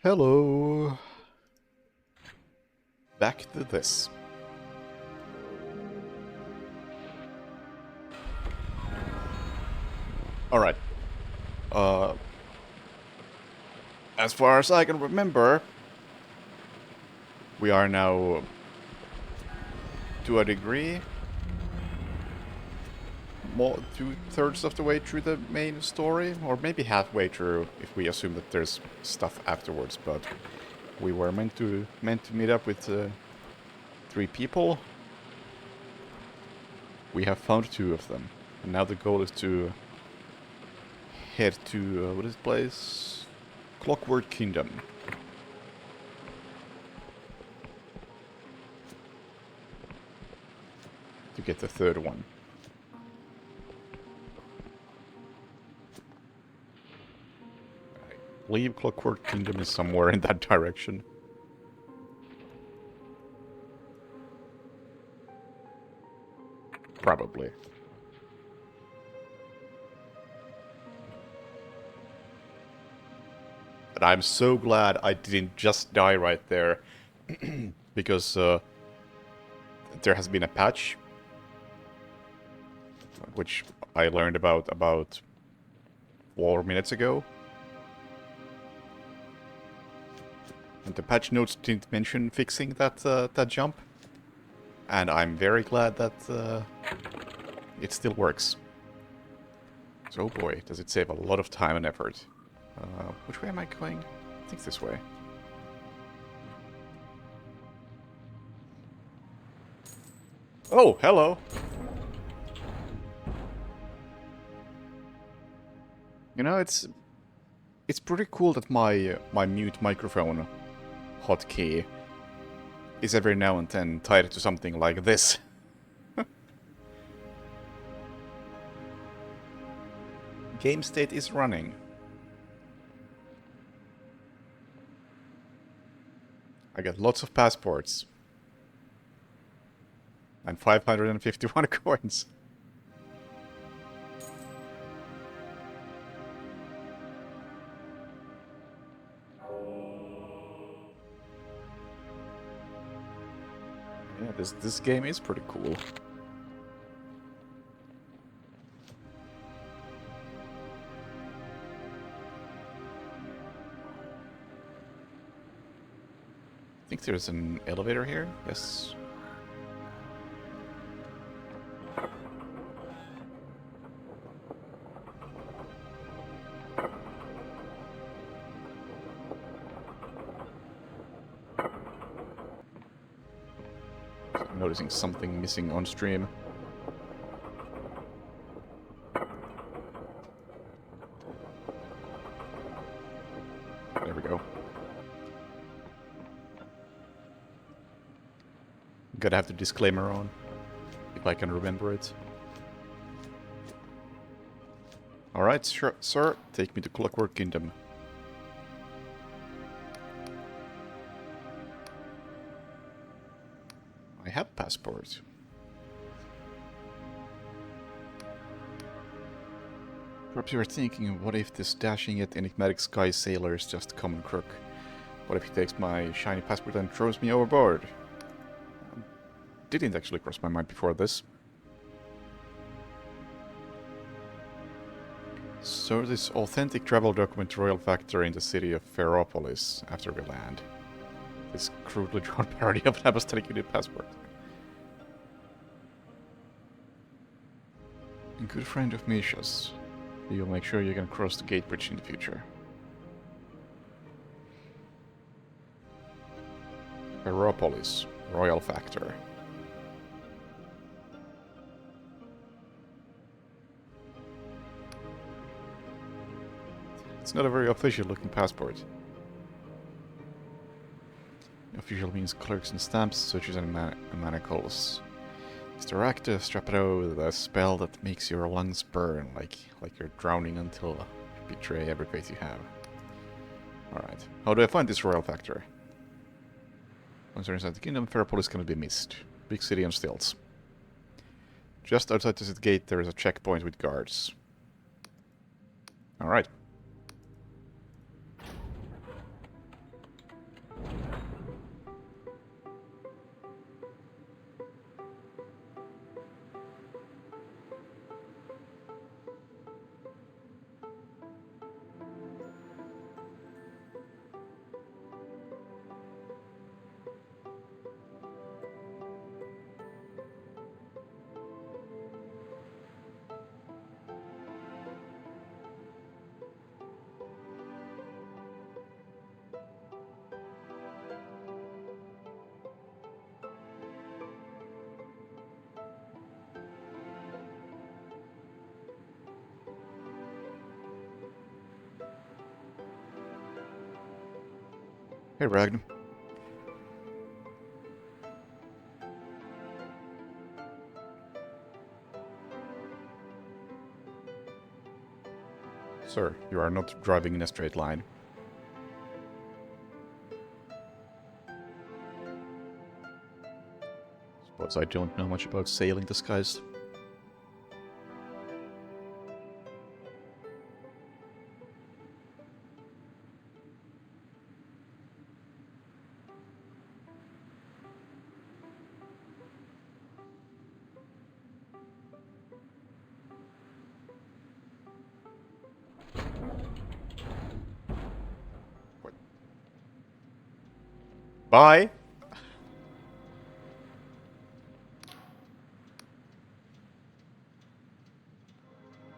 Hello. Back to this. Alright. Uh, as far as I can remember, we are now, to a degree, more 2/3 of the way through the main story, or maybe halfway through if we assume that there's stuff afterwards. But we were meant to meet up with 3 people. We have found 2 of them, and now the goal is to head to what is this place? Clockwork Kingdom. To get the 3rd one. I believe Clockwork Kingdom is somewhere in that direction. Probably. And I'm so glad I didn't just die right there. Because there has been a patch, which I learned about 4 minutes ago. And the patch notes didn't mention fixing that jump. And I'm very glad that it still works. So, oh boy, does it save a lot of time and effort. Which way am I going? I think this way. Oh, hello! You know, it's pretty cool that my mute microphone hotkey is every now and then tied to something like this. Game state is running. I got lots of passports. And 551 coins. Yeah, this game is pretty cool. I think there's an elevator here. Yes. I'm noticing something missing on stream. There we go. Gotta have the disclaimer on, if I can remember it. Alright, sir, take me to Clockwork Kingdom. I have passport. Perhaps you are thinking, what if this dashing yet enigmatic sky sailor is just a common crook? What if he takes my shiny passport and throws me overboard? Didn't actually cross my mind before this. So this authentic travel document royal factory in the city of Ferropolis after we land. This crudely drawn parody of an apostolic unit passport. A good friend of Misha's. You'll make sure you can cross the gate bridge in the future. Ferropolis, royal factor. It's not a very official looking passport. Official means clerks and stamps, switches and manacles. Distract strap it over with a spell that makes your lungs burn, like you're drowning until you betray every faith you have. Alright, how do I find this royal factor? Once you're inside the kingdom, Ferropolis cannot be missed. Big city on stilts. Just outside the gate there is a checkpoint with guards. Alright. Hey, Ragn. Sir, you are not driving in a straight line. Suppose I don't know much about sailing the skies. What? Bye!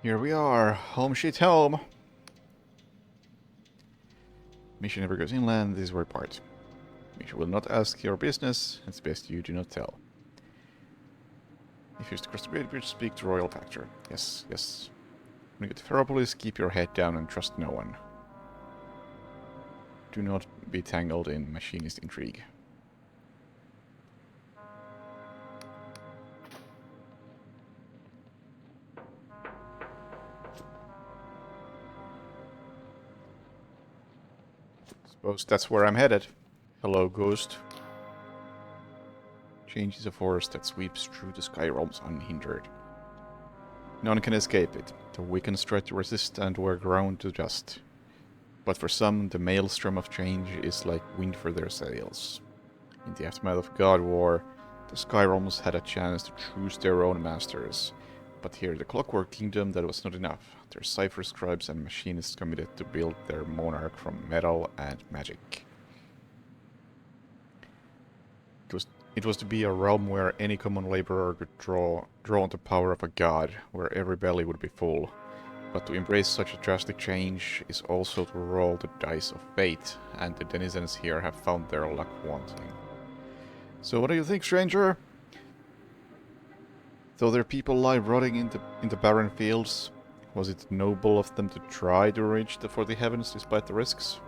Here we are, home sweet home. Mission never goes inland, this is where part. Mission will not ask your business, it's best you do not tell. If you wish to cross the bridge, speak to Royal Factor. Yes, yes. When you get to Ferropolis, keep your head down and trust no one. Do not be tangled in machinist intrigue. Suppose that's where I'm headed. Hello, Ghost. Change is a force that sweeps through the sky realms unhindered. None can escape it. The weakened try to resist and wear ground to dust. But for some, the maelstrom of change is like wind for their sails. In the aftermath of God War, the Sky Realms had a chance to choose their own masters. But here, the Clockwork Kingdom, that was not enough. Their cipher scribes and machinists committed to build their monarch from metal and magic. It was to be a realm where any common laborer could draw on the power of a god, where every belly would be full. But to embrace such a drastic change is also to roll the dice of fate, and the denizens here have found their luck wanting. So what do you think, stranger? Though their people lie rotting in the barren fields, was it noble of them to try to reach for the heavens despite the risks?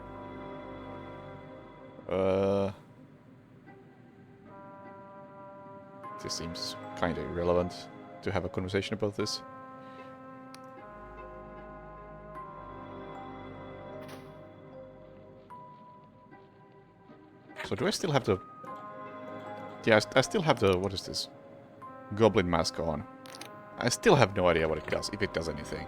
This seems kinda irrelevant to have a conversation about this. So do I still have the... Yeah, I still have the... What is this? Goblin mask on. I still have no idea what it does, if it does anything.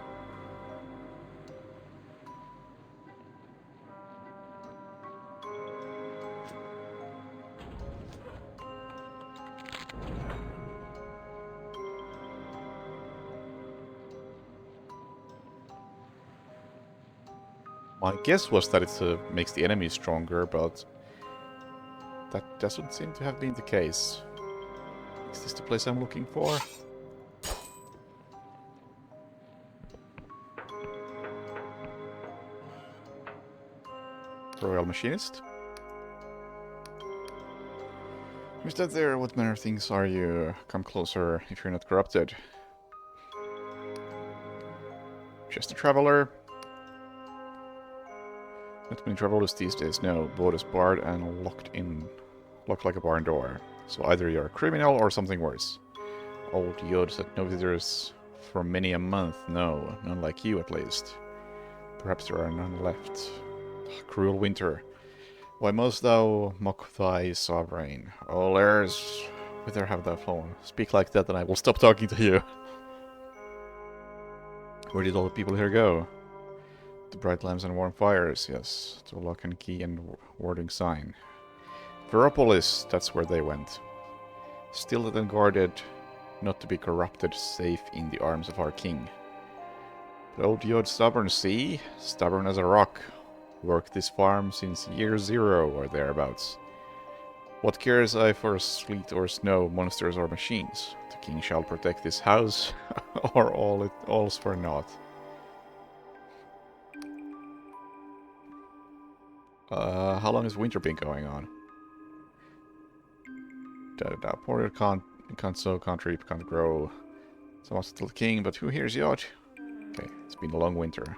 My guess was that it makes the enemy stronger, but that doesn't seem to have been the case. Is this the place I'm looking for? Royal Machinist? Who's that there? What manner of things are you? Come closer if you're not corrupted. Just a traveler. Not many travelers these days, no. Boat is barred and locked like a barn door. So either you're a criminal or something worse. Old Yod said no visitors for many a month. No, none like you at least. Perhaps there are none left. Cruel winter. Why must thou mock thy sovereign? Oh, Lairs, whither have thou flown? Speak like that and I will stop talking to you. Where did all the people here go? The bright lamps and warm fires, yes. To lock and key and warding sign. Veropolis, that's where they went. Still and guarded, not to be corrupted, safe in the arms of our king. But old Yod stubborn, see? Stubborn as a rock. Worked this farm since year 0 or thereabouts. What cares I for sleet or snow, monsters or machines? The king shall protect this house, or all's for naught. How long has winter been going on? Poor can't sow, can't reap, can't grow. Someone's still king, but who here's Yod? Okay, it's been a long winter.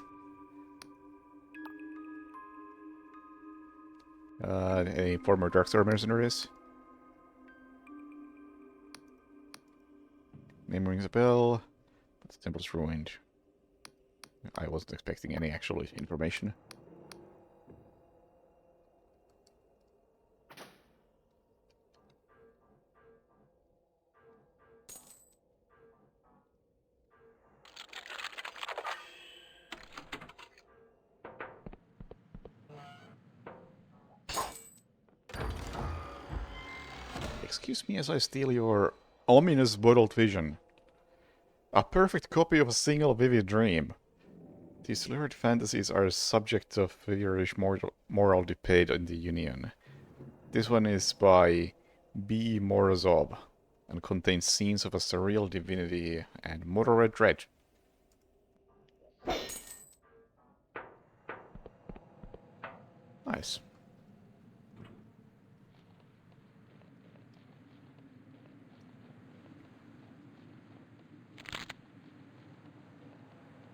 Any former Darkstar mercenaries? Name rings a bell. But the temple's ruined. I wasn't expecting any actual information. Excuse me as I steal your ominous bottled vision. A perfect copy of a single vivid dream. These lurid fantasies are subject of feverish moral debate in the Union. This one is by B. Morozov and contains scenes of a surreal divinity and moderate dread. Nice.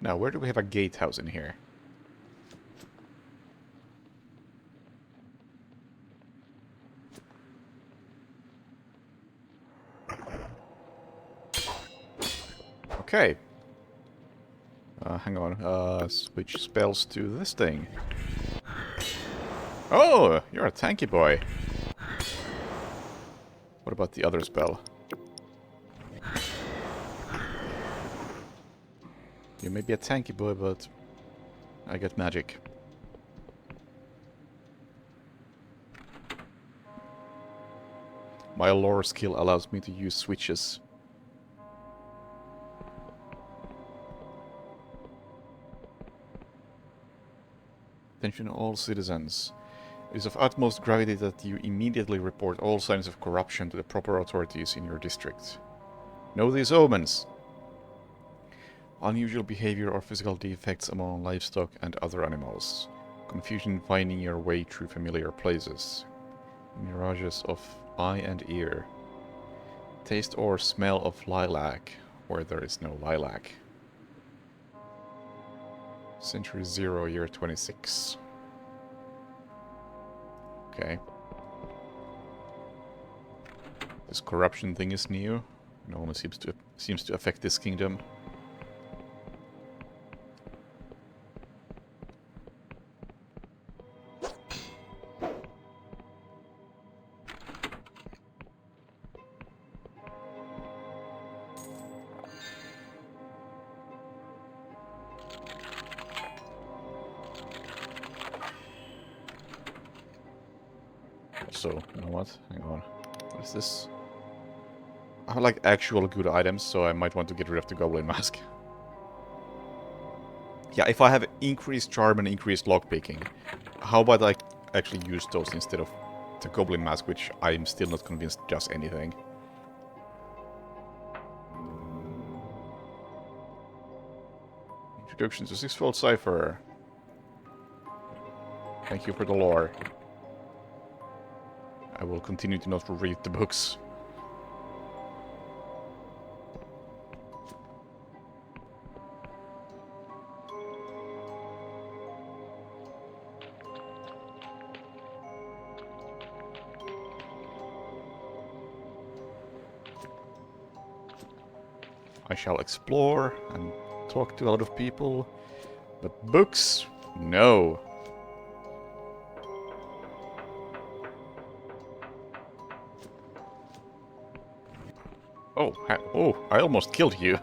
Now, where do we have a gatehouse in here? Okay. Hang on. Switch spells to this thing. Oh, you're a tanky boy. What about the other spell? You may be a tanky boy, but I get magic. My lore skill allows me to use switches. Attention all citizens. It is of utmost gravity that you immediately report all signs of corruption to the proper authorities in your district. Know these omens. Unusual behavior or physical defects among livestock and other animals. Confusion finding your way through familiar places. Mirages of eye and ear. Taste or smell of lilac, where there is no lilac. Century 0, year 26. Okay. This corruption thing is new. It only seems to affect this kingdom. So, you know what? Hang on. What is this? I have like actual good items, so I might want to get rid of the Goblin Mask. Yeah, if I have increased charm and increased lockpicking, how about I actually use those instead of the Goblin Mask, which I'm still not convinced does anything. Introduction to Sixfold Cipher. Thank you for the lore. I will continue to not read the books. I shall explore and talk to a lot of people, but books? No. Oh, I almost killed you.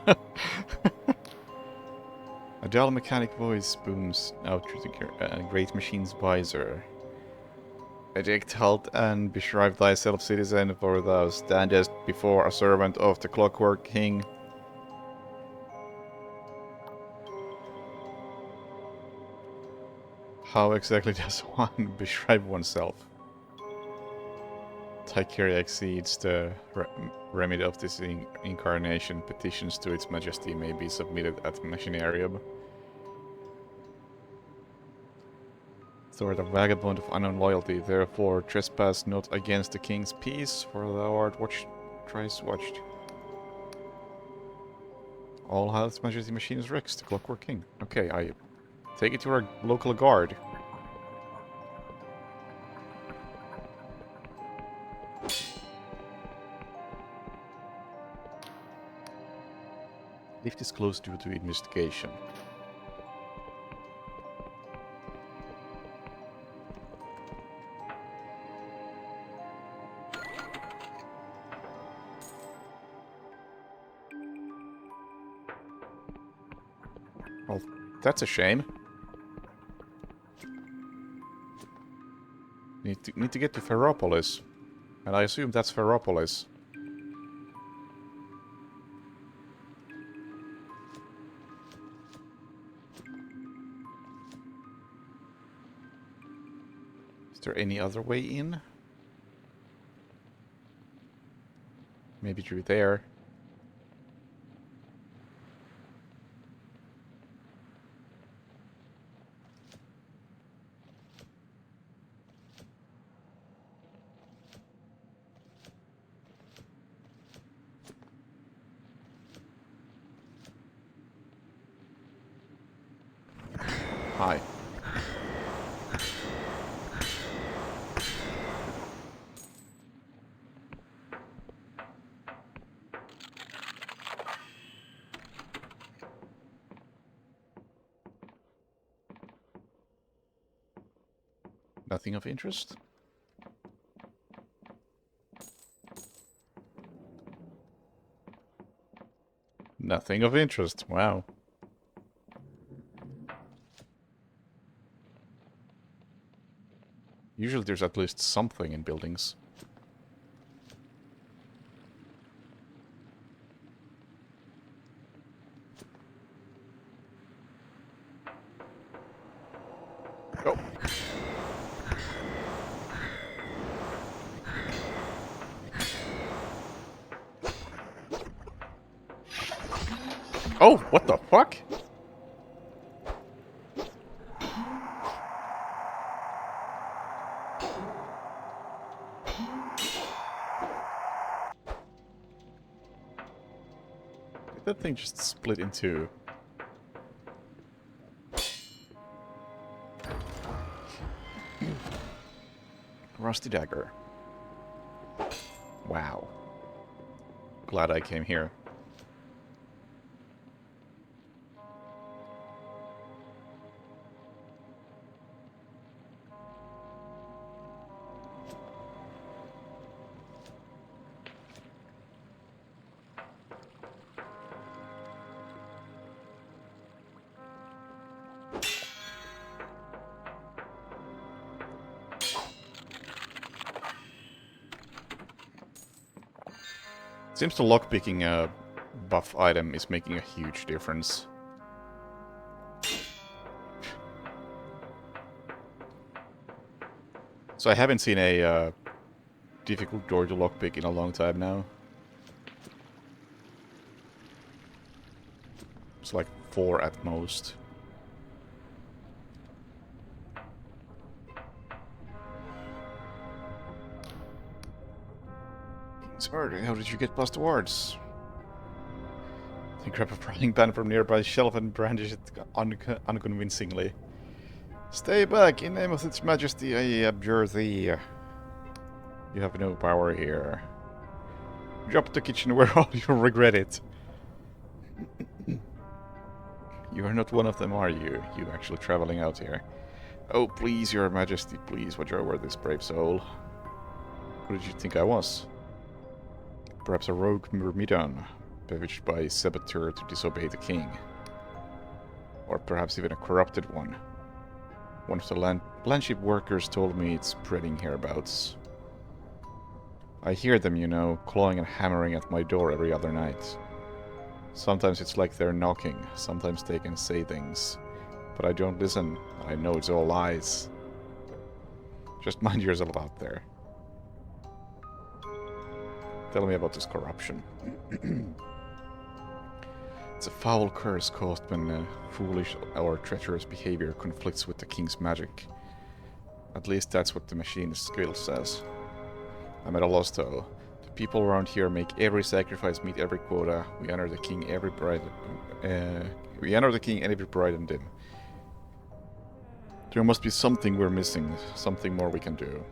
A dull mechanic voice booms out through the great machine's visor. Edict, halt, and beshrive thyself, citizen, for thou standest before a servant of the Clockwork King. How exactly does one beshrive oneself? Tycheria exceeds the remit of this incarnation. Petitions to its majesty may be submitted at Machinarium. Thou art a vagabond of unknown loyalty, therefore trespass not against the king's peace, for thou art thrice watched. All hail His Majesty Machines Rex, the Clockwork King. Okay, I take it to our local guard. Lift is closed due to investigation. Well, that's a shame. Need to get to Ferropolis. And I assume that's Ferropolis. Is there any other way in? Maybe through there. Hi. Nothing of interest? Nothing of interest. Wow. Usually there's at least something in buildings. Oh. Oh, what the fuck? Did that thing just split in two? Rusty dagger. Wow. Glad I came here. Seems the lockpicking buff item is making a huge difference. So I haven't seen a difficult door to lockpick in a long time now. It's like 4 at most. Murder, how did you get past the wards? They grab a frying pan from nearby shelf and brandish it unconvincingly. Stay back, in name of its majesty I abjure thee. You have no power here. Drop the kitchen where all you'll regret it. You are not one of them, are you? You actually traveling out here. Oh, please, your majesty, please, watch over this brave soul. Who did you think I was? Perhaps a rogue myrmidon, bewitched by saboteur to disobey the king. Or perhaps even a corrupted one. One of the landship workers told me it's spreading hereabouts. I hear them, you know, clawing and hammering at my door every other night. Sometimes it's like they're knocking, sometimes they can say things. But I don't listen, I know it's all lies. Just mind yourself out there. Tell me about this corruption. It's a foul curse caused when foolish or treacherous behavior conflicts with the king's magic. At least that's what the machine's skill says. I'm at a loss though. The people around here make every sacrifice, meet every quota. We honor the king every bright and dim. There must be something we're missing, something more we can do.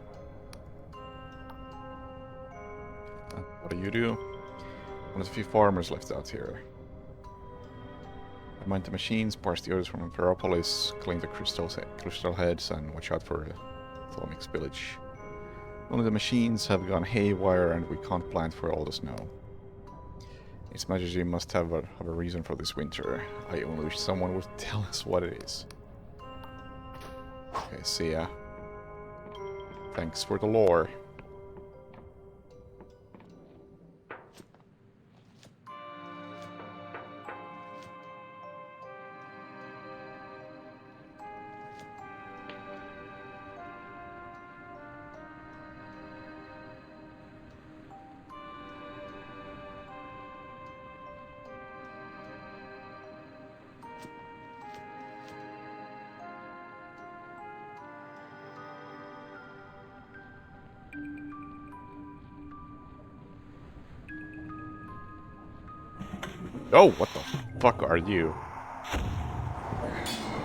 What do? One of the few farmers left out here. Remind the machines, parse the orders from Ferropolis, clean the crystal heads, and watch out for Thalmic's village. Only the machines have gone haywire and we can't plant for all the snow. Its Majesty must have a reason for this winter. I only wish someone would tell us what it is. Okay, see ya. Thanks for the lore. Oh, what the fuck are you?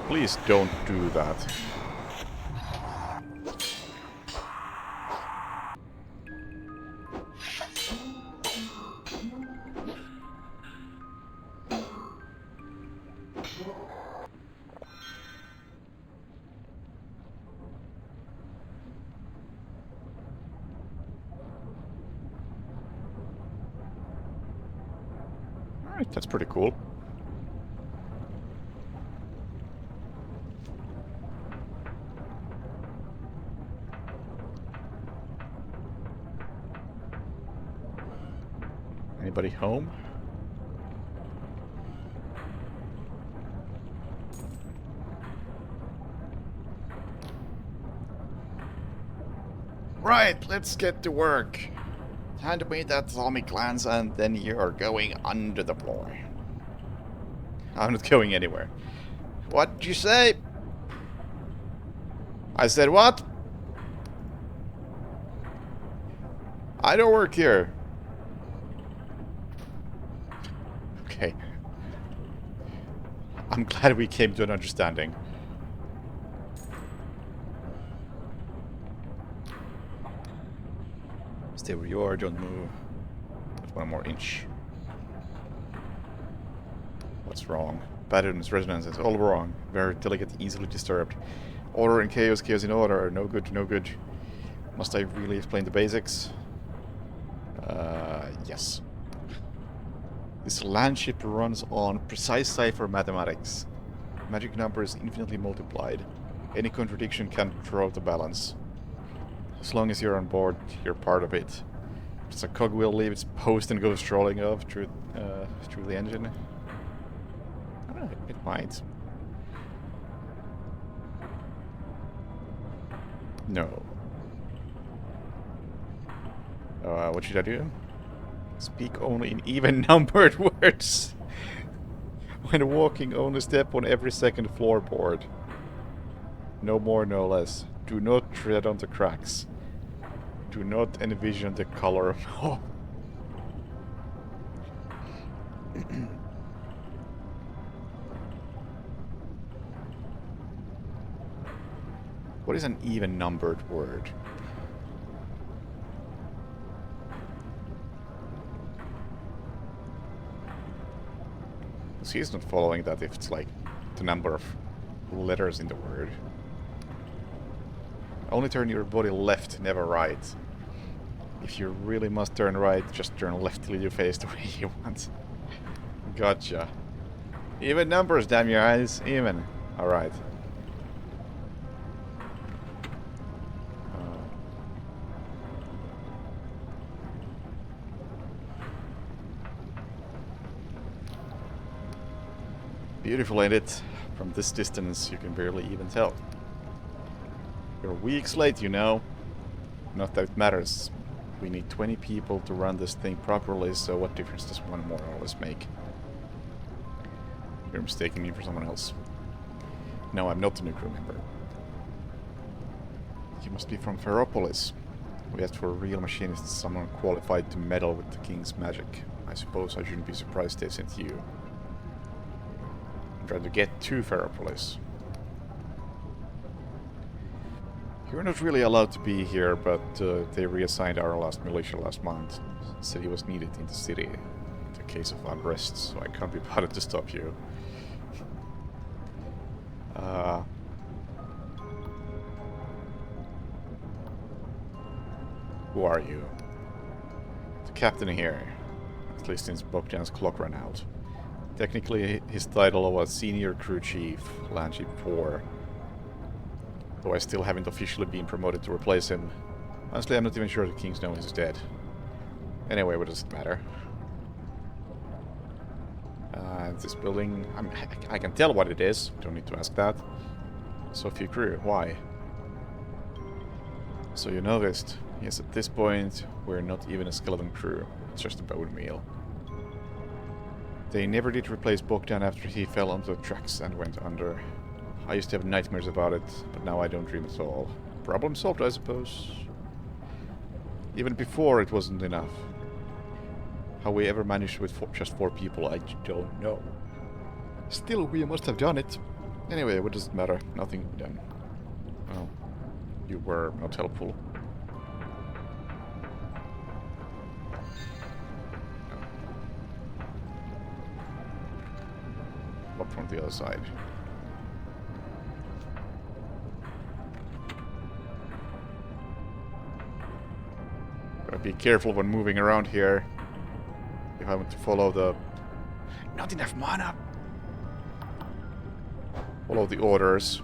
Please don't do that. Alright, that's pretty cool. Anybody home? Right, let's get to work. Hand me that Thalmic lance and then you're going under the floor. I'm not going anywhere. What'd you say? I said what? I don't work here. Okay. I'm glad we came to an understanding. Stay where you are, don't move. Just 1 more inch. What's wrong? Patterns, resonances, all wrong. Very delicate, easily disturbed. Order and chaos, chaos in order. No good, no good. Must I really explain the basics? Yes. This landship runs on precise cipher mathematics. Magic number is infinitely multiplied. Any contradiction can throw the balance. As long as you're on board, you're part of it. Does a cogwheel leave its post and go strolling off through the engine? I don't know, it might. No. What should I do? Speak only in even-numbered words. When walking, only step on every second floorboard. No more, no less. Do not tread on the cracks. Do not envision the color of... Oh. What is an even-numbered word? Because he's not following that if it's like the number of letters in the word. Only turn your body left, never right. If you really must turn right, just turn left till you face the way you want. Gotcha. Even numbers, damn your eyes. Even. Alright. Beautiful, ain't it? From this distance, you can barely even tell. You're weeks late, you know. Not that it matters. We need 20 people to run this thing properly, so what difference does one more or less make? You're mistaking me for someone else. No, I'm not a new crew member. You must be from Ferropolis. We asked for a real machinist, someone qualified to meddle with the king's magic. I suppose I shouldn't be surprised they sent you. I'm trying to get to Ferropolis. You're not really allowed to be here, but they reassigned our last militia last month. Said he was needed in the city in the case of unrest, so I can't be bothered to stop you. Who are you? The captain here. At least since Bogdan's clock ran out. Technically, his title was Senior Crew Chief, Landship 4. Though I still haven't officially been promoted to replace him. Honestly, I'm not even sure the Kings know he's dead. Anyway, what does it matter? This building... I can tell what it is. Don't need to ask that. So few crew. Why? So you noticed. Yes, at this point, we're not even a skeleton crew. It's just a bone meal. They never did replace Bogdan after he fell onto the tracks and went under. I used to have nightmares about it, but now I don't dream at all. Problem solved, I suppose. Even before, it wasn't enough. How we ever managed with just 4 people, I don't know. Still, we must have done it. Anyway, what does it matter? Nothing done. Well, you were not helpful. No. Up from the other side. Gotta be careful when moving around here. If I want to follow the... Not enough mana! Follow the orders.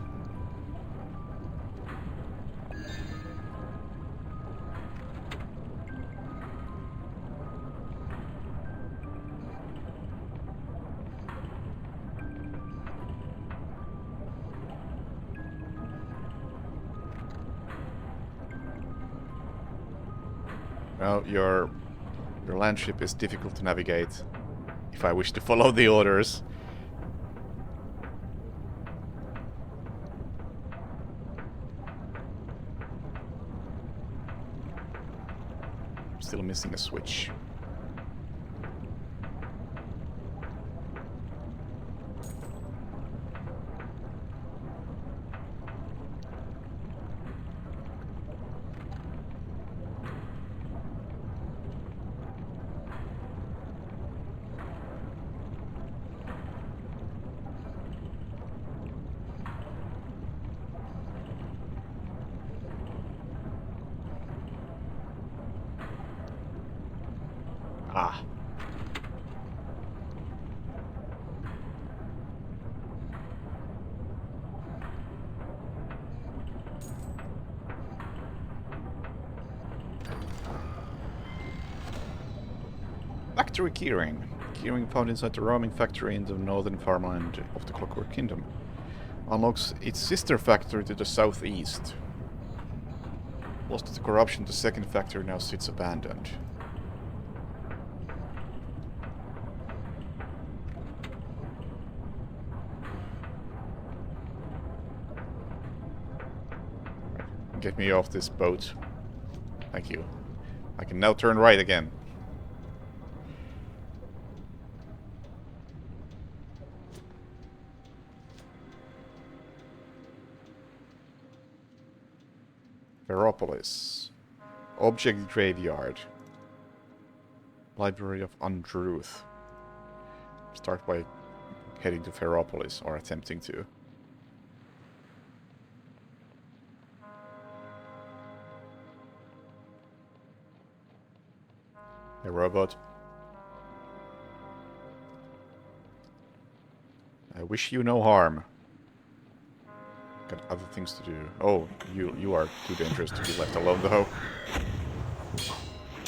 Well, your landship is difficult to navigate. If I wish to follow the orders. Still missing a switch. Ah. Factory keyring. Keyring found inside the roaming factory in the northern farmland of the Clockwork Kingdom. Unlocks its sister factory to the southeast. Lost to the corruption, the second factory now sits abandoned. Get me off this boat. Thank you. I can now turn right again. Veropolis. Object Graveyard. Library of Untruth. Start by heading to Veropolis, or attempting to. A robot. I wish you no harm. Got other things to do. Oh, you are too dangerous to be left alone, though.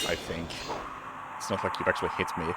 I think. It's not like you've actually hit me.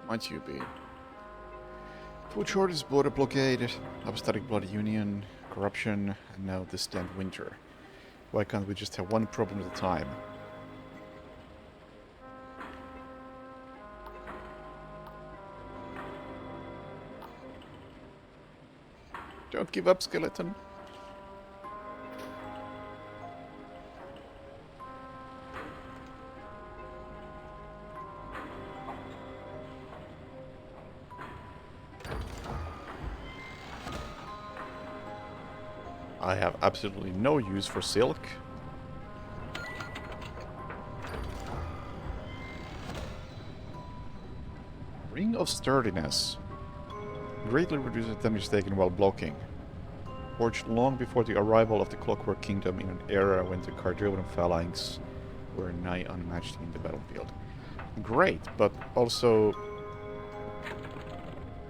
Might you be? Food shortage, border blockade, upstanding blood union, corruption, and now this damn winter. Why can't we just have one problem at a time? Don't give up, skeleton. I have absolutely no use for silk. Ring of Sturdiness. Greatly reduces damage taken while blocking. Forged long before the arrival of the Clockwork Kingdom in an era when the Cardovan phalanx were nigh unmatched in the battlefield. Great, but also...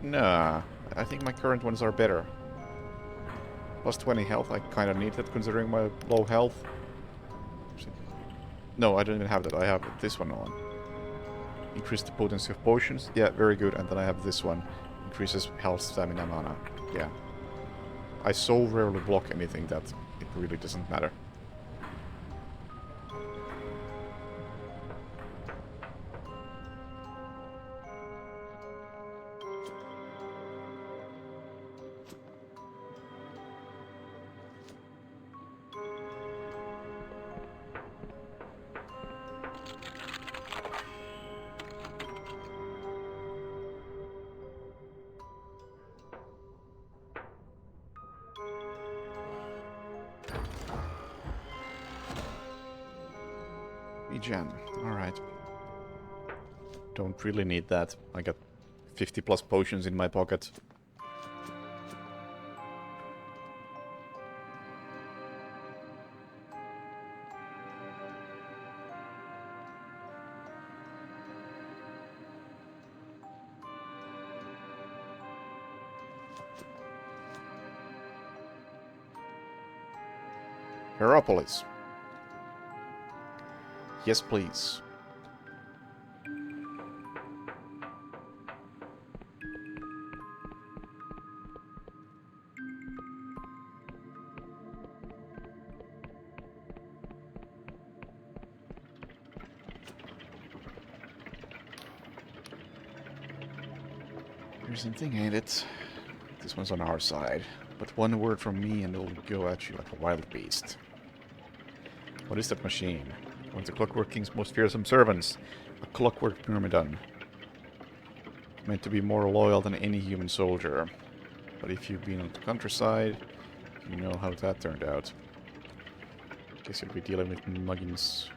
Nah, I think my current ones are better. Plus 20 health, I kinda need that considering my low health. No, I don't even have that, I have this one on. Increase the potency of potions, yeah, very good, and then I have this one. Increases health, stamina, mana, yeah. I so rarely block anything that it really doesn't matter. Regen, alright. Don't really need that. I got 50 plus potions in my pocket. Heropolis. Yes, please. Here's the thing, ain't it? This one's on our side. But one word from me and it'll go at you like a wild beast. What is that machine? One of the Clockwork King's most fearsome servants. A Clockwork Myrmidon. Meant to be more loyal than any human soldier. But if you've been on the countryside, you know how that turned out. Guess you'll be dealing with muggins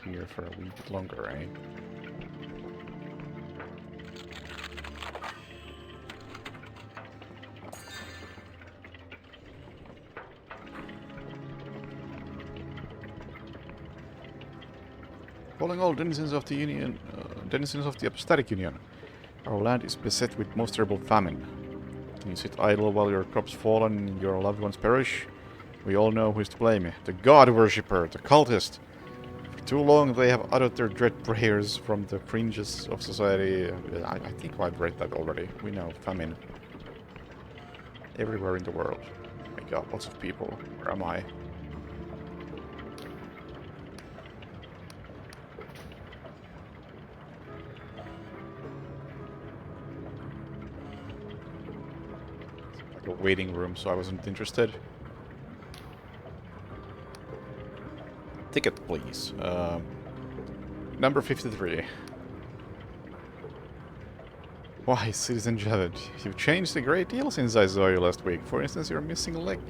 here for a wee bit longer, eh? Calling all denizens of the Union, denizens of the Apostatic Union. Our land is beset with most terrible famine. Can you sit idle while your crops fall and your loved ones perish? We all know who is to blame. The God Worshipper, the cultist. For too long they have uttered their dread prayers from the fringes of society. I think I've read that already. We know, famine. Everywhere in the world. Oh my god, lots of people. Where am I? A waiting room, so I wasn't interested. Ticket, please. Number 53. Why, Citizen Javid, you've changed a great deal since I saw you last week. For instance, your missing leg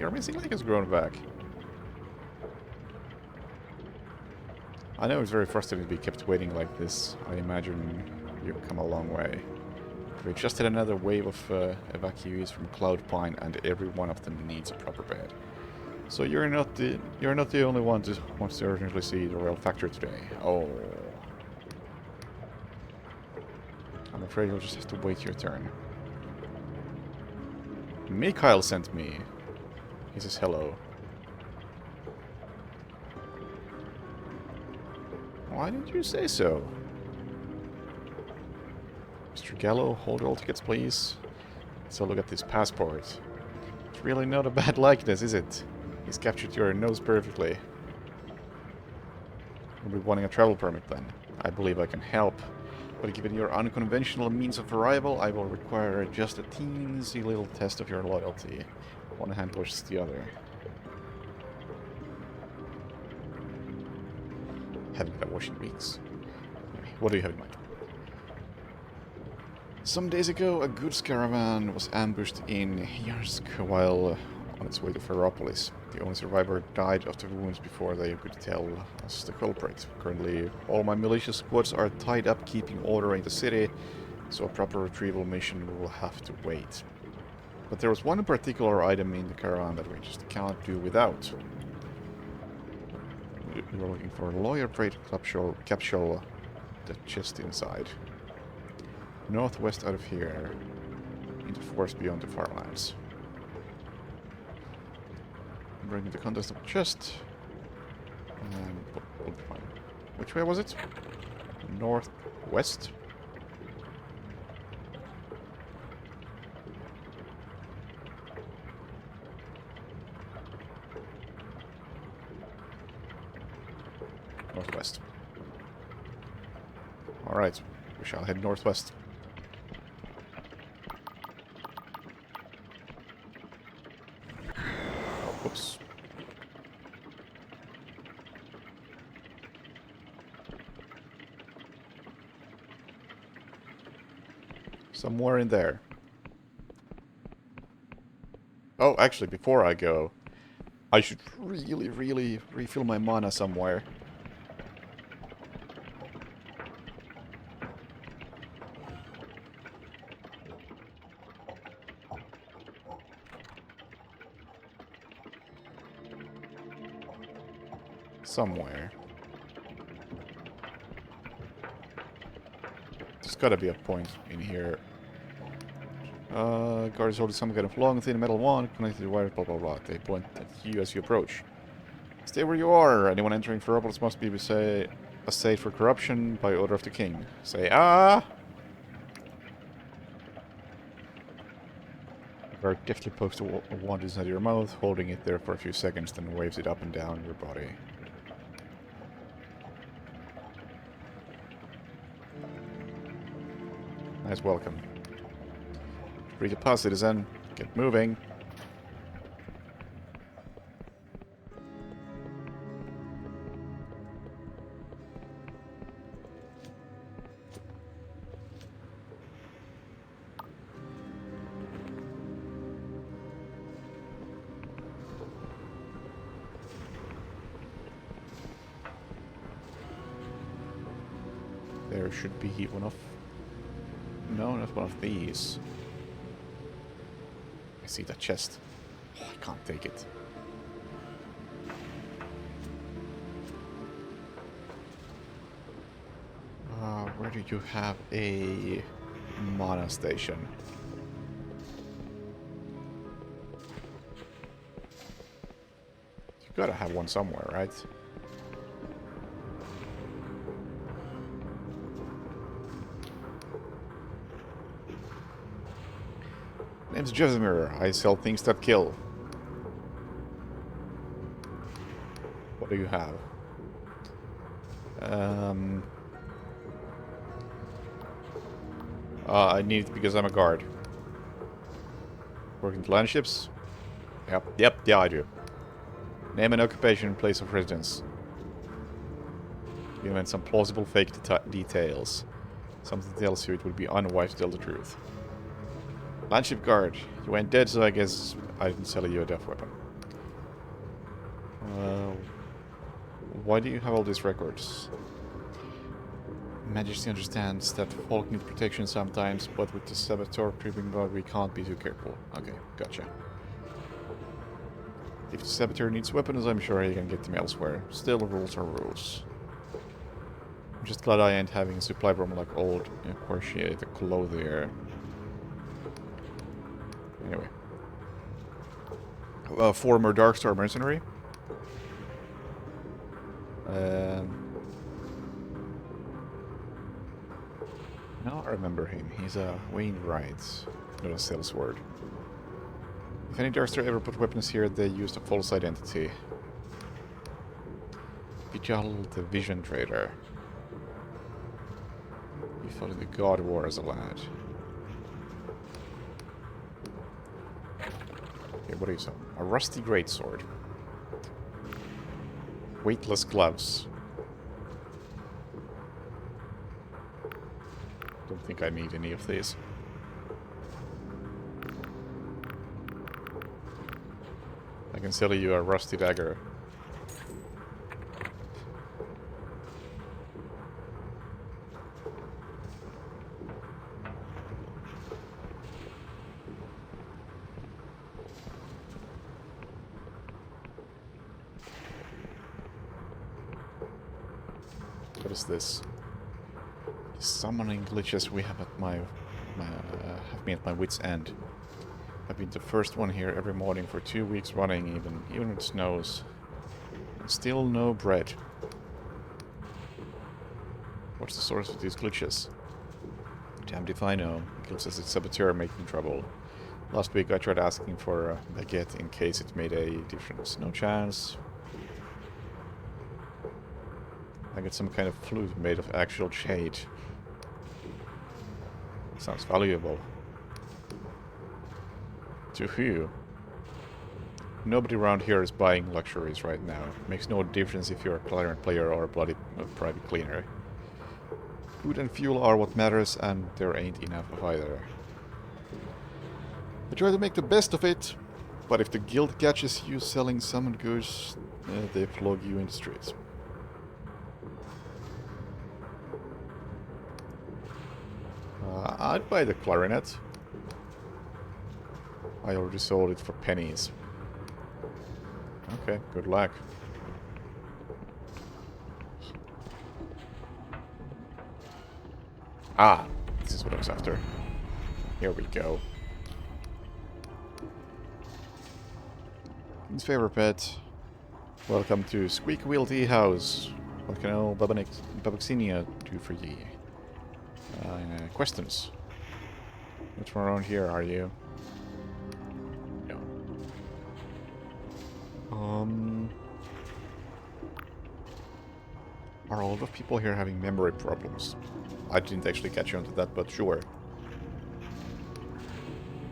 has grown back. I know it's very frustrating to be kept waiting like this. I imagine you've come a long way. We just had another wave of evacuees from Cloud Pine, and every one of them needs a proper bed. So you're not the only one who wants to urgently see the Royal Factory today. Oh, I'm afraid you'll just have to wait your turn. Mikhail sent me. He says hello. Why didn't you say so? Mr. Gallo, hold all tickets, please. Let's have a look at this passport. It's really not a bad likeness, is it? He's captured your nose perfectly. You'll be wanting a travel permit then. I believe I can help. But given your unconventional means of arrival, I will require just a teensy little test of your loyalty. One hand washes the other. Haven't got washing weeks. Anyway, what do you have in mind? Some days ago, a goods caravan was ambushed in Yarsk while on its way to Ferropolis. The only survivor died of the wounds before they could tell us the culprit. Currently, all my militia squads are tied up keeping order in the city, so a proper retrieval mission will have to wait. But there was one particular item in the caravan that we just can't do without. We were looking for a lawyer-braid capsule, the chest inside. Northwest out of here, in the forest beyond the farmlands. Bring the contents of the chest. And we'll be fine. Which way was it? Northwest? Northwest. Alright, we shall head northwest. Whoops. Somewhere in there. Oh, actually, before I go, I should really refill my mana somewhere. Somewhere. There's gotta be a point in here. Guard is holding some kind of long, thin metal wand connected to wire, blah blah blah. They point at you as you approach. Stay where you are. Anyone entering Ferropolis must be assayed for corruption by order of the king. Say ah! The guard deftly pokes the wand inside your mouth, holding it there for a few seconds, then waves it up and down your body. Nice welcome. Free to pass, citizen. Get moving. There should be one of... No, not one of these. I see that chest. Oh, I can't take it. Where do you have a mana station? You gotta have one somewhere, right? Name's Jesimir. I sell things that kill. What do you have? I need it because I'm a guard. Working to land ships? Yep, yeah I do. Name and occupation, place of residence. You invent some plausible fake details. Something tells you it would be unwise to tell the truth. Landship guard. You went dead, so I guess I didn't sell you a death weapon. Why do you have all these records? Majesty understands that folk need protection sometimes, but with the saboteur creeping by, we can't be too careful. Okay, gotcha. If the saboteur needs weapons, I'm sure he can get them elsewhere. Still, rules are rules. I'm just glad I ain't having a supply problem like old Quartier the Clothier. Anyway. Former Darkstar mercenary. Now I remember him. He's a Wainwright, not a salesword. If any Darkstar ever put weapons here, they used a false identity. Vijal the Vision Trader. He fought in the God War as a lad. Okay, what do you sell? A rusty greatsword. Weightless gloves. Don't think I need any of these. I can sell you a rusty dagger. What is this? The summoning glitches we have at have me at my wit's end. I've been the first one here every morning for 2 weeks running, even when it snows. And still no bread. What's the source of these glitches? Damned if I know. Guild says it's saboteur making trouble. Last week I tried asking for a baguette in case it made a difference. No chance. I get some kind of flute made of actual jade. Sounds valuable. To who? Nobody around here is buying luxuries right now. Makes no difference if you're a clarinet player or a bloody private cleaner. Food and fuel are what matters, and there ain't enough of either. I try to make the best of it, but if the guild catches you selling summoned goods, they flog you in the streets. I'd buy the clarinet. I already sold it for pennies. Okay, good luck. Ah, this is what I was after. Here we go. King's favorite pet. Welcome to Squeak Wheel Tea House. What can old Babaxinia do for ye? Questions. Which one around here are you? No. Are a lot of people here having memory problems? I didn't actually catch on to that, but sure.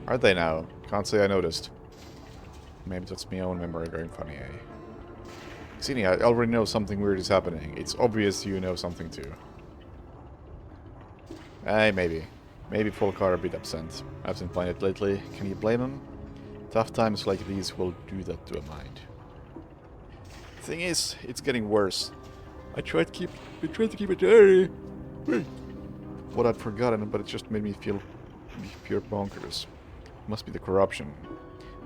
Are they now? Can't say I noticed. Maybe that's my own memory going funny, eh? Xenia, I already know something weird is happening. It's obvious you know something too. Maybe. Maybe folk are a bit absent. I've been playing it lately. Can you blame them? Tough times like these will do that to a mind. Thing is, it's getting worse. I tried to keep a diary. What I'd forgotten, but it just made me feel pure bonkers. Must be the corruption.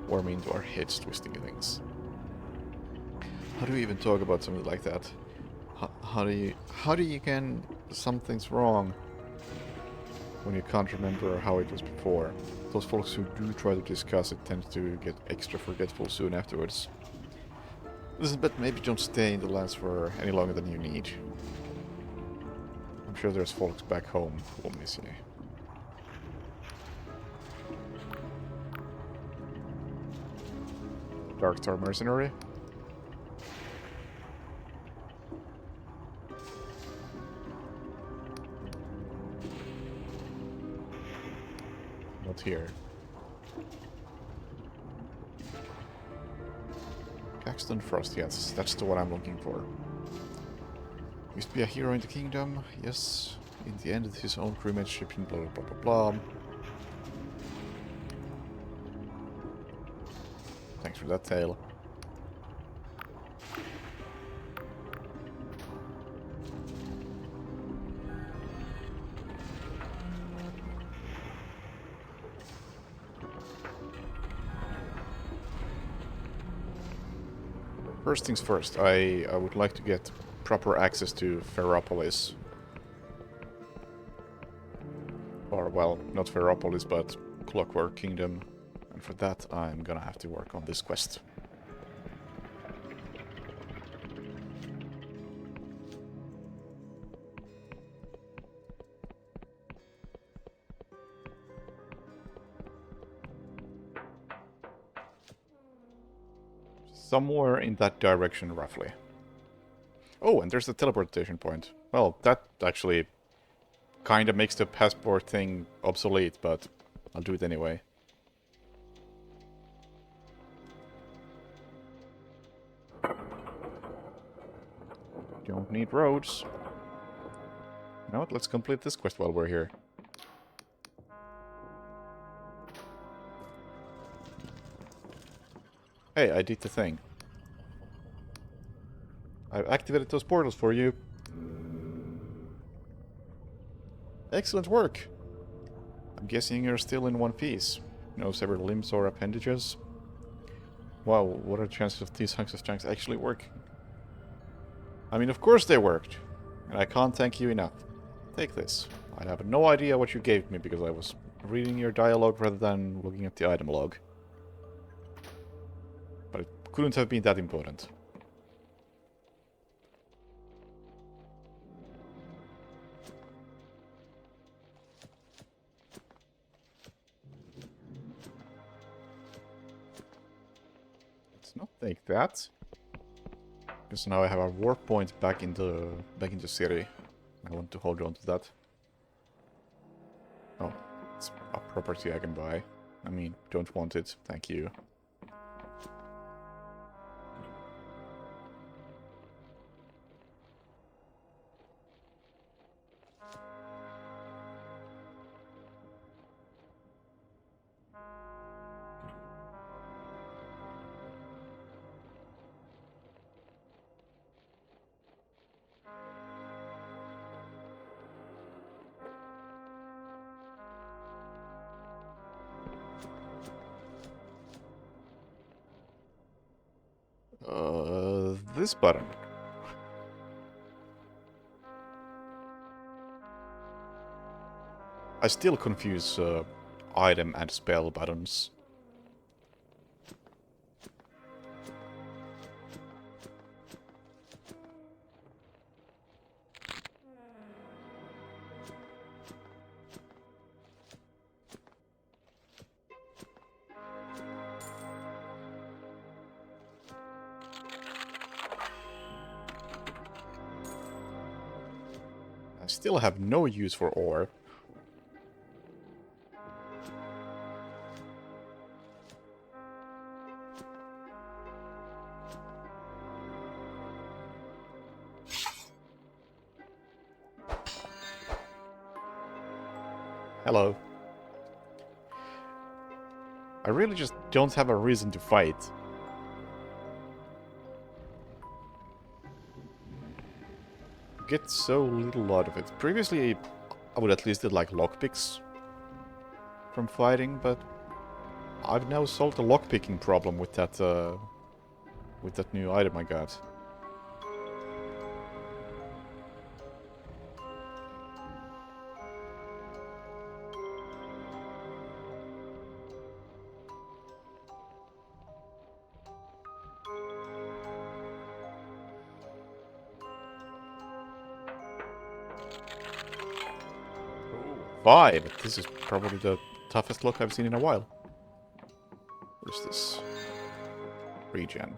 Warming into our heads, twisting things. How do you even talk about something like that? How do you can something's wrong when you can't remember how it was before? Those folks who do try to discuss it tend to get extra forgetful soon afterwards. Listen, but maybe don't stay in the lands for any longer than you need. I'm sure there's folks back home who will miss you. Dark Star Mercenary? Not here. Caxton Frost, yes, that's the one I'm looking for. Used to be a hero in the kingdom, yes. In the end, his own crewmate shipped in blah blah blah blah. Thanks for that tale. First things first, I would like to get proper access to Ferropolis. Or, well, not Ferropolis, but Clockwork Kingdom. And for that, I'm gonna have to work on this quest. Somewhere in that direction, roughly. Oh, and there's the teleportation point. Well, that actually kind of makes the passport thing obsolete, but I'll do it anyway. Don't need roads. You know what? Let's complete this quest while we're here. Hey, I did the thing. I've activated those portals for you. Excellent work! I'm guessing you're still in one piece. No severed limbs or appendages? Wow, what are the chances of these hunks of strength actually working? I mean, of course they worked! And I can't thank you enough. Take this. I have no idea what you gave me because I was reading your dialogue rather than looking at the item log. But it couldn't have been that important. Let's not take that. Because now I have a warp point back into city. I want to hold on to that. Oh, it's a property I can buy. I mean, don't want it. Thank you. This button. I still confuse item and spell buttons. I still have no use for ore. Hello. I really just don't have a reason to fight. Get so little out of it. Previously, I would at least did like lockpicks from fighting, but I've now solved the lockpicking problem with that new item I got. Five! This is probably the toughest lock I've seen in a while. What is this? Regen.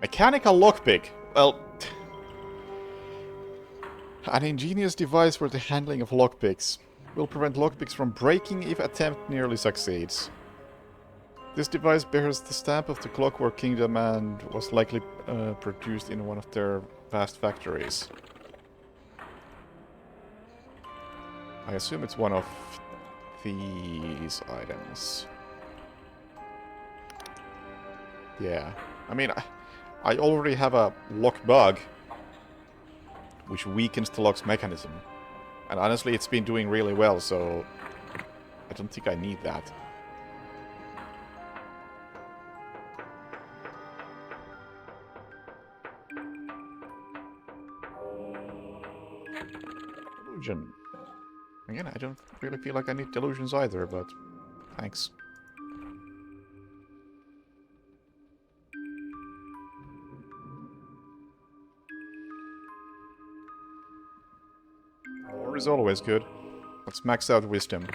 Mechanical lockpick. Well, an ingenious device for the handling of lockpicks. Will prevent lockpicks from breaking if attempt nearly succeeds. This device bears the stamp of the Clockwork Kingdom and was likely produced in one of their vast factories. I assume it's one of these items. Yeah. I mean, I already have a lock bug, which weakens the lock's mechanism. And honestly, it's been doing really well, so I don't think I need that. Delusion. Again, I don't really feel like I need delusions either, but thanks. More is always good. Let's max out wisdom.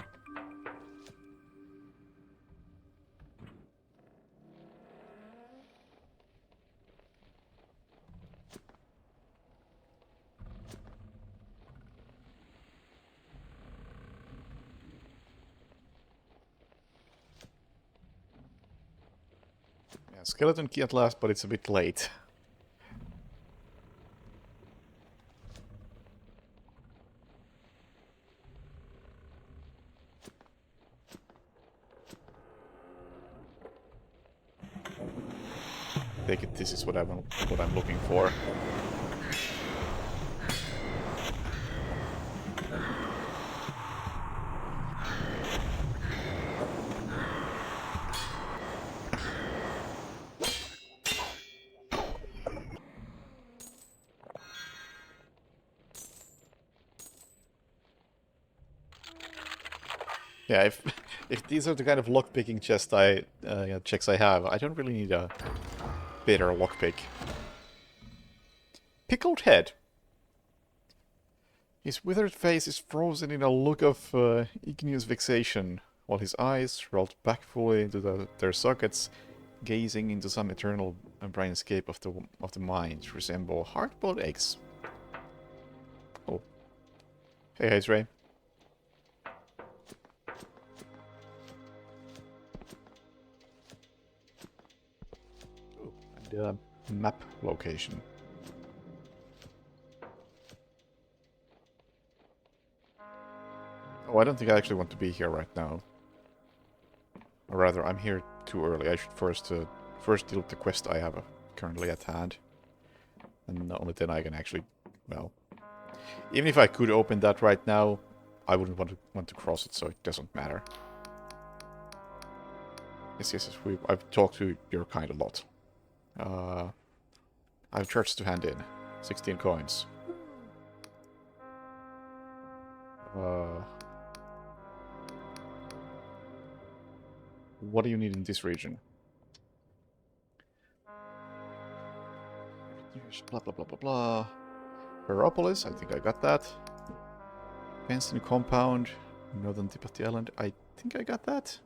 Yeah, skeleton key at last, but it's a bit late. Take it, this is what I'm looking for. Yeah, if these are the kind of lockpicking checks I have, I don't really need a better lockpick. Pickled head. His withered face is frozen in a look of igneous vexation, while his eyes, rolled back fully into their sockets, gazing into some eternal brainscape of the mind, resemble hard-boiled eggs. Oh. Hey, Haze Ray. Oh, and map location. Oh, I don't think I actually want to be here right now. Or rather, I'm here too early. I should first deal with the quest I have currently at hand. And only then I can actually, well... Even if I could open that right now, I wouldn't want to cross it, so it doesn't matter. Yes, I've talked to your kind a lot. I have charts to hand in. 16 coins. What do you need in this region? Blah, blah, blah, blah, blah. Ferropolis, I think I got that. Fenced-in compound, northern tip of the island, I think I got that.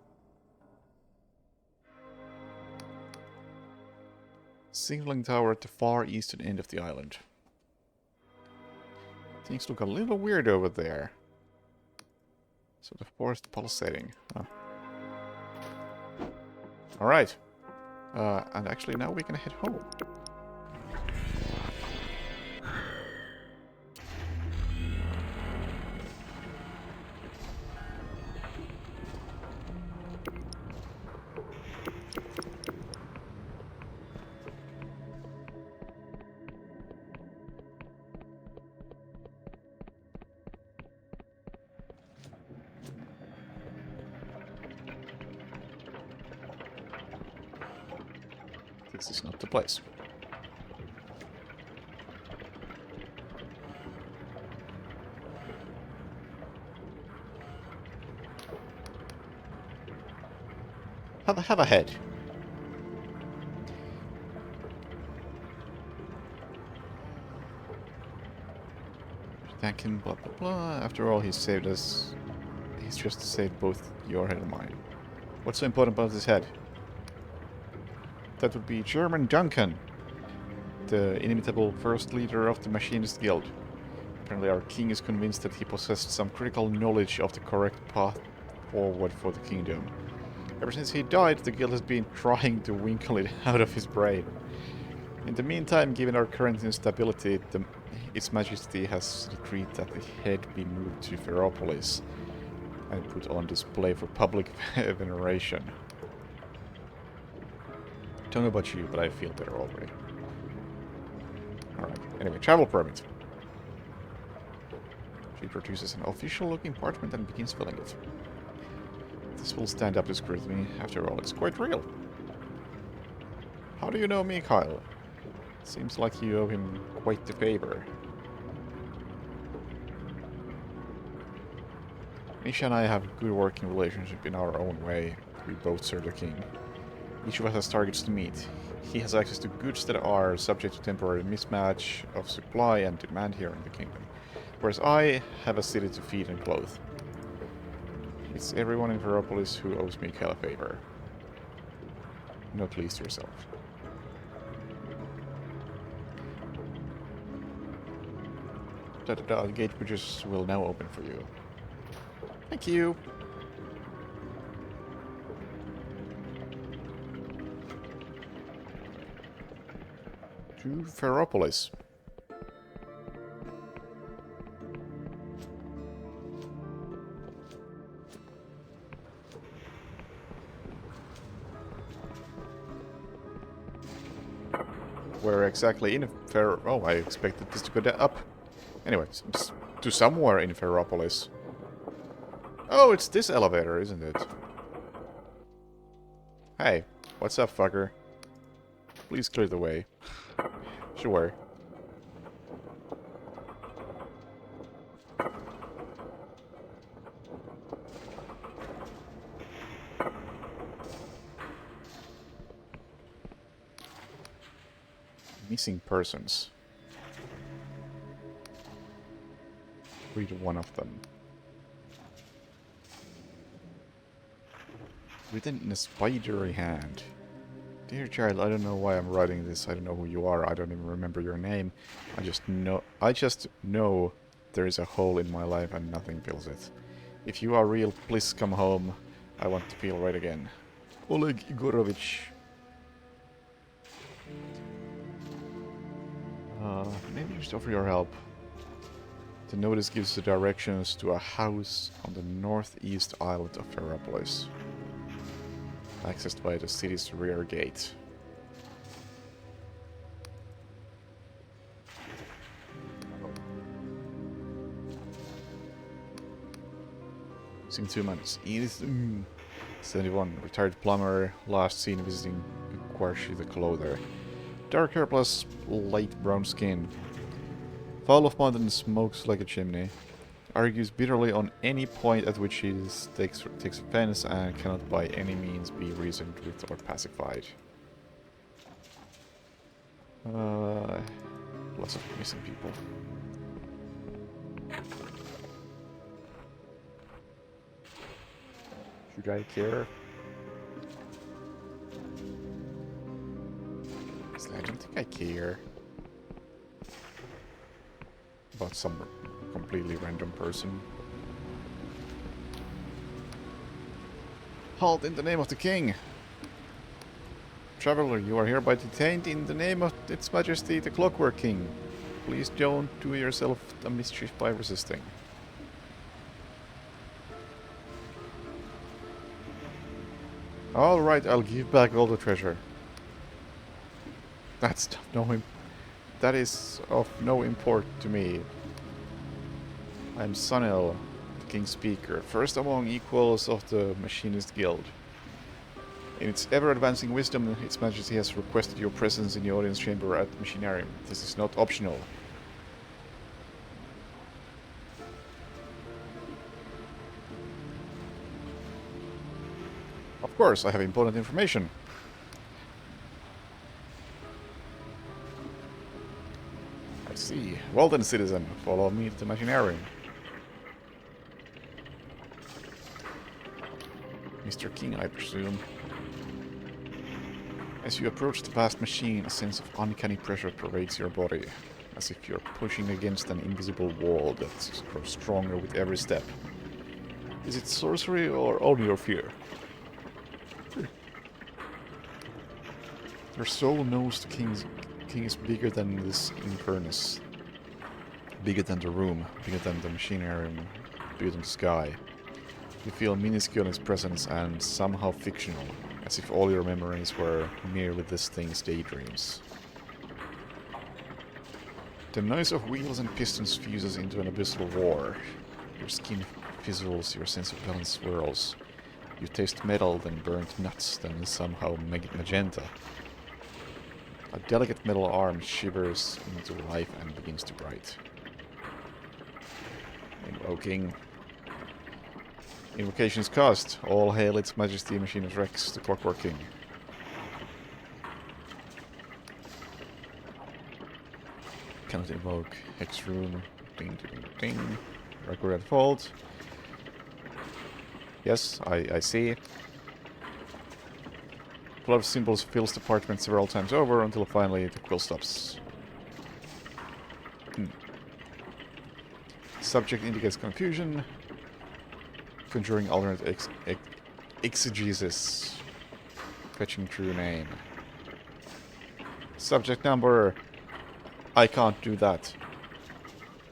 Signaling tower at the far eastern end of the island. Things look a little weird over there. So the forest pulsating. Huh. Alright. And actually now we can head home. This is not the place. Have a head. Thank him, blah blah blah. After all, he's saved us. He's just saved both your head and mine. What's so important about this head? That would be German Duncan, the inimitable first leader of the Machinist Guild. Apparently our king is convinced that he possessed some critical knowledge of the correct path forward for the kingdom. Ever since he died, the guild has been trying to winkle it out of his brain. In the meantime, given our current instability, Its Majesty has decreed that the head be moved to Ferropolis and put on display for public veneration. Don't know about you, but I feel better already. Alright, anyway, travel permit. She produces an official-looking parchment and begins filling it. This will stand up to scrutiny. After all, it's quite real. How do you know me, Kyle? Seems like you owe him quite the favor. Misha and I have a good working relationship in our own way. We both serve the king. Each of us has targets to meet. He has access to goods that are subject to temporary mismatch of supply and demand here in the kingdom. Whereas I have a city to feed and clothe. It's everyone in Ferropolis who owes me a favor. Not least yourself. The gate bridges will now open for you. Thank you! To Ferropolis. Where exactly in Oh, I expected this to go up. Anyway, to somewhere in Ferropolis. Oh, it's this elevator, isn't it? Hey, what's up, fucker? Please clear the way. Sure. Missing persons. Read one of them. Written in a spidery hand. Dear child, I don't know why I'm writing this. I don't know who you are. I don't even remember your name. I just know there is a hole in my life and nothing fills it. If you are real, please come home. I want to feel right again. Oleg Igorovich. Maybe just offer your help. The notice gives the directions to a house on the northeast island of Ferropolis, accessed by the city's rear gate. Missing 2 months. Edith, 71, retired plumber, last seen visiting Quarshi the clother. Dark hair plus light brown skin. Foul of mud and smokes like a chimney. Argues bitterly on any point at which he takes offense and cannot by any means be reasoned with or pacified. Lots of missing people. Should I care? I don't think I care about some completely random person. Halt in the name of the king! Traveler, you are hereby detained in the name of Its Majesty the Clockwork King. Please don't do yourself a mischief by resisting. Alright, I'll give back all the treasure. That is of no import to me. I am Sunil, the King's Speaker, first among equals of the Machinist Guild. In its ever-advancing wisdom, Its Majesty has requested your presence in the audience chamber at Machinarium. This is not optional. Of course, I have important information. I see. Well then, citizen, follow me to the Machinarium. Mr. King, I presume. As you approach the vast machine, a sense of uncanny pressure pervades your body, as if you're pushing against an invisible wall that grows stronger with every step. Is it sorcery or only your fear? Your soul knows the king is bigger than this infernus. Bigger than the room, bigger than the machinarium, bigger than the sky. You feel minuscule in his presence and somehow fictional, as if all your memories were merely this thing's daydreams. The noise of wheels and pistons fuses into an abyssal war. Your skin fizzles, your sense of balance swirls. You taste metal, then burnt nuts, then somehow magenta. A delicate metal arm shivers into life and begins to write. Invoking. Invocations cast. All hail Its Majesty Machinus Rex, the Clockwork King. Cannot invoke. Hex rune. Ding, ding, ding. Record at fault. Yes, I see. Flood of symbols fills the parchment several times over until finally the quill stops. Subject indicates confusion. Conjuring alternate exegesis. Fetching true name. Subject number. I can't do that.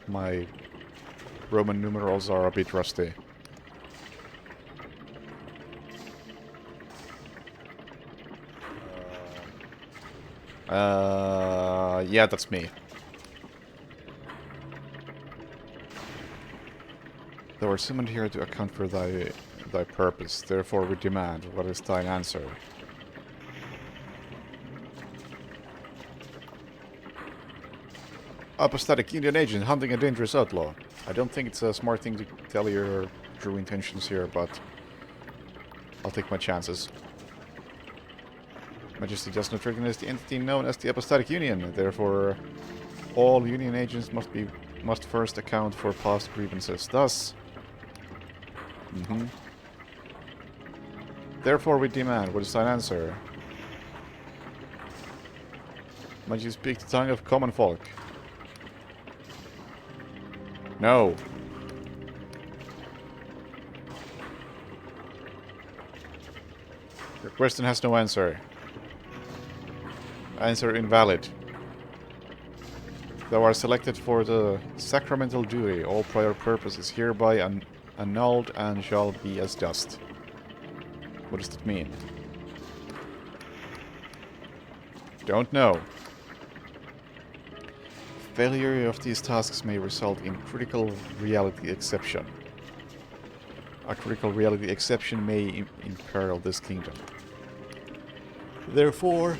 My Roman numerals are a bit rusty. Yeah, that's me. Thou art summoned here to account for thy purpose. Therefore we demand, what is thine answer? Apostatic Indian agent hunting a dangerous outlaw. I don't think it's a smart thing to tell your true intentions here, but I'll take my chances. Majesty does not recognize the entity known as the Apostatic Union. Therefore, all Union agents must first account for past grievances. Thus, therefore we demand. What is thine answer? Might you speak the tongue of common folk? No. Your question has no answer. Answer invalid. Thou art selected for the sacramental duty. All prior purpose is hereby annulled and shall be as dust. What does that mean? Don't know. Failure of these tasks may result in critical reality exception. A critical reality exception may imperil this kingdom. Therefore,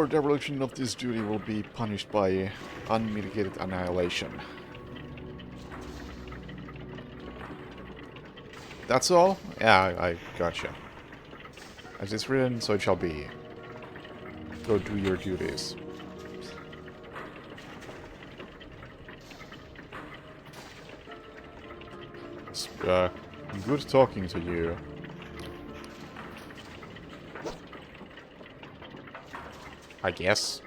dereliction of this duty will be punished by unmitigated annihilation. That's all? Yeah, I gotcha. As it's written, so it shall be. Go do your duties. It's good talking to you. I guess.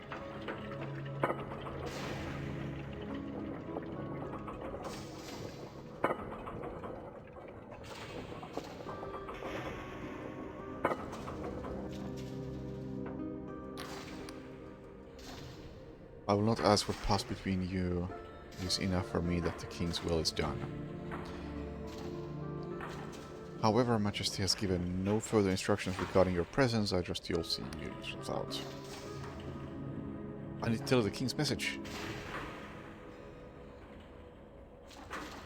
I will not ask what passed between you. It is enough for me that the king's will is done. However, Majesty has given no further instructions regarding your presence. I trust you'll see yourselves out. I need to tell the king's message.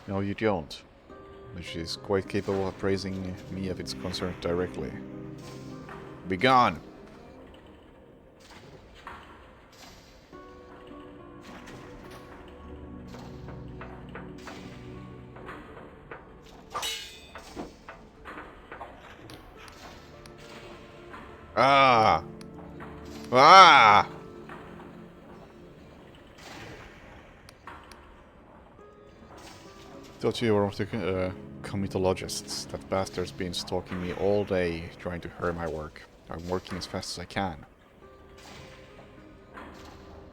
No, you don't. Majesty is quite capable of praising me if it's concerned directly. Be gone! Ah! Ah! Thought you were one of the comitologists. That bastard's been stalking me all day, trying to hurry my work. I'm working as fast as I can.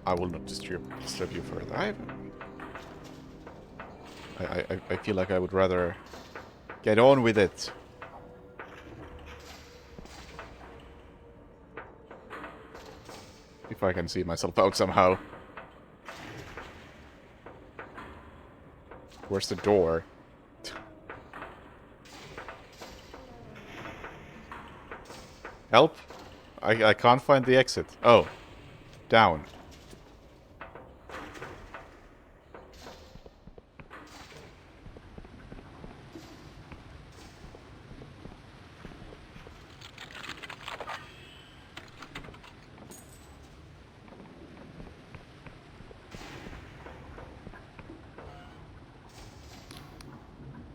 I will not disturb you further. I feel like I would rather get on with it. If I can see myself out somehow. Where's the door? Help? I can't find the exit. Oh. Down.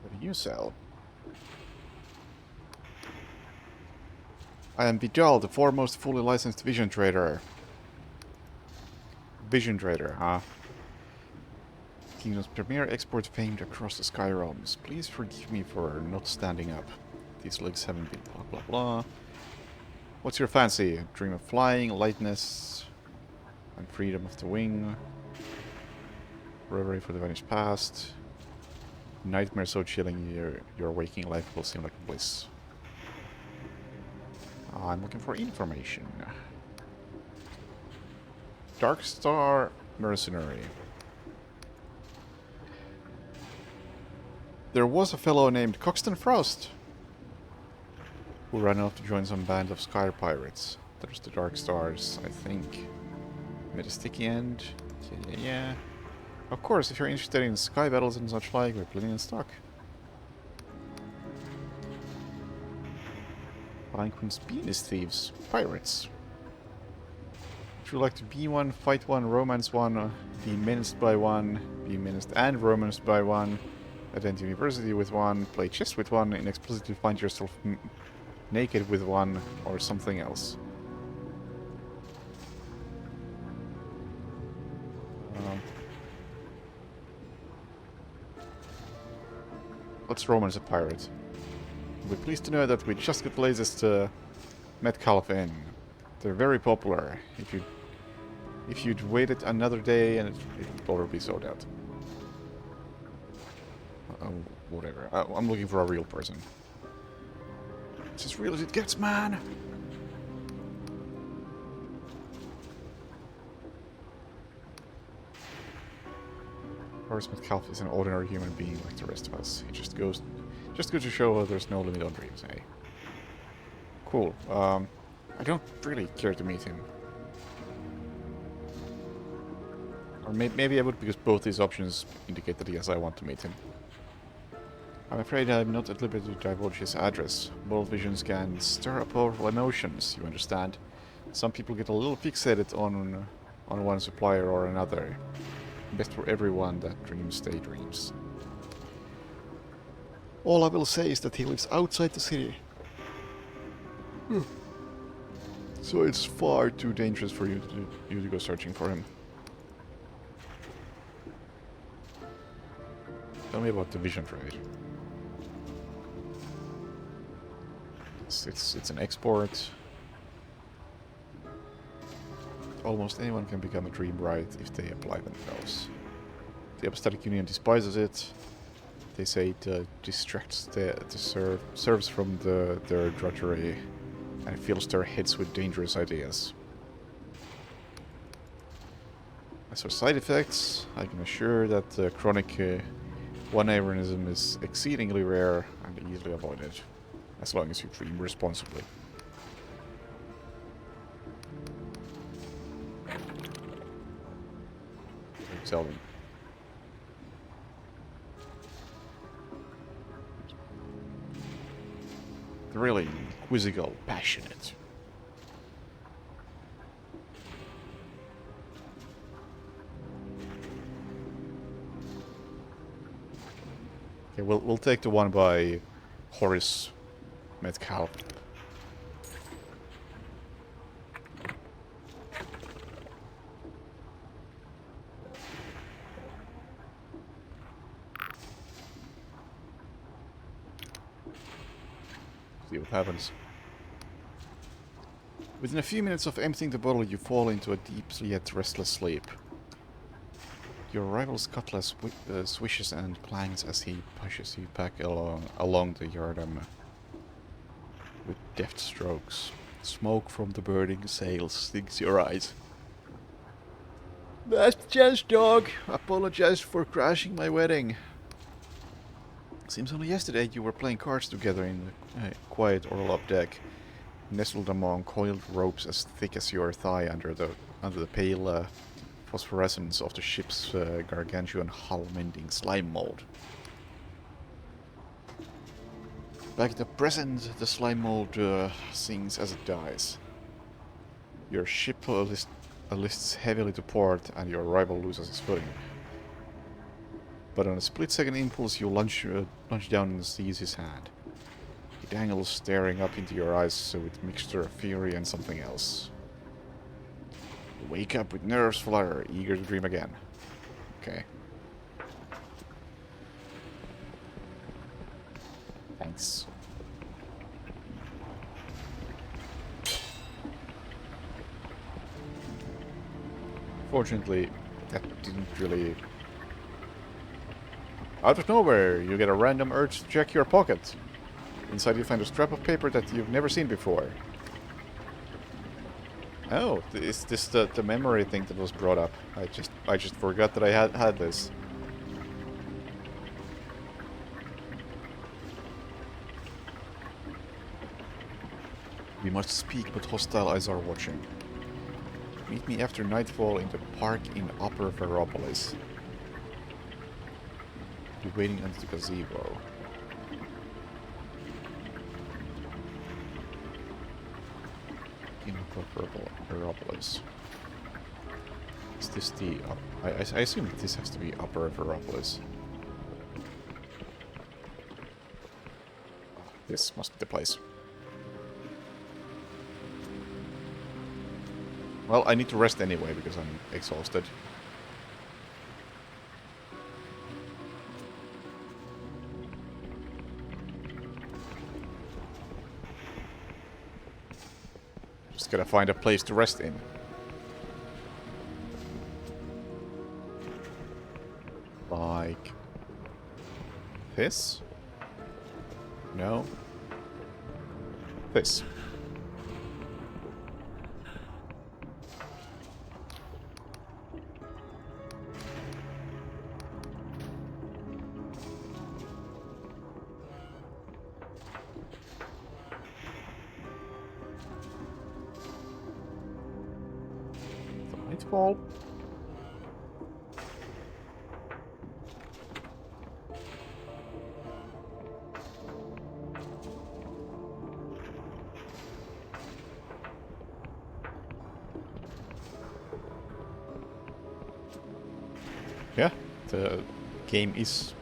What do you sell? I am Vidal, the foremost fully licensed vision trader. Vision Trader, huh? Kingdom's premier export famed across the sky realms. Please forgive me for not standing up. These legs haven't been blah blah blah. What's your fancy? Dream of flying, lightness, and freedom of the wing. Reverie for the vanished past. Nightmare so chilling your waking life will seem like bliss. I'm looking for information. Dark Star Mercenary. There was a fellow named Coxton Frost who ran off to join some band of Sky Pirates. There's the Dark Stars, I think. Made a sticky end. Yeah. Of course, if you're interested in sky battles and such like, we're plenty in stock. Flying Queen's Penis Thieves. Pirates. Would you like to be one, fight one, romance one, be menaced by one, be menaced and romanced by one, attend university with one, play chess with one, and explicitly find yourself naked with one, or something else? Let's romance a pirate. We're pleased to know that we just got the latest Metcalf in. They're very popular. If you'd waited another day, and it would probably be sold out. Whatever. I'm looking for a real person. It's as real as it gets, man! Horace Metcalf is an ordinary human being like the rest of us. He just goes to show there's no limit on dreams, eh? Cool. I don't really care to meet him. Or maybe I would, because both these options indicate that yes, I want to meet him. I'm afraid I'm not at liberty to divulge his address. Bold visions can stir up powerful emotions, you understand. Some people get a little fixated on one supplier or another. Best for everyone that dreams daydreams. All I will say is that he lives outside the city. So it's far too dangerous for you to go searching for him. Tell me about the vision trade. It's an export. Almost anyone can become a dream bride if they apply themselves. The Apostatic Union despises it. They say it distracts the serfs from their drudgery and fills their heads with dangerous ideas. As for side effects, I can assure that chronic one-ironism is exceedingly rare and easily avoided, as long as you dream responsibly. Tell them. Really quizzical, passionate. Okay, we'll take the one by Horace Metcalf. See what happens. Within a few minutes of emptying the bottle, you fall into a deep yet restless sleep. Your rival's cutlass swishes and clangs as he pushes you back along the yardam with deft strokes. Smoke from the burning sails stings your eyes. Last chance, dog. Apologize for crashing my wedding. Seems only yesterday you were playing cards together in the quiet orlop deck, nestled among coiled ropes as thick as your thigh under the pale phosphorescence of the ship's gargantuan hull mending slime mold. Back in the present, the slime mold sings as it dies. Your ship lists heavily to port, and your rival loses his footing. But on a split-second impulse, you lunge down and seize his hand. He dangles, staring up into your eyes with a mixture of fury and something else. wake up with nerves flutter, eager to dream again. Okay. Thanks. Fortunately, that didn't really... Out of nowhere, you get a random urge to check your pocket. Inside you find a scrap of paper that you've never seen before. Oh, is this the memory thing that was brought up? I just forgot that I had this. We must speak, but hostile eyes are watching. Meet me after nightfall in the park in Upper Veropolis. Be waiting under the gazebo. In Upper Veropolis. Is this the... I assume that this has to be Upper Veropolis. This must be the place. Well, I need to rest anyway because I'm exhausted. Just gotta find a place to rest in. Like... this? No. This. Nightfall. Yeah, the game is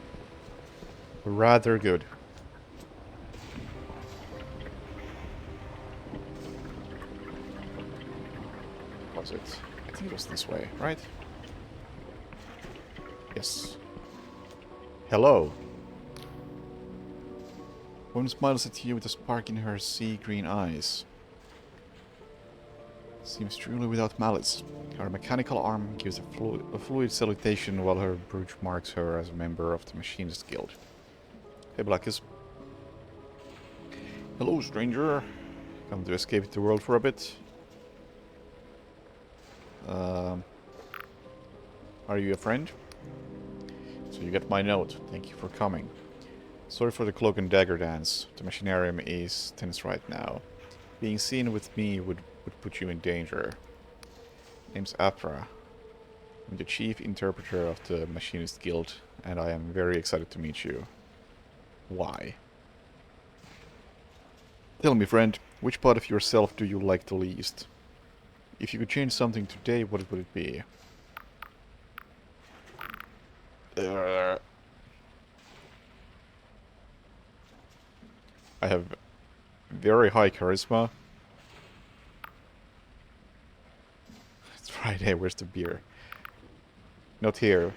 rather good. Was it? I think it was this way, right? Yes. Hello. Woman smiles at you with a spark in her sea green eyes. Seems truly without malice. Her mechanical arm gives a fluid salutation while her brooch marks her as a member of the Machinist Guild. Hey, Blackus. Hello, stranger. Come to escape the world for a bit? Are you a friend? So you get my note. Thank you for coming. Sorry for the cloak and dagger dance. The machinarium is tense right now. Being seen with me would put you in danger. Name's Afra. I'm the chief interpreter of the Machinist Guild, and I am very excited to meet you. Why? Tell me, friend, which part of yourself do you like the least? If you could change something today, what would it be? I have very high charisma. It's Friday, where's the beer? Not here.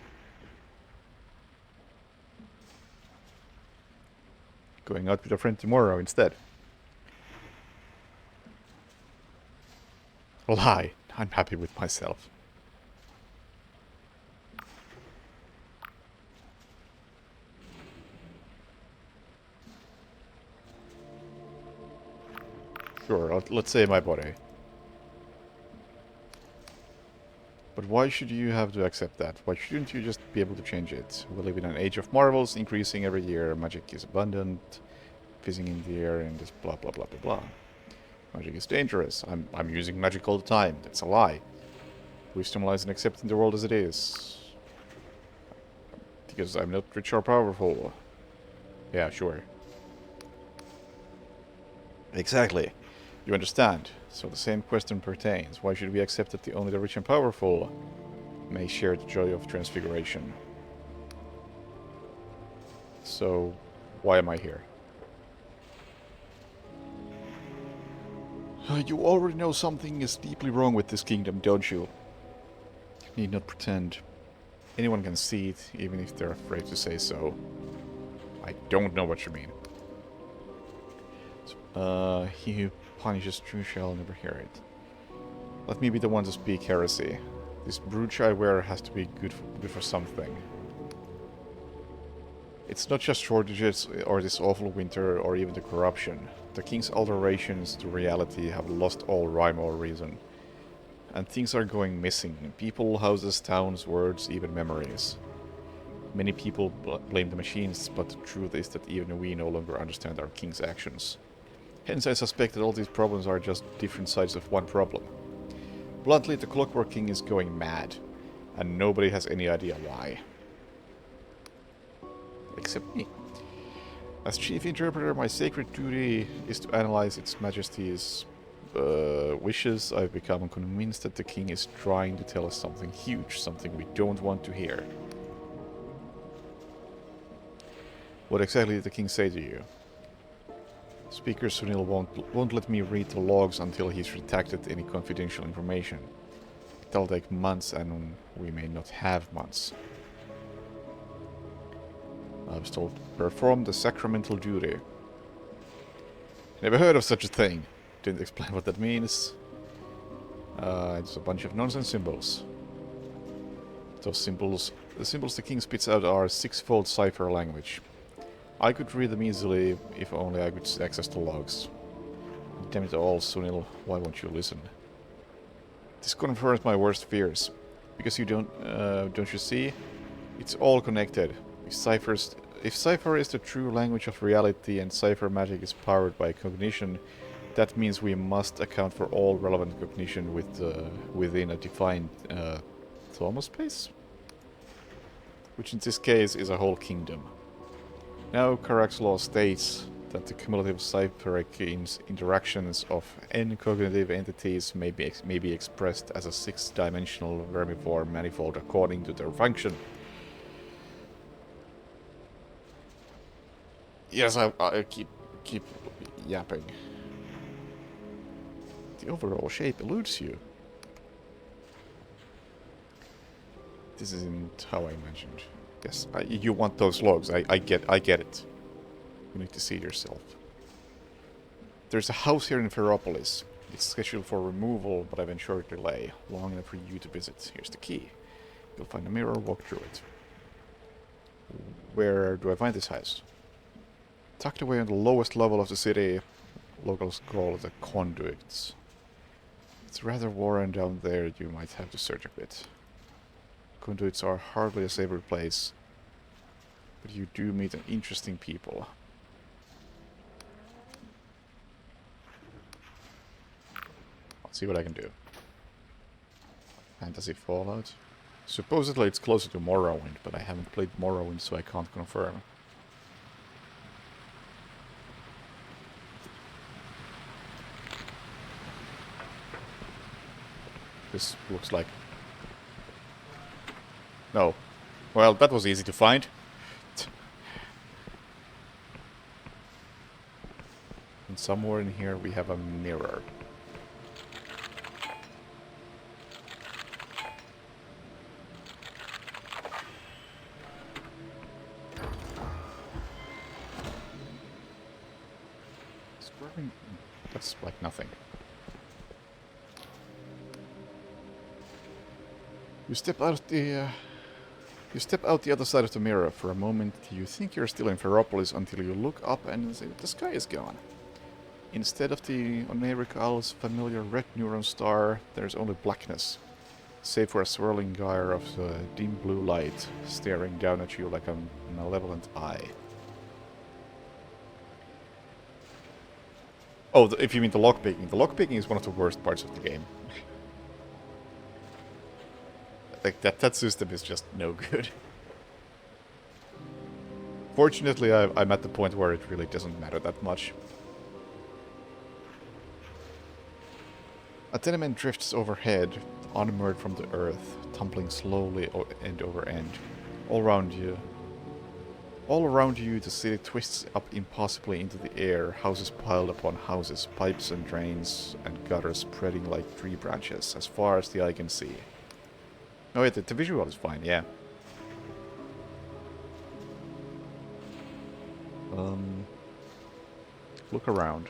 Going out with a friend tomorrow instead. Lie. I'm happy with myself. Sure, let's say my body. But why should you have to accept that? Why shouldn't you just be able to change it? We live in an age of marvels, increasing every year. Magic is abundant, fizzing in the air, and this blah blah blah blah blah. Magic is dangerous. I'm using magic all the time. That's a lie. Wisdom lies in accepting the world as it is. Because I'm not rich or powerful. Yeah, sure. Exactly. You understand. So the same question pertains. Why should we accept that only the rich and powerful may share the joy of transfiguration? So, why am I here? You already know something is deeply wrong with this kingdom, don't you? Need not pretend. Anyone can see it, even if they're afraid to say so. I don't know what you mean. He who punishes true shall never hear it. Let me be the one to speak heresy. This brooch I wear has to be good for something. It's not just shortages or this awful winter or even the corruption. The king's alterations to reality have lost all rhyme or reason. And things are going missing. People, houses, towns, words, even memories. Many people blame the machines, but the truth is that even we no longer understand our king's actions. Hence I suspect that all these problems are just different sides of one problem. Bluntly, the Clockwork King is going mad, and nobody has any idea why. Except me. As chief interpreter, my sacred duty is to analyze its majesty's wishes. I've become convinced that the king is trying to tell us something huge, something we don't want to hear. What exactly did the king say to you? Speaker Sunil won't let me read the logs until he's redacted any confidential information. That'll take months, and we may not have months. I was told to perform the sacramental duty. Never heard of such a thing. Didn't explain what that means. It's a bunch of nonsense symbols. Those symbols, the symbols the king spits out are six-fold cipher language. I could read them easily if only I could access the logs. Damn it all, Sunil, why won't you listen? This confirms my worst fears. Because you don't you see? It's all connected. If cipher is the true language of reality and cipher magic is powered by cognition, that means we must account for all relevant cognition within a defined thaumas space? Which in this case is a whole kingdom. Now, Karak's law states that the cumulative cipheric interactions of n cognitive entities may be expressed as a six-dimensional vermiform manifold according to their function. Yes, I keep yapping. The overall shape eludes you. This isn't how I imagined. Yes, you want those logs. I get it. You need to see it yourself. There's a house here in Ferropolis. It's scheduled for removal, but I've ensured delay, long enough for you to visit. Here's the key. You'll find a mirror, walk through it. Where do I find this house? Tucked away on the lowest level of the city, locals call it the conduits. It's rather worn down there, you might have to search a bit. Conduits are hardly a savory place, but you do meet an interesting people. I'll see what I can do. Fantasy Fallout. Supposedly it's closer to Morrowind, but I haven't played Morrowind, so I can't confirm. This looks like... No. Well, that was easy to find. And somewhere in here we have a mirror. Squirming... That's like nothing. You step out the other side of the mirror. For a moment, you think you're still in Ferropolis until you look up and see that the sky is gone. Instead of the Oneric Owl's familiar red neuron star, there's only blackness, save for a swirling gyre of dim blue light staring down at you like a malevolent eye. Oh, if you mean the lockpicking. The lockpicking is one of the worst parts of the game. Like that system is just no good. Fortunately, I'm at the point where it really doesn't matter that much. A tenement drifts overhead, unmoored from the earth, tumbling slowly end over end. All around you, the city twists up impossibly into the air, houses piled upon houses, pipes and drains and gutters spreading like tree branches as far as the eye can see. Oh, yeah, the visual is fine, yeah. Um, Look around.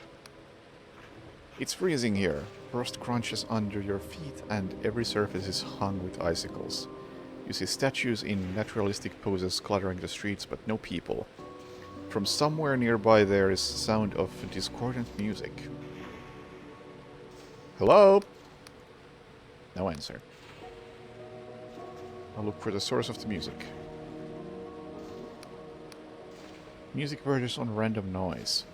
It's freezing here. Frost crunches under your feet and every surface is hung with icicles. You see statues in naturalistic poses cluttering the streets, but no people. From somewhere nearby there is sound of discordant music. Hello? No answer. I'll look for the source of the music. Music verges on random noise.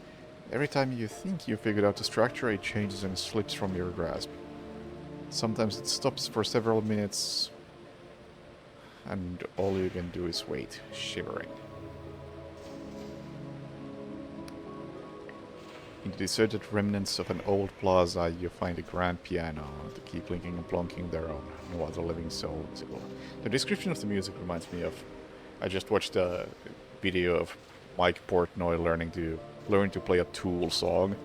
Every time you think you figured out the structure, it changes and slips from your grasp. Sometimes it stops for several minutes, and all you can do is wait, shivering. In the deserted remnants of an old plaza, you find a grand piano to keep blinking and plonking there on no other living soul visible. The description of the music reminds me of... I just watched a video of Mike Portnoy learning to play a Tool song.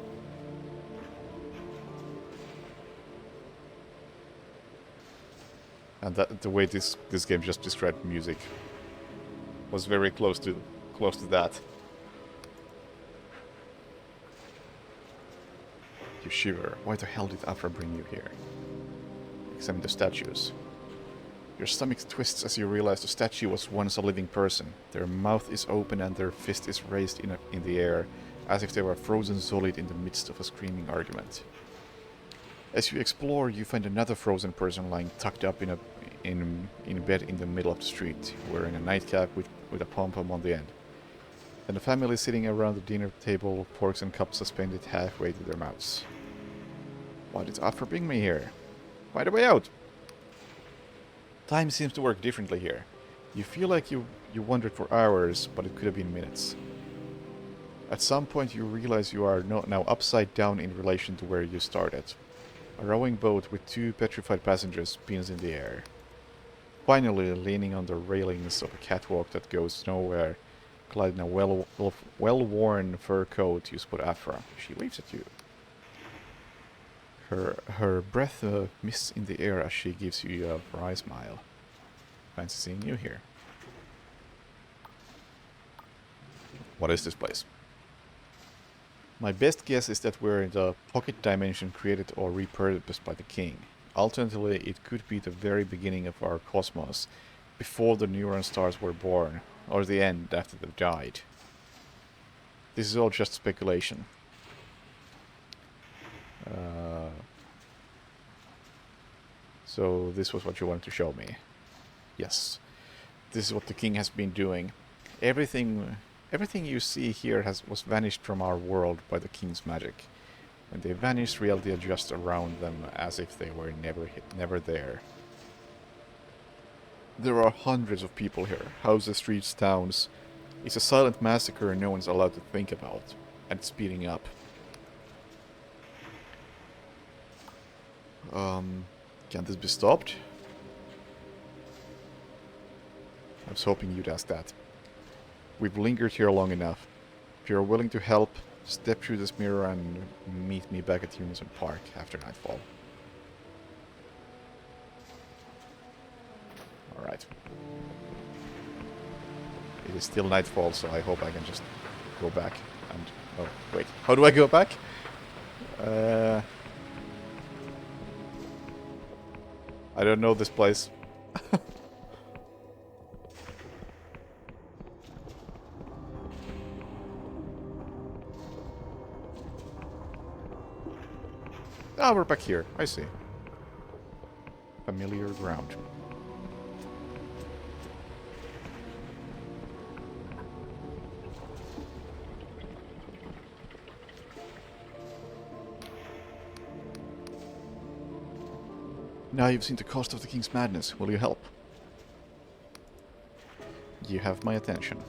And that the way this game just described music was very close to that. You shiver. Why the hell did Afra bring you here? Examine the statues. Your stomach twists as you realize the statue was once a living person. Their mouth is open and their fist is raised in the air, as if they were frozen solid in the midst of a screaming argument. As you explore, you find another frozen person lying tucked up in a bed in the middle of the street, wearing a nightcap with a pom-pom on the end. And the family sitting around the dinner table, forks and cups suspended halfway to their mouths. Why did Afra bring me here? Find a way out! Time seems to work differently here. You feel like you wandered for hours, but it could have been minutes. At some point you realize you are now upside down in relation to where you started. A rowing boat with two petrified passengers spins in the air. Finally, leaning on the railings of a catwalk that goes nowhere, clad in a well-worn fur coat, you spot Afra. She waves at you. Her breath mists in the air as she gives you a wry smile. Fancy seeing you here. What is this place? My best guess is that we're in the pocket dimension created or repurposed by the king. Alternatively, it could be the very beginning of our cosmos, before the neuron stars were born, or the end after they died. This is all just speculation. So this was what you wanted to show me. Yes. This is what the king has been doing. Everything you see here was vanished from our world by the king's magic. When they vanish, reality adjusts around them as if they were never there. There are hundreds of people here. Houses, streets, towns. It's a silent massacre no one's allowed to think about. And it's speeding up. Can this be stopped? I was hoping you'd ask that. We've lingered here long enough. If you're willing to help, step through this mirror and meet me back at Unison Park after nightfall. Alright. It is still nightfall, so I hope I can just go back and... Oh, wait. How do I go back? I don't know this place. Ah, we're back here. I see. Familiar ground. Now you've seen the cost of the king's madness. Will you help? You have my attention.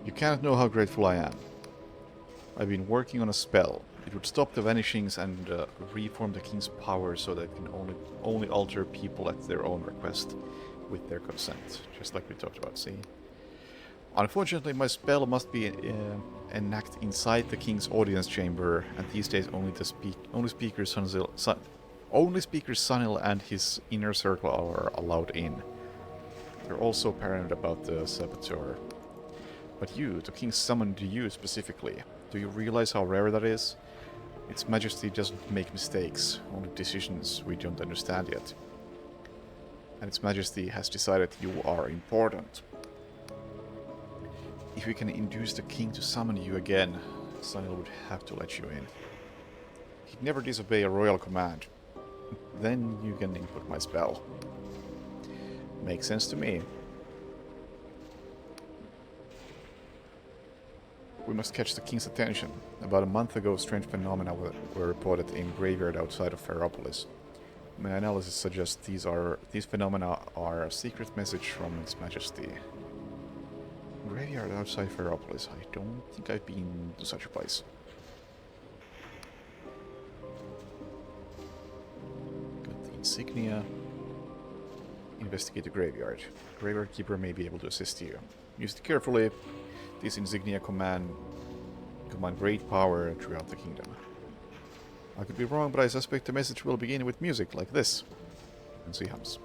You cannot know how grateful I am. I've been working on a spell. It would stop the vanishings and reform the king's power so that it can only alter people at their own request, with their consent, just like we talked about, see? Unfortunately, my spell must be enacted inside the king's audience chamber, and these days only speakers Only Speaker Sunil and his inner circle are allowed in. They're also paranoid about the saboteur. But you, the king summoned you specifically. Do you realize how rare that is? Its Majesty doesn't make mistakes, only decisions we don't understand yet. And Its Majesty has decided you are important. If we can induce the king to summon you again, Sunil would have to let you in. He'd never disobey a royal command. Then you can input my spell. Makes sense to me. We must catch the king's attention. About a month ago, strange phenomena were reported in graveyard outside of Ferropolis. My analysis suggests these phenomena are a secret message from Its Majesty. Graveyard outside Ferropolis. I don't think I've been to such a place. Got the insignia. Investigate the graveyard. Graveyard Keeper may be able to assist you. Use it carefully. These insignia command great power throughout the kingdom. I could be wrong, but I suspect the message will begin with music like this. And she hums.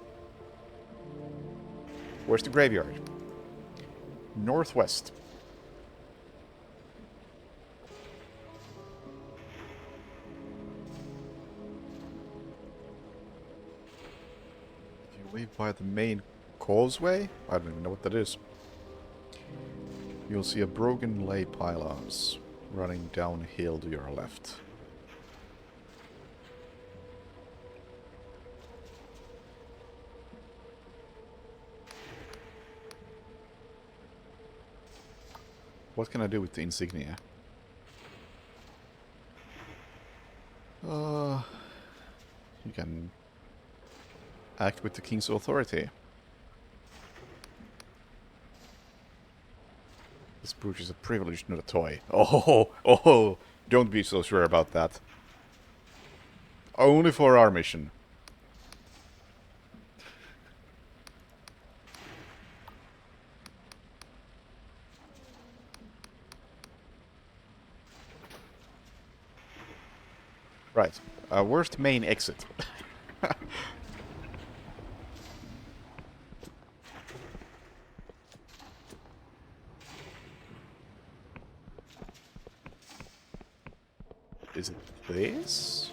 Where's the graveyard? Northwest. If you leave by the main causeway, I don't even know what that is. You'll see a broken lay pylons running downhill to your left. What can I do with the insignia? You can act with the king's authority. This brooch is a privilege, not a toy. Oh, don't be so sure about that. Only for our mission. Right. Where's the main exit? Is it this?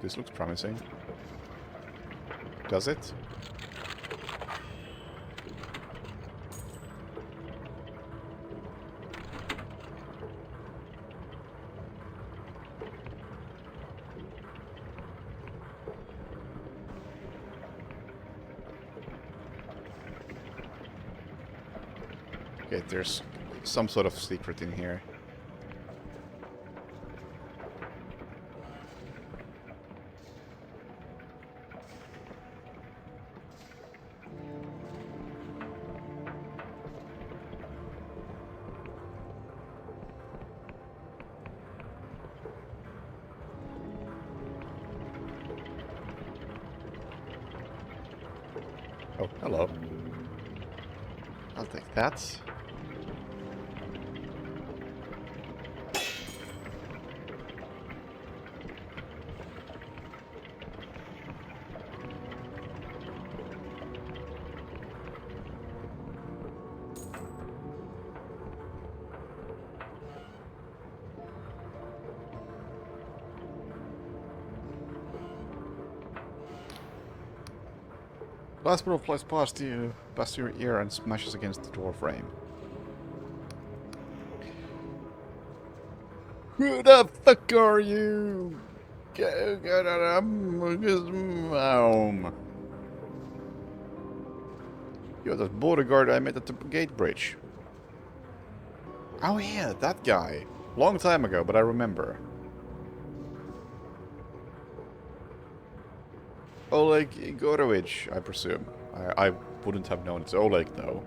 This looks promising. Does it? Okay, there's some sort of secret in here. Oh, hello. I'll take that. Last ball flies past your ear and smashes against the door frame. Who the fuck are you? Get home. You're the border guard I met at the gate bridge. Oh yeah, that guy. Long time ago, but I remember. Oleg Igorovich, I presume. I wouldn't have known it's Oleg, though.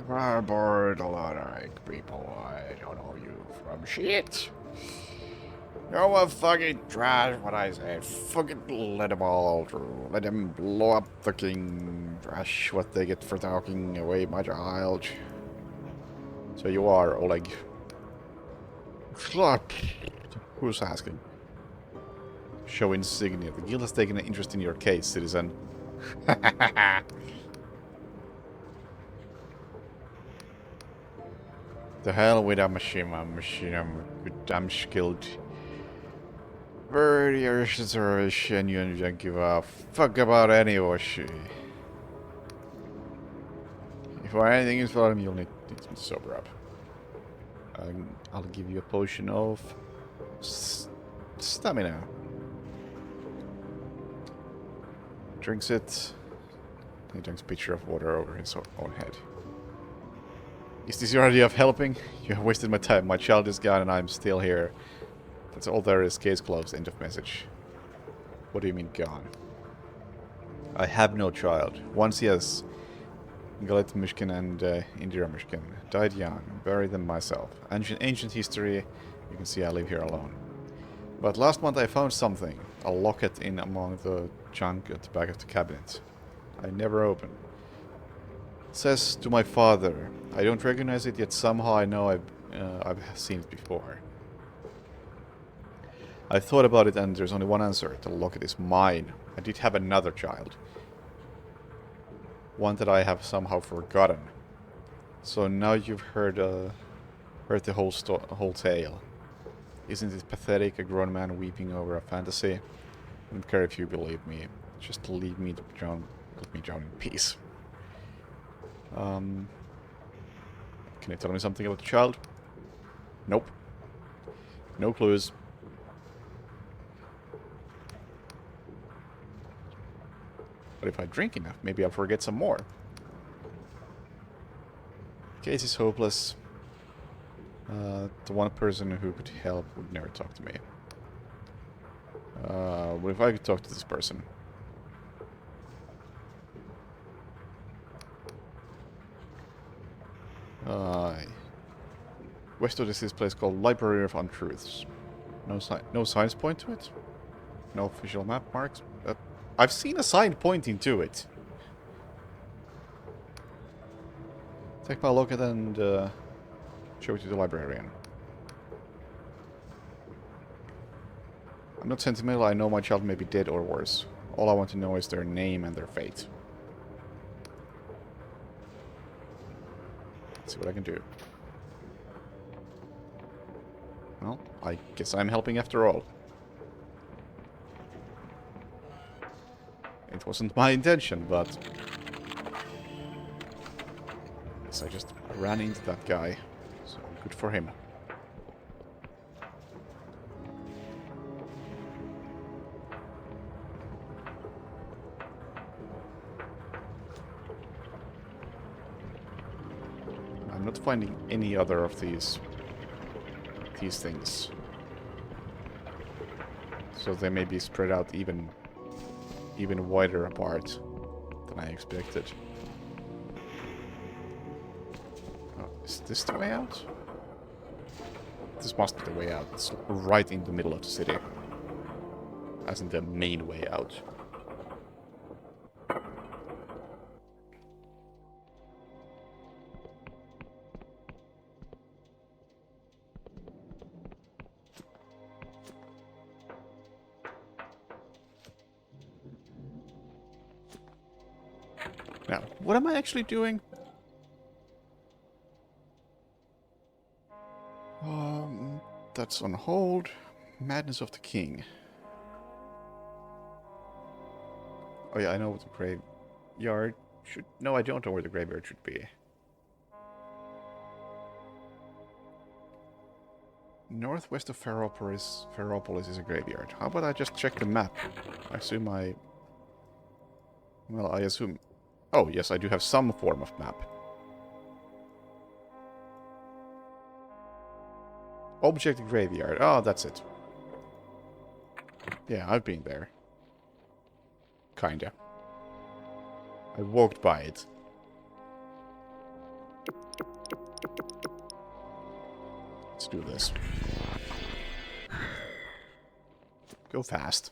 I'm bored a lot of people. I don't know you from shit. No one fucking trash what I said. Fucking let them all through. Let them blow up the king. Trash what they get for talking away my child. So you are Oleg. Who's asking? Show insignia. The guild has taken an interest in your case, citizen. The hell with a machine, I'm damn skilled. Very reservation, you don't give a fuck about any washi. If anything is for him, you'll need to sober up. I'll give you a potion of stamina. Drinks it. He drinks a pitcher of water over his own head. Is this your idea of helping? You have wasted my time. My child is gone and I'm still here. That's all there is. Case closed. End of message. What do you mean gone? I have no child. Once yes. Galit Mishkin and Indira Mishkin died young. Buried them myself. Ancient history. You can see I live here alone. But last month I found something. A locket in among the junk at the back of the cabinet. I never opened. It says to my father. I don't recognize it, yet somehow I know I've seen it before. I thought about it and there's only one answer. The locket is mine. I did have another child. One that I have somehow forgotten. So now you've heard the whole tale. Isn't it pathetic, a grown man weeping over a fantasy? I don't care if you believe me. Just leave me drown. Let me drown in peace. Can you tell me something about the child? Nope. No clues. But if I drink enough, maybe I'll forget some more. Case is hopeless. The one person who could help would never talk to me. What if I could talk to this person? West of this is a place called Library of Untruths. No signs point to it? No official map marks? I've seen a sign pointing to it. Take my look at it and show it to the librarian. I'm not sentimental, I know my child may be dead or worse. All I want to know is their name and their fate. Let's see what I can do. Well, I guess I'm helping after all. It wasn't my intention, but... Guess I just ran into that guy. So, good for him. I'm not finding any other of these things. So they may be spread out even wider apart than I expected. Oh, is this the way out? This must be the way out. It's right in the middle of the city. As in the main way out. Now, what am I actually doing? That's on hold. Madness of the King. Oh yeah, I know what the graveyard should... No, I don't know where the graveyard should be. Northwest of Ferropolis is a graveyard. How about I just check the map? I assume Well, I assume... Oh, yes, I do have some form of map. Object graveyard. Oh, that's it. Yeah, I've been there. Kinda. I walked by it. Let's do this. Go fast.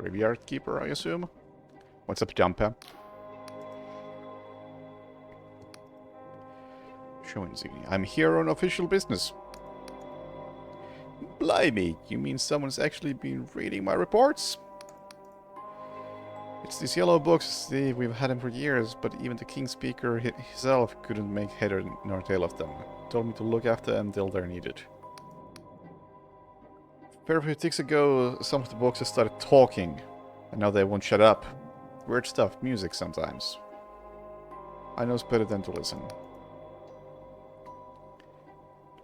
Graveyard Keeper, I assume? What's up, Jumper? Show insignia. I'm here on official business. Blimey, you mean someone's actually been reading my reports? It's these yellow books, we've had them for years, but even the King Speaker himself couldn't make head nor tail of them. Told me to look after them until they're needed. A few weeks ago, some of the boxes started talking, and now they won't shut up. Weird stuff, music sometimes. I know it's better than to listen.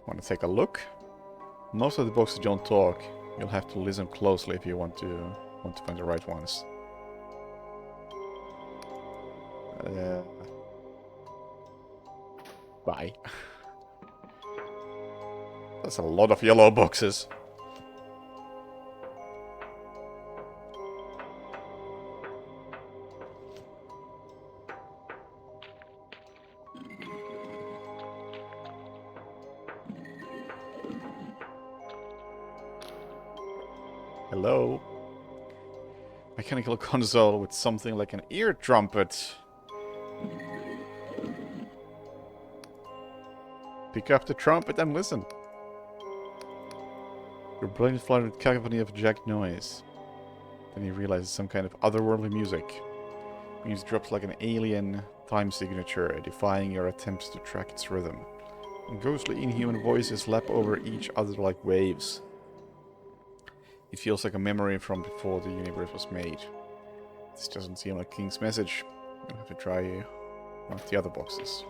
Want to take a look? Most of the boxes don't talk. You'll have to listen closely if you want to find the right ones. Bye. That's a lot of yellow boxes. Hello? Mechanical console with something like an ear trumpet. Pick up the trumpet and listen. Your brain is flooded with cacophony of jagged noise. Then you realize it's some kind of otherworldly music. Music drops like an alien time signature, defying your attempts to track its rhythm. And ghostly inhuman voices lap over each other like waves. It feels like a memory from before the universe was made. This doesn't seem like King's message. You'll have to try one of the other boxes.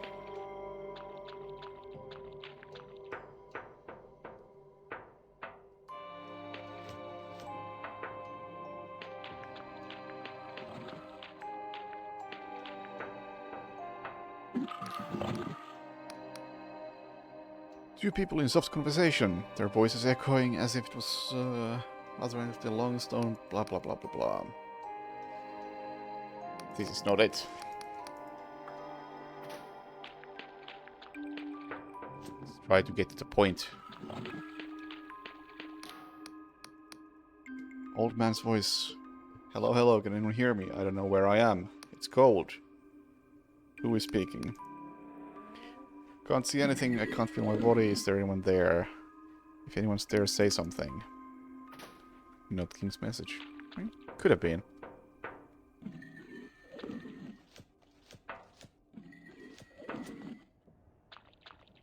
Two people in soft conversation, their voices echoing as if it was other end of the long stone, blah blah blah blah blah. This is not it. Let's try to get to the point. Old man's voice. Hello, hello, can anyone hear me? I don't know where I am. It's cold. Who is speaking? Can't see anything, I can't feel my body. Is there anyone there? If anyone's there, say something. Not King's message. Could have been.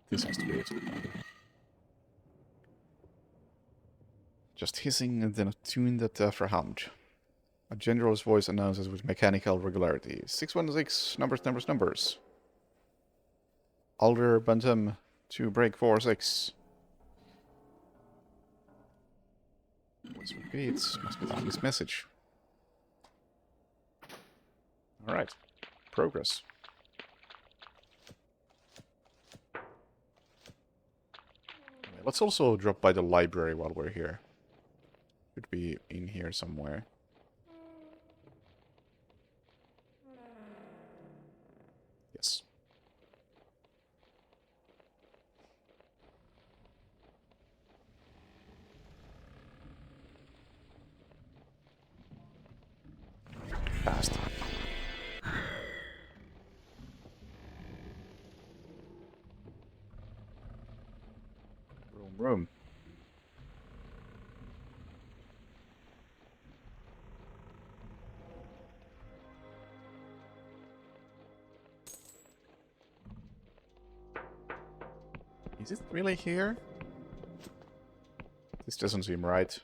This has to be it. Just hissing and then a tune that verhammt. A general's voice announces with mechanical regularity. 616, numbers, numbers, numbers. Alder Bantam to break 4-6. Voice repeats. Must be the King's message. Alright. Progress. Let's also drop by the library while we're here. Should be in here somewhere. Yes. Fast. Room. Is it really here? This doesn't seem right.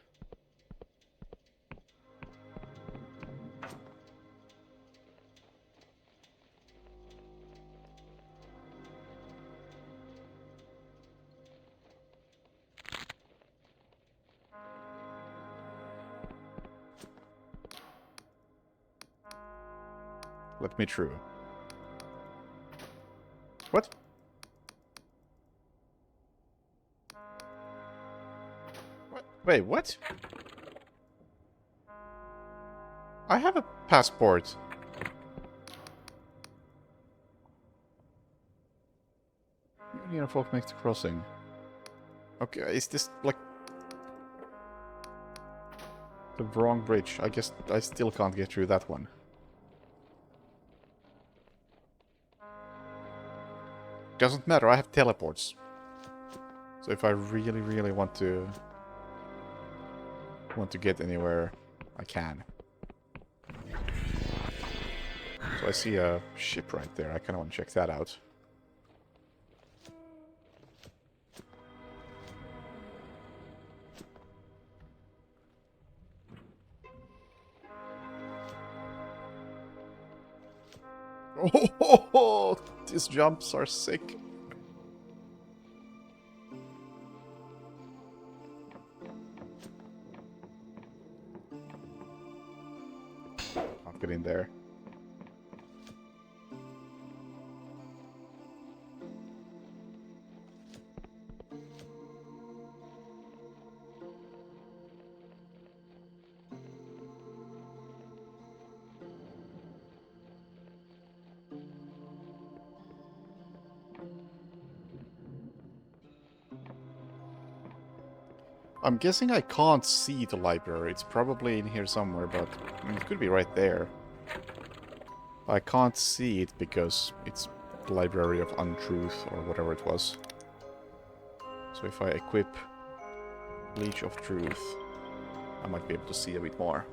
Let me through. What? What? Wait, what? I have a passport. Union folk makes the crossing. Okay, is this like... The wrong bridge. I guess I still can't get through that one. Doesn't matter, I have teleports. So if I really, really want to get anywhere, I can. So I see a ship right there. I kind of want to check that out. Oh, these jumps are sick. Can't get in there. I'm guessing I can't see the library. It's probably in here somewhere, but I mean, it could be right there. I can't see it because it's the Library of Untruth or whatever it was. So if I equip Leech of Truth, I might be able to see a bit more.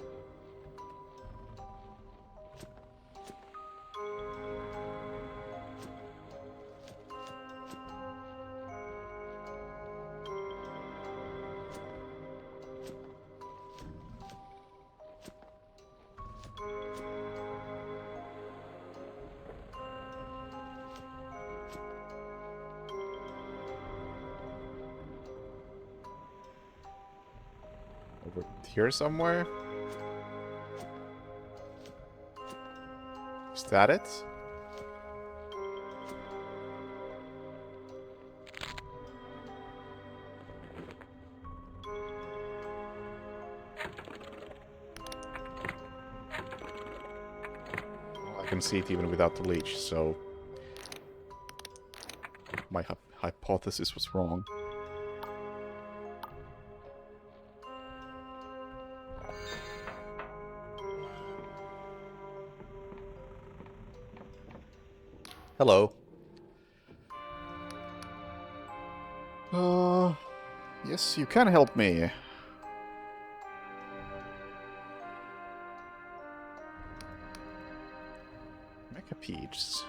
Over here somewhere? Is that it? Well, I can see it even without the leech, so my hypothesis was wrong. Hello. Yes, you can help me. Mechapedes.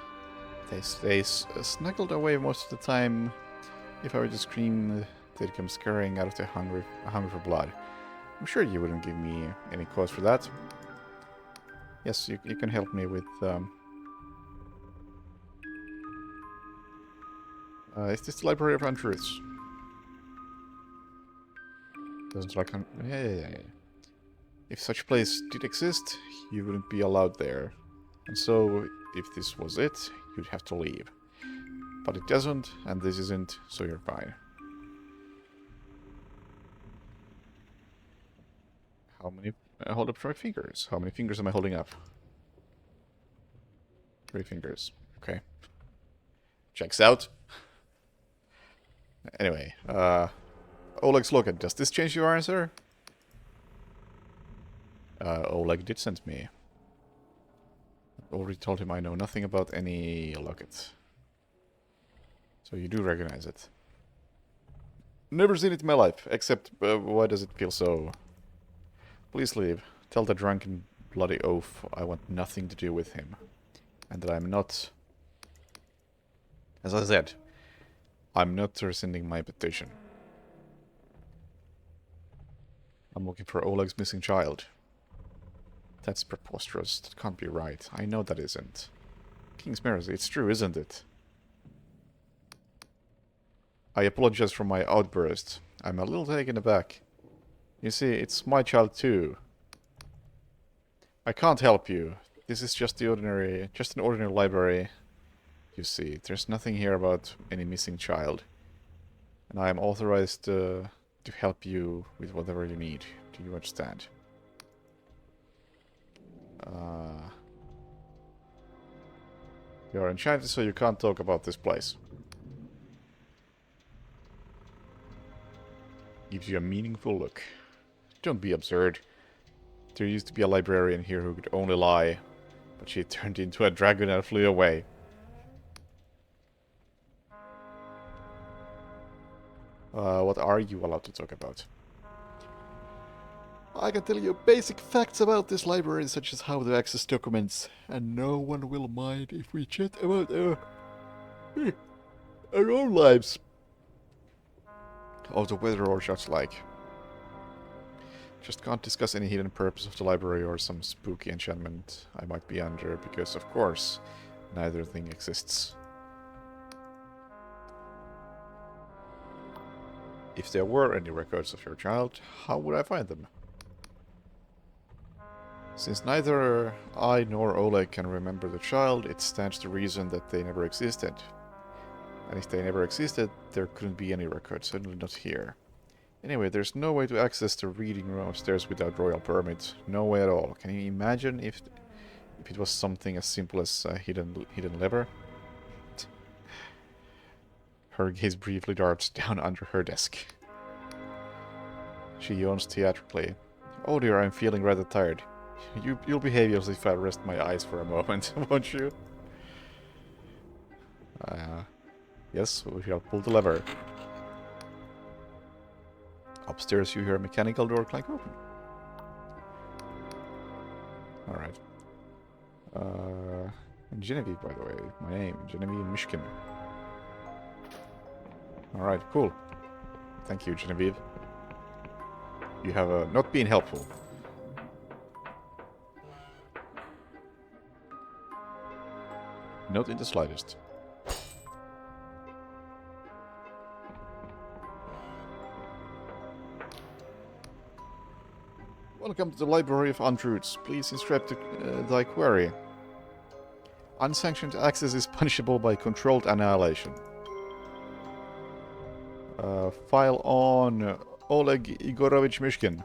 They stay snuggled away most of the time. If I were to scream, they'd come scurrying out of their hunger for blood. I'm sure you wouldn't give me any cause for that. Yes, you can help me with... is this the Library of Untruths? Doesn't like... Yeah. If such a place did exist, you wouldn't be allowed there. And so, if this was it, you'd have to leave. But it doesn't, and this isn't, so you're fine. How many... hold up 3 fingers. How many fingers am I holding up? 3 fingers. Okay. Checks out. Anyway, Oleg's looking. Does this change your answer? Oleg did send me. I already told him I know nothing about any locket. So you do recognize it. Never seen it in my life, except why does it feel so... Please leave. Tell the drunken bloody oaf I want nothing to do with him. And that I'm not... As I said, I'm not rescinding my petition. I'm looking for Oleg's missing child. That's preposterous. That can't be right. I know that isn't. King's Mercy, it's true, isn't it? I apologize for my outburst. I'm a little taken aback. You see, it's my child too. I can't help you. This is just an ordinary library. You see, there's nothing here about any missing child. And I am authorized to help you with whatever you need. Do you understand? You're enchanted, so you can't talk about this place. Gives you a meaningful look. Don't be absurd. There used to be a librarian here who could only lie, but she turned into a dragon and flew away. What are you allowed to talk about? I can tell you basic facts about this library, such as how to access documents, and no one will mind if we chat about our own lives. Or the weather or such like. Just can't discuss any hidden purpose of the library or some spooky enchantment I might be under, because of course, neither thing exists. If there were any records of your child, how would I find them? Since neither I nor Oleg can remember the child, it stands to reason that they never existed. And if they never existed, there couldn't be any records, certainly not here. Anyway, there's no way to access the reading room upstairs without royal permit. No way at all. Can you imagine if it was something as simple as a hidden lever? Her gaze briefly darts down under her desk. She yawns theatrically. Oh dear, I'm feeling rather tired. You'll behave yourself if I rest my eyes for a moment, won't you? Yes, we shall pull the lever. Upstairs you hear a mechanical door clank open. Alright. Genevieve, by the way. My name, Genevieve Mishkin. Alright, cool. Thank you, Genevieve. You have not been helpful. Not in the slightest. Welcome to the Library of Untruths. Please inscribe thy query. Unsanctioned access is punishable by controlled annihilation. File on Oleg Igorovich Mishkin.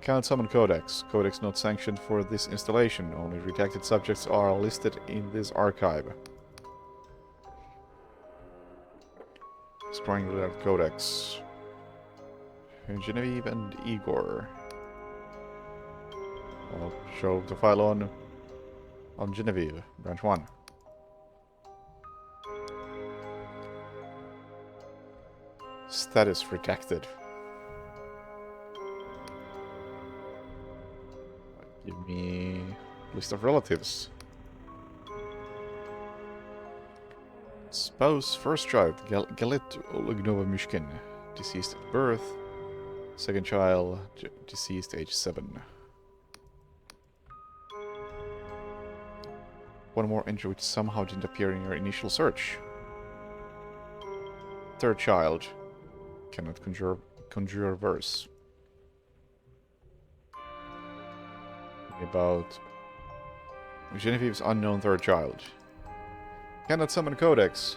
Count summon codex. Codex not sanctioned for this installation. Only redacted subjects are listed in this archive. Scrying without codex. Genevieve and Igor. I'll show the file on Genevieve, branch 1. Status redacted. Give me list of relatives. Spouse, first child, Galet Olegnova Mishkin, deceased at birth. Second child, deceased age 7. One more entry which somehow didn't appear in your initial search. Third child, cannot conjure verse. About Genevieve's unknown third child. Cannot summon codex.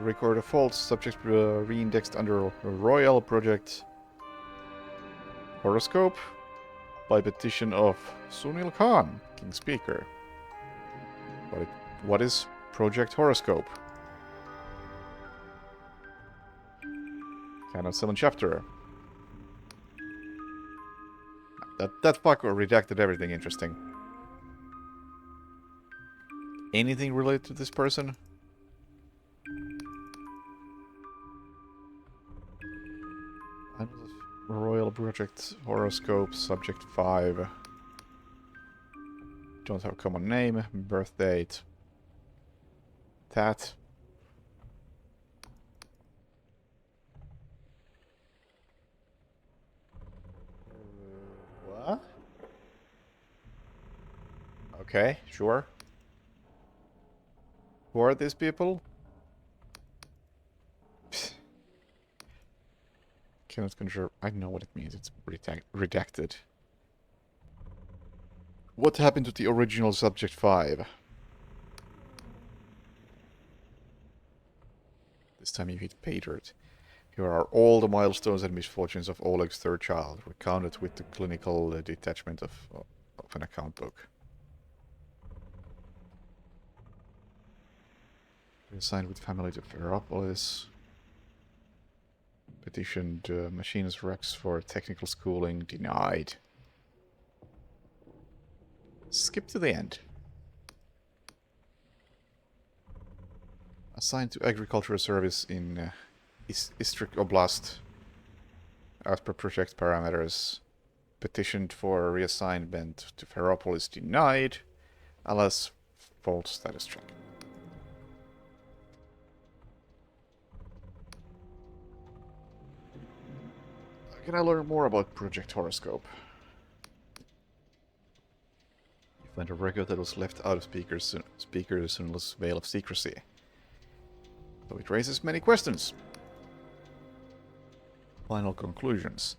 Record a false subject re-indexed under Royal Project Horoscope by petition of Sunil Khan, King Speaker. What is Project Horoscope? Cannot summon chapter. That fucker redacted everything interesting. Anything related to this person? Royal Project Horoscope, Subject 5. Don't have a common name, birth date. That. What? Okay, sure. Who are these people? Cannot conjure. I know what it means. It's redacted. What happened to the original Subject 5? This time you hit pay dirt. Here are all the milestones and misfortunes of Oleg's third child, recounted with the clinical detachment of an account book. Reassigned with family to Ferropolis. Petitioned machines Rex for technical schooling. Denied. Skip to the end. Assigned to agricultural service in Istrik Oblast. As per project parameters. Petitioned for reassignment to Ferropolis. Denied. Alas, fault status check. Can I learn more about Project Horoscope? You find a record that was left out of speakers unless veil of secrecy. So it raises many questions. Final conclusions.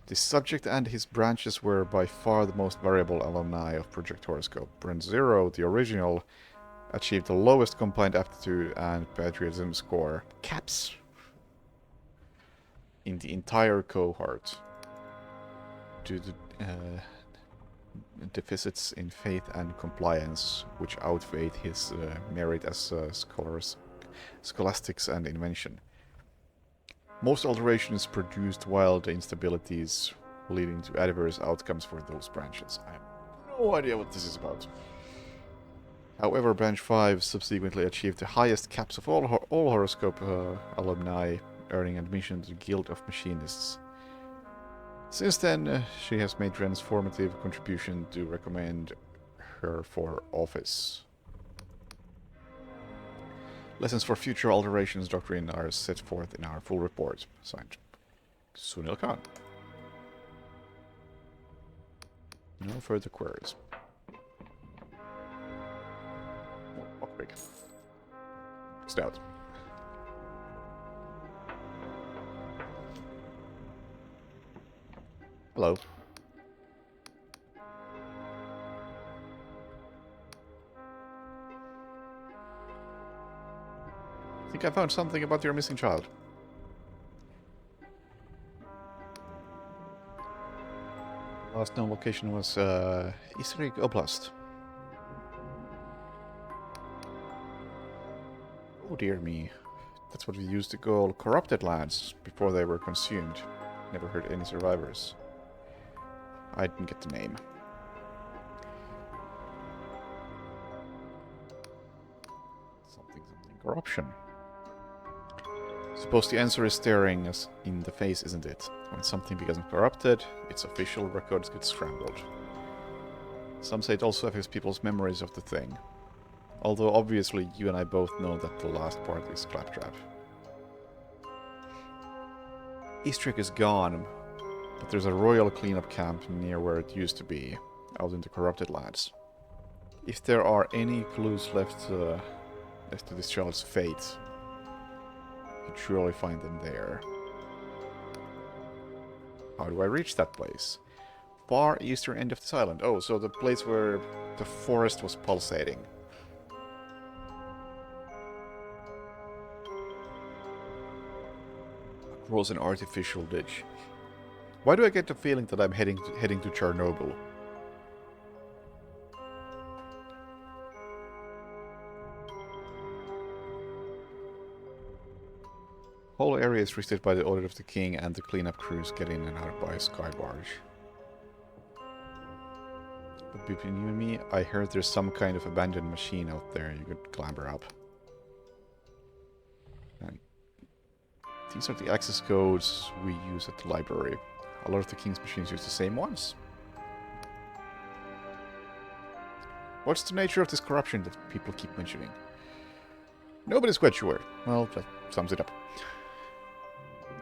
The subject and his branches were by far the most variable alumni of Project Horoscope. Brent Zero, the original, achieved the lowest combined aptitude and patriotism score, CAPS, in the entire cohort, due to deficits in faith and compliance, which outweighed his merit as scholastics and invention. Most alterations produced wild instabilities, leading to adverse outcomes for those branches. I have no idea what this is about. However, Branch 5 subsequently achieved the highest caps of all Horoscope alumni, earning admission to the Guild of Machinists. Since then, she has made transformative contribution to recommend her for office. Lessons for future alterations doctrine are set forth in our full report. Signed, Sunil Khan. No further queries. Lockpick. Stout. Hello. I think I found something about your missing child. Last known location was Istrik Oblast. Oh dear me. That's what we used to call corrupted lands before they were consumed. Never heard any survivors. I didn't get the name. Something. Corruption. Suppose the answer is staring us in the face, isn't it? When something becomes corrupted, its official records get scrambled. Some say it also affects people's memories of the thing. Although obviously you and I both know that the last part is claptrap. Istrik is gone, but there's a royal cleanup camp near where it used to be, out in the corrupted lands. If there are any clues left to this child's fate, you could surely find them there. How do I reach that place? Far eastern end of this island. Oh, so the place where the forest was pulsating. Across an artificial ditch. Why do I get the feeling that I'm heading to Chernobyl? Whole area is restricted by the order of the king, and the cleanup crews get in and out by sky barge. But between you and me, I heard there's some kind of abandoned machine out there you could clamber up. And these are the access codes we use at the library. A lot of the king's machines use the same ones. What's the nature of this corruption that people keep mentioning? Nobody's quite sure. Well, that sums it up.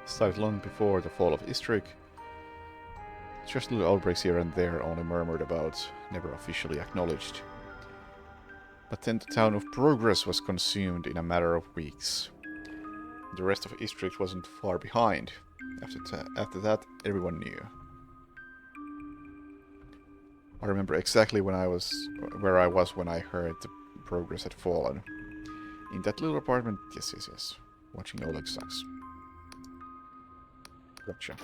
Started long before the fall of Istrik. Just little outbreaks here and there, only murmured about, never officially acknowledged. But then the town of Progress was consumed in a matter of weeks. The rest of Istrik wasn't far behind. After that, everyone knew. I remember exactly where I was when I heard the Progress had fallen. In that little apartment, yes. Watching Oleg sucks. Gotcha.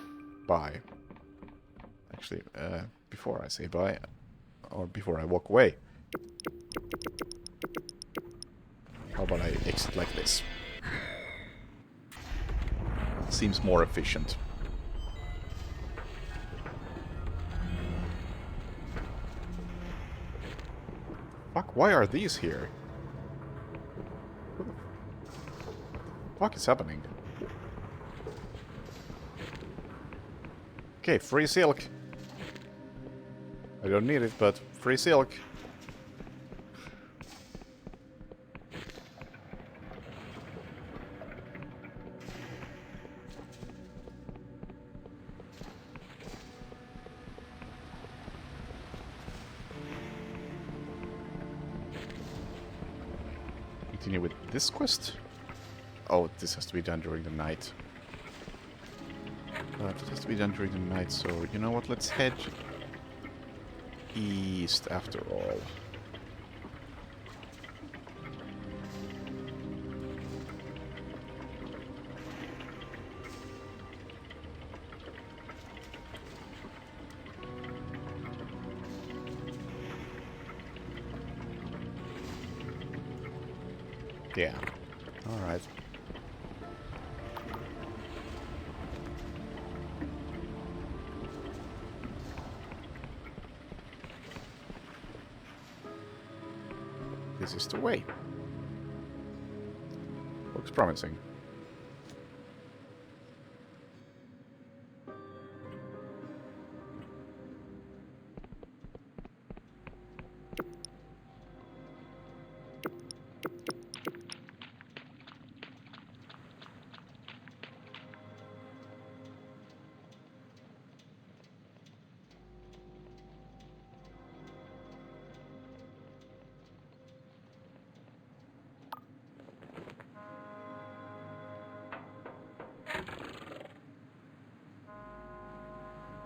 Bye. Actually, before I say bye, or before I walk away, how about I exit like this? Seems more efficient. Fuck, why are these here? What the fuck is happening? Okay, free silk. I don't need it, but free silk. Continue with this quest? Oh, this has to be done during the night. It has to be done during the night, so you know what? Let's head east after all. Yeah. Alright. This is the way. Looks promising.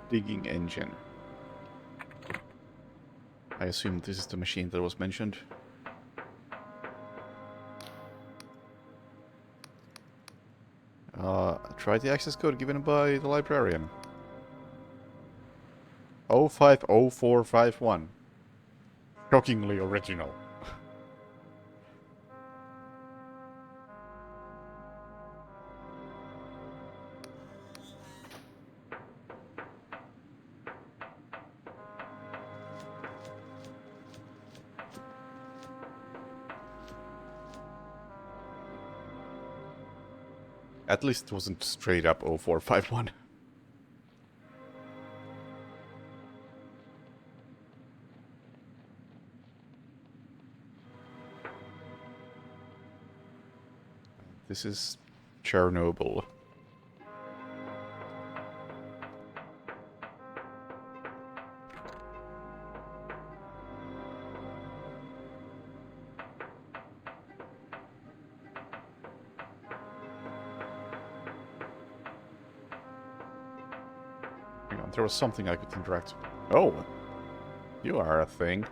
Digging engine. I assume this is the machine that was mentioned. Try the access code given by the librarian. 050451. Shockingly original. At least it wasn't straight up 0451. This is Chernobyl. Hang on, there was something I could interact. Oh! You are a thing.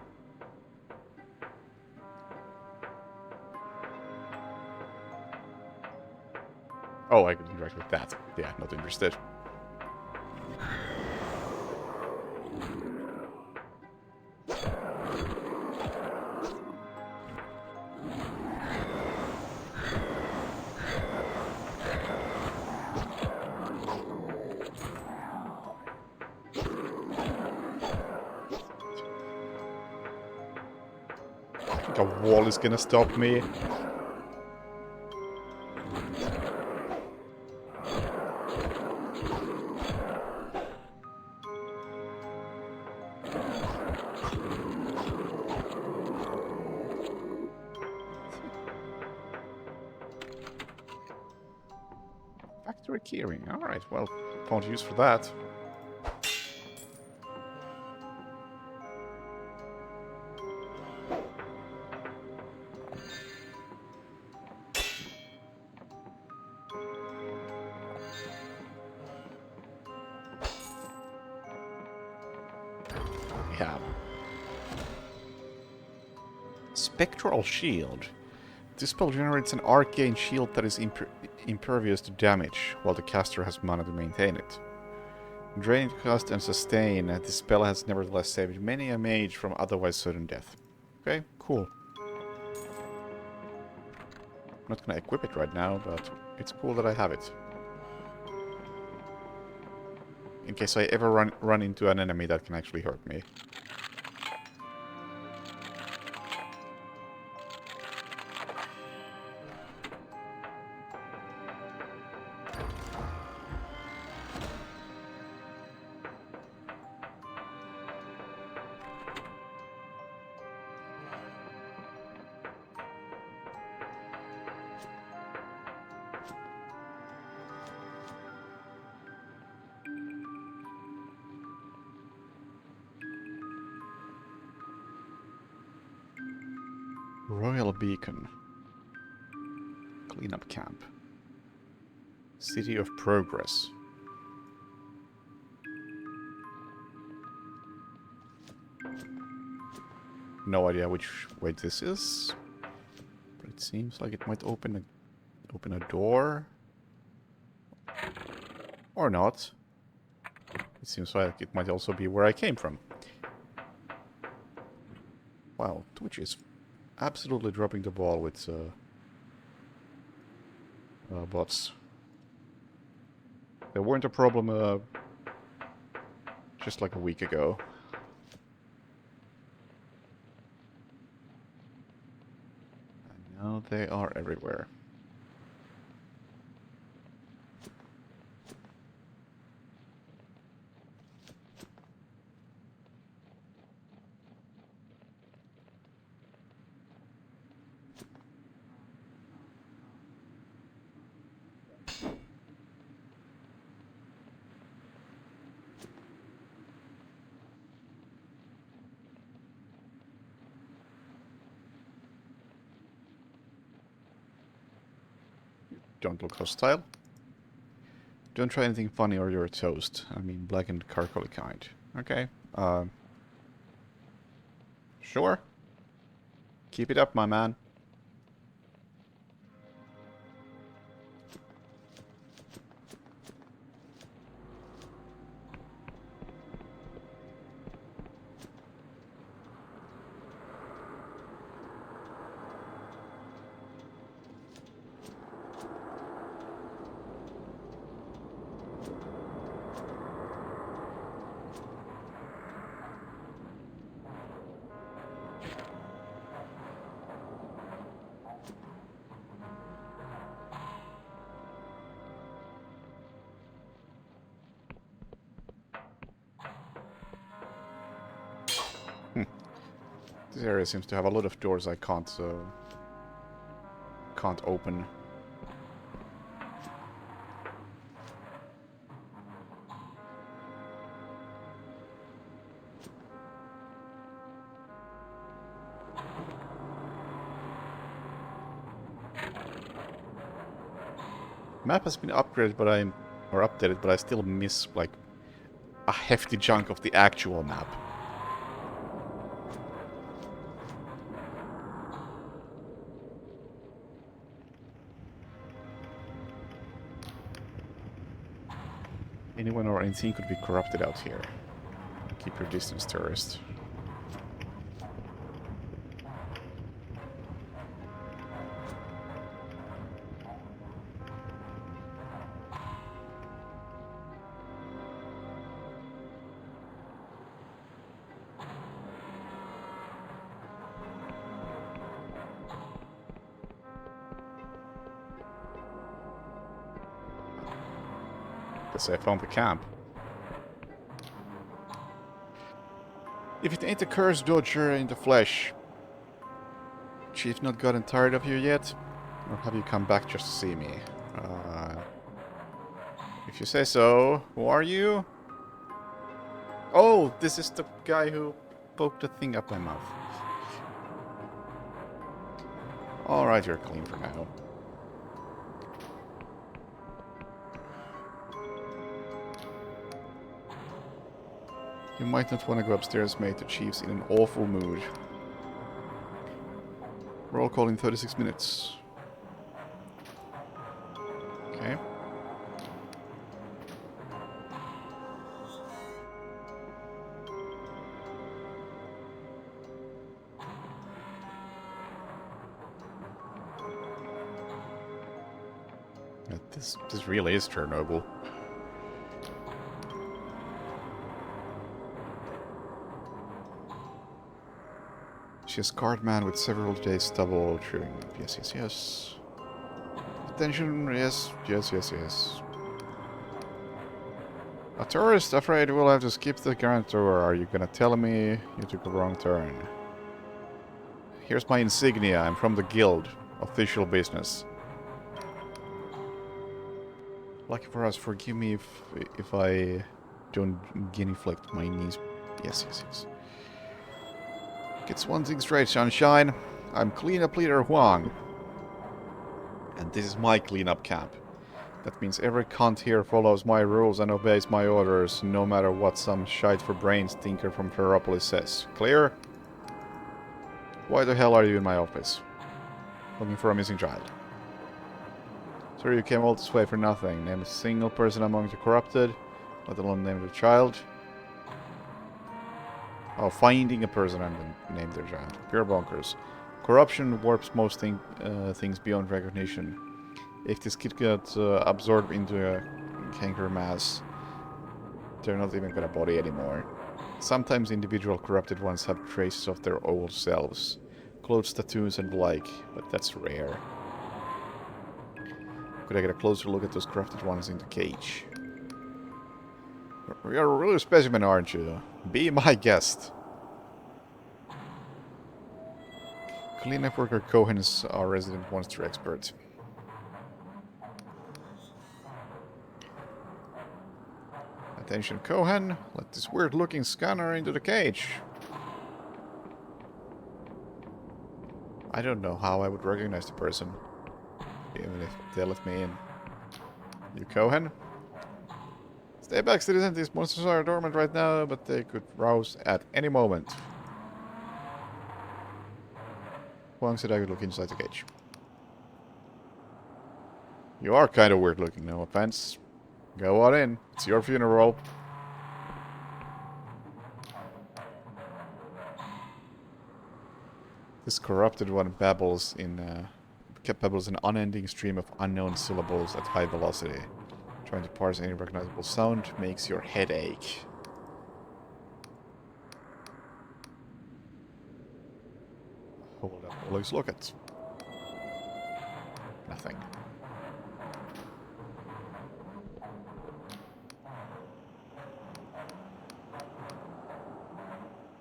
Oh, I could interact with that. Yeah, not interested. I think a wall is gonna stop me. Factory keyring. Alright, well, found use for that. Yeah. Spectral shield. This spell generates an arcane shield that is impervious to damage, while the caster has mana to maintain it. Drain, cost, and sustain, this spell has nevertheless saved many a mage from otherwise sudden death. Okay, cool. I'm not gonna equip it right now, but it's cool that I have it. In case I ever run into an enemy that can actually hurt me. Royal Beacon. Cleanup camp. City of Progress. No idea which way this is, but it seems like it might open a door, or not. It seems like it might also be where I came from. Wow, Twitch is absolutely dropping the ball with bots. They weren't a problem just like a week ago. And now they are everywhere. Don't look hostile. Don't try anything funny or you're toast. I mean, black and charcoal kind. Okay. Sure. Keep it up, my man. This area seems to have a lot of doors I can't open. Map has been upgraded, or updated, but I still miss like a hefty chunk of the actual map. Anyone or anything could be corrupted out here. Keep your distance, tourist. Guess I found the camp. If it ain't a cursed dodger in the flesh. Chief not gotten tired of you yet? Or have you come back just to see me? If you say so, who are you? Oh, this is the guy who poked the thing up my mouth. Alright, you're clean for now. You might not want to go upstairs, mate. The chief's in an awful mood. Roll call in 36 minutes. Okay. This really is Chernobyl. Suspicious card man with several days double chewing. Yes, yes, yes. Attention, yes, yes, yes, yes. A tourist afraid we'll have to skip the grand tour. Are you gonna tell me you took a wrong turn? Here's my insignia. I'm from the guild. Official business. Lucky for us, forgive me if I don't genuflect my knees. Yes, yes, yes. Gets one thing straight, sunshine. I'm cleanup leader Huang. And this is my cleanup camp. That means every cunt here follows my rules and obeys my orders, no matter what some shite for brains thinker from Ferropolis says. Clear? Why the hell are you in my office? Looking for a missing child. Sir, you came all this way for nothing. Name a single person among the corrupted, let alone name the child. Oh, finding a person and then name their child. Pure bonkers. Corruption warps most things beyond recognition. If this kid gets absorbed into a canker mass, they're not even gonna body anymore. Sometimes individual corrupted ones have traces of their old selves. Clothes, tattoos and the like, but that's rare. Could I get a closer look at those corrupted ones in the cage? You're a real specimen, aren't you? Be my guest. Cleanup worker Cohen is our resident monster expert. Attention, Cohen. Let this weird-looking scanner into the cage. I don't know how I would recognize the person, even if they let me in. You Cohen? Stay back, citizen. These monsters are dormant right now, but they could rouse at any moment. Huang said I could look inside the cage. You are kind of weird looking, no offense. Go on in. It's your funeral. This corrupted one babbles in an unending stream of unknown syllables at high velocity. Trying to parse any recognizable sound makes your head ache. Hold up, let's look at. Nothing.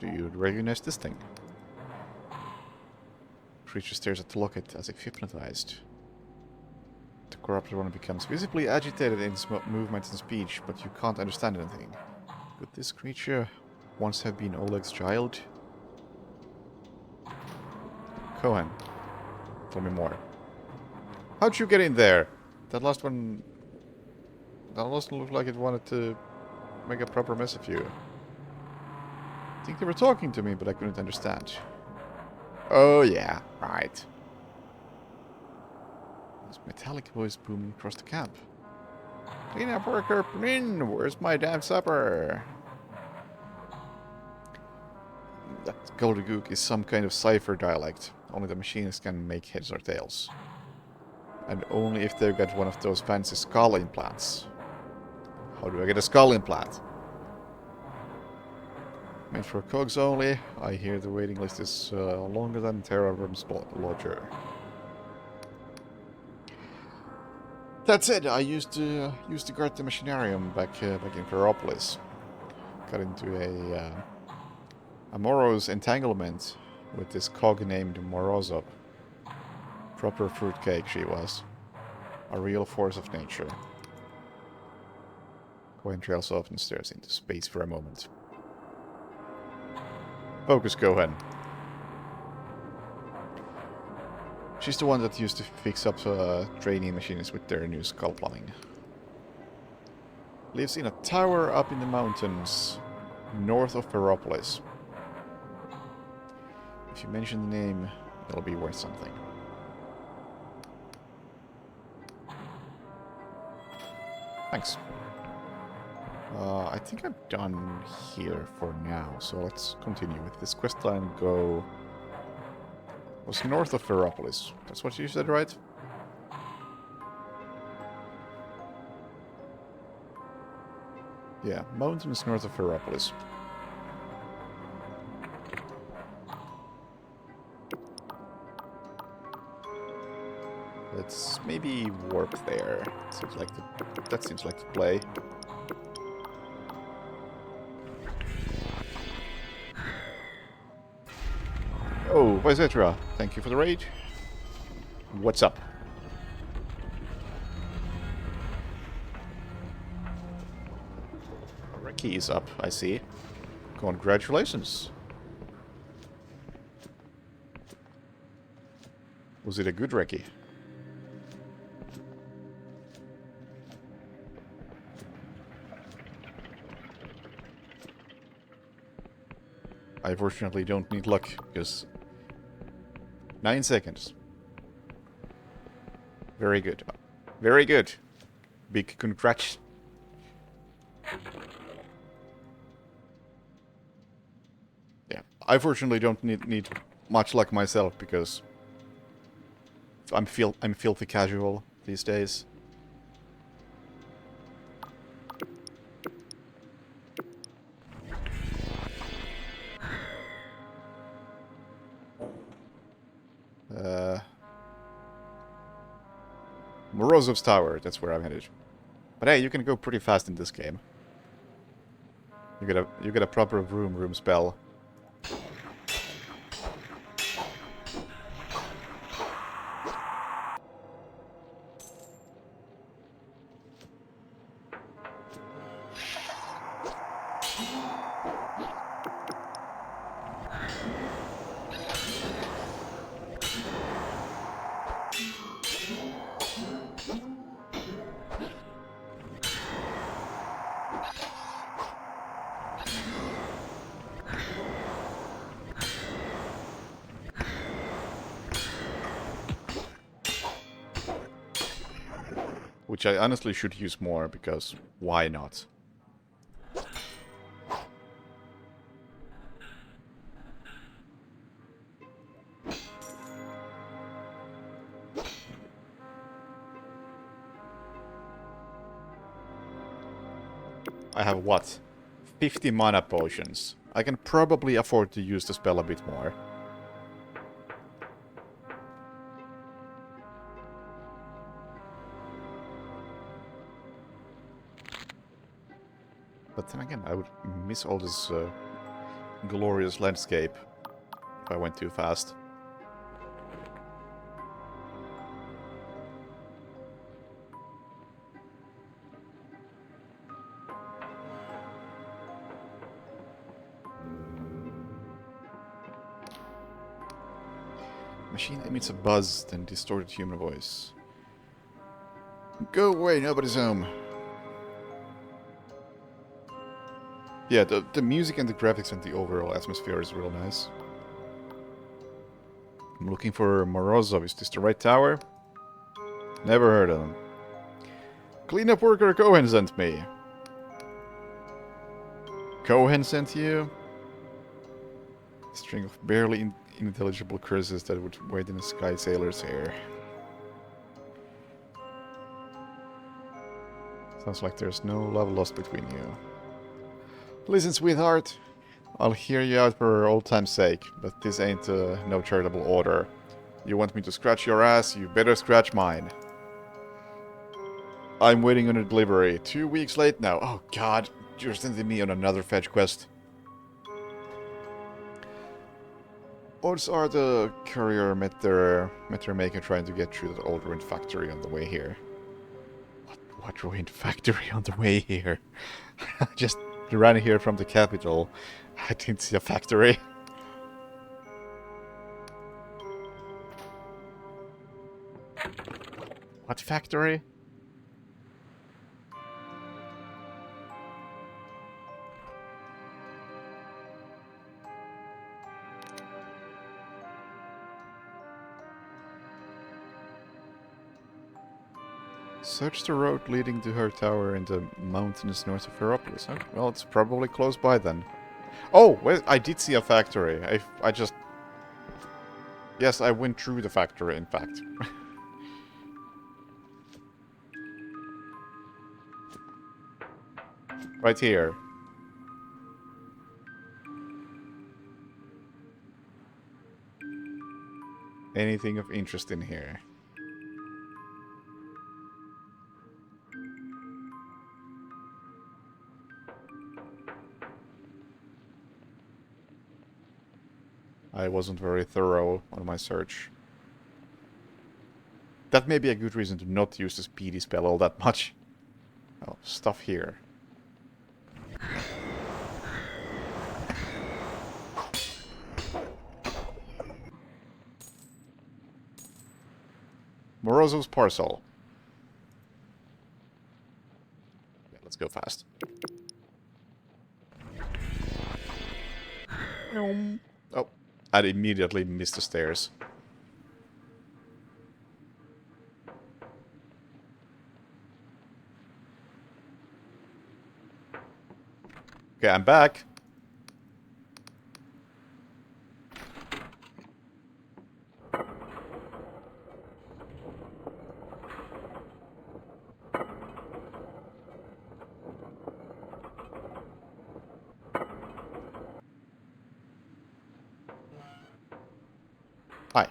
Do you recognize this thing? Creature stares at the locket as if hypnotized. The corrupted one becomes visibly agitated in its movements and speech, but you can't understand anything. Could this creature once have been Oleg's child? Cohen, tell me more. How'd you get in there? That last one looked like it wanted to make a proper mess of you. I think they were talking to me, but I couldn't understand. Oh yeah, right. This metallic voice booming across the camp. Clean up worker, Pnin! Where's my damn supper? That gobbledygook is some kind of cipher dialect. Only the machines can make heads or tails. And only if they've got one of those fancy skull implants. How do I get a skull implant? Meant for cogs only. I hear the waiting list is longer than Terrorum's lodger. That's it. I used to guard the machinarium back in Ferropolis. Got into a morose entanglement with this cog named Morozov. Proper fruitcake she was. A real force of nature. Cohen trails off and stares into space for a moment. Focus, Cohen. She's the one that used to fix up training machines with their new skull plumbing. Lives in a tower up in the mountains, north of Ferropolis. If you mention the name, it'll be worth something. Thanks. I think I'm done here for now, so let's continue with this quest line. Go... was north of Ferropolis. That's what you said, right? Yeah, mountains north of Ferropolis. Let's maybe warp there. That seems like the play. Oh, Visetra, thank you for the raid. What's up? Recce is up, I see. Congratulations. Was it a good recce? I fortunately don't need luck, because 9 seconds. Very good. Very good. Big congrats. Yeah, I fortunately don't need much luck myself, because I'm filthy casual these days. Morozov's Tower, that's where I'm headed. But hey, you can go pretty fast in this game. You get a proper room spell. Which I honestly should use more, because why not? I have what? 50 mana potions. I can probably afford to use the spell a bit more. But then again, I would miss all this glorious landscape if I went too fast. Machine emits a buzz, then distorted human voice. Go away, nobody's home. Yeah, the music and the graphics and the overall atmosphere is real nice. I'm looking for Morozov. Is this the right tower? Never heard of him. Cleanup worker Cohen sent me. Cohen sent you? A string of barely unintelligible curses that would wait in a sky sailor's hair. Sounds like there's no love lost between you. Listen, sweetheart. I'll hear you out for old time's sake, but this ain't no charitable order. You want me to scratch your ass, you better scratch mine. I'm waiting on a delivery. 2 weeks late now. Oh god, you're sending me on another fetch quest. Odds are the courier met their maker trying to get through the old ruined factory on the way here. What ruined factory on the way here? Just ran here from the capital. I didn't see a factory. What factory? Search the road leading to her tower in the mountains north of Heropolis. Oh, well, it's probably close by then. Oh, wait, I did see a factory. I just... Yes, I went through the factory, in fact. Right here. Anything of interest in here? I wasn't very thorough on my search. That may be a good reason to not use the speedy spell all that much. Oh, stuff here. Morozo's parcel. Yeah, let's go fast. Oh, I immediately missed the stairs. Okay, I'm back. Hi.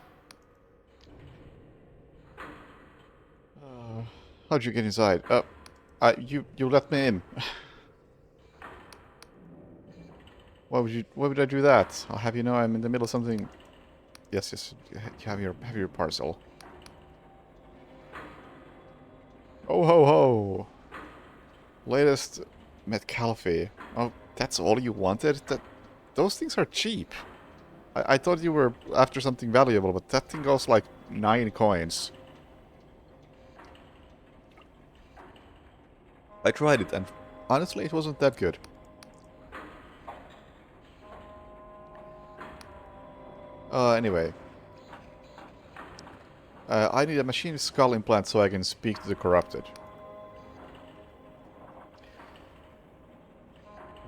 How'd you get inside? You let me in. Why would I do that? I'll have you know I'm in the middle of something. Yes. You have your parcel. Oh ho ho! Latest Metcalfe. Oh, that's all you wanted? Those things are cheap. I thought you were after something valuable, but that thing goes like 9 coins. I tried it, and honestly, it wasn't that good. Anyway. I need a machine skull implant so I can speak to the corrupted.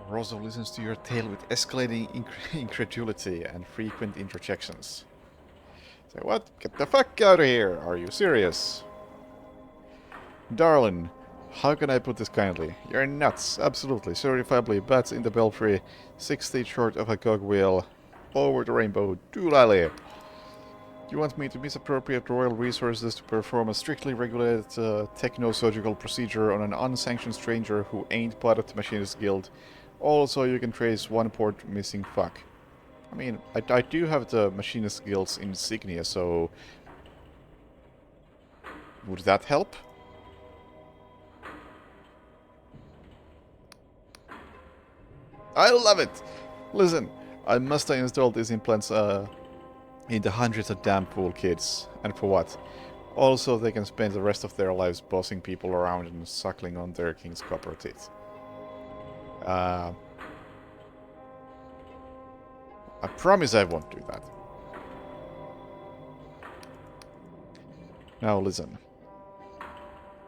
Rosso listens to your tale with escalating incredulity and frequent interjections. Say, what? Get the fuck out of here! Are you serious? Darling, how can I put this kindly? You're nuts, absolutely, certifiably bats in the belfry, 6 feet short of a cogwheel, over the rainbow, doolally. You want me to misappropriate royal resources to perform a strictly regulated techno-surgical procedure on an unsanctioned stranger who ain't part of the Machinist Guild? Also, you can trace one port missing fuck. I mean, I do have the Machinist Guild's insignia, so... would that help? I love it! Listen, I must have installed these implants into hundreds of damn pool kids. And for what? Also, they can spend the rest of their lives bossing people around and suckling on their king's copper teeth. I promise I won't do that. Now listen.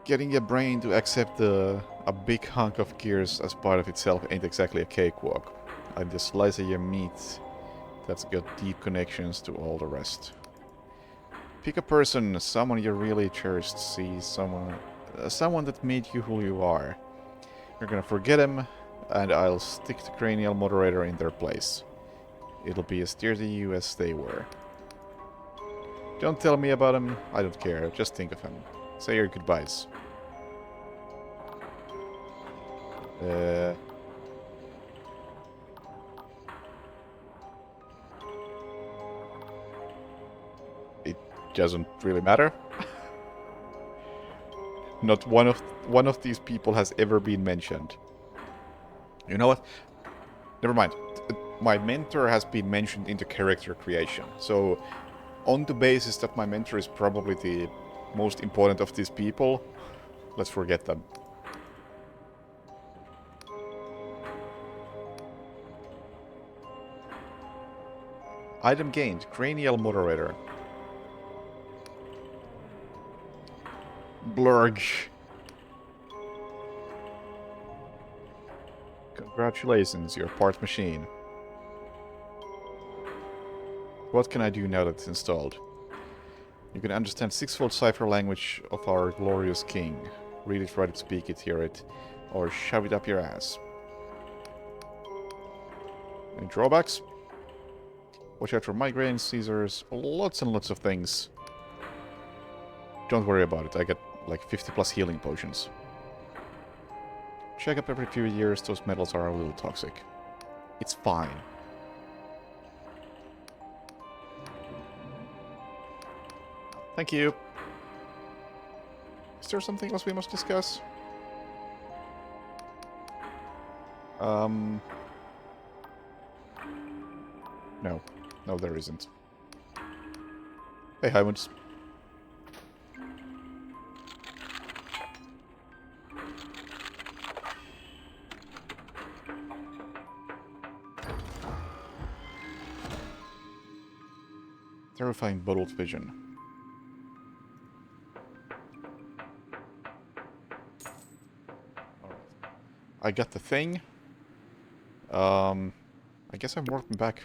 Getting your brain to accept a big hunk of gears as part of itself ain't exactly a cakewalk. And the slice of your meat that's got deep connections to all the rest. Pick a person, someone you really cherish to see, someone that made you who you are. You're gonna forget him, and I'll stick the cranial moderator in their place. It'll be as dear to you as they were. Don't tell me about him, I don't care, just think of him. Say your goodbyes. It doesn't really matter. Not one of these people has ever been mentioned. You know what? Never mind. My mentor has been mentioned into character creation. So, on the basis that my mentor is probably the most important of these people, let's forget them. Item gained. Cranial moderator. Blurg. Congratulations, you're part machine. What can I do now that it's installed? You can understand sixfold cipher language of our glorious king. Read it, write it, speak it, hear it, or shove it up your ass. Any drawbacks? Watch out for migraines, seizures, lots and lots of things. Don't worry about it, I get like 50 plus healing potions. Check up every few years, those metals are a little toxic. It's fine. Thank you. Is there something else we must discuss? No. No, there isn't. Hey, Hyman's. Terrifying bottled vision. Alright. I got the thing. I guess I'm working back.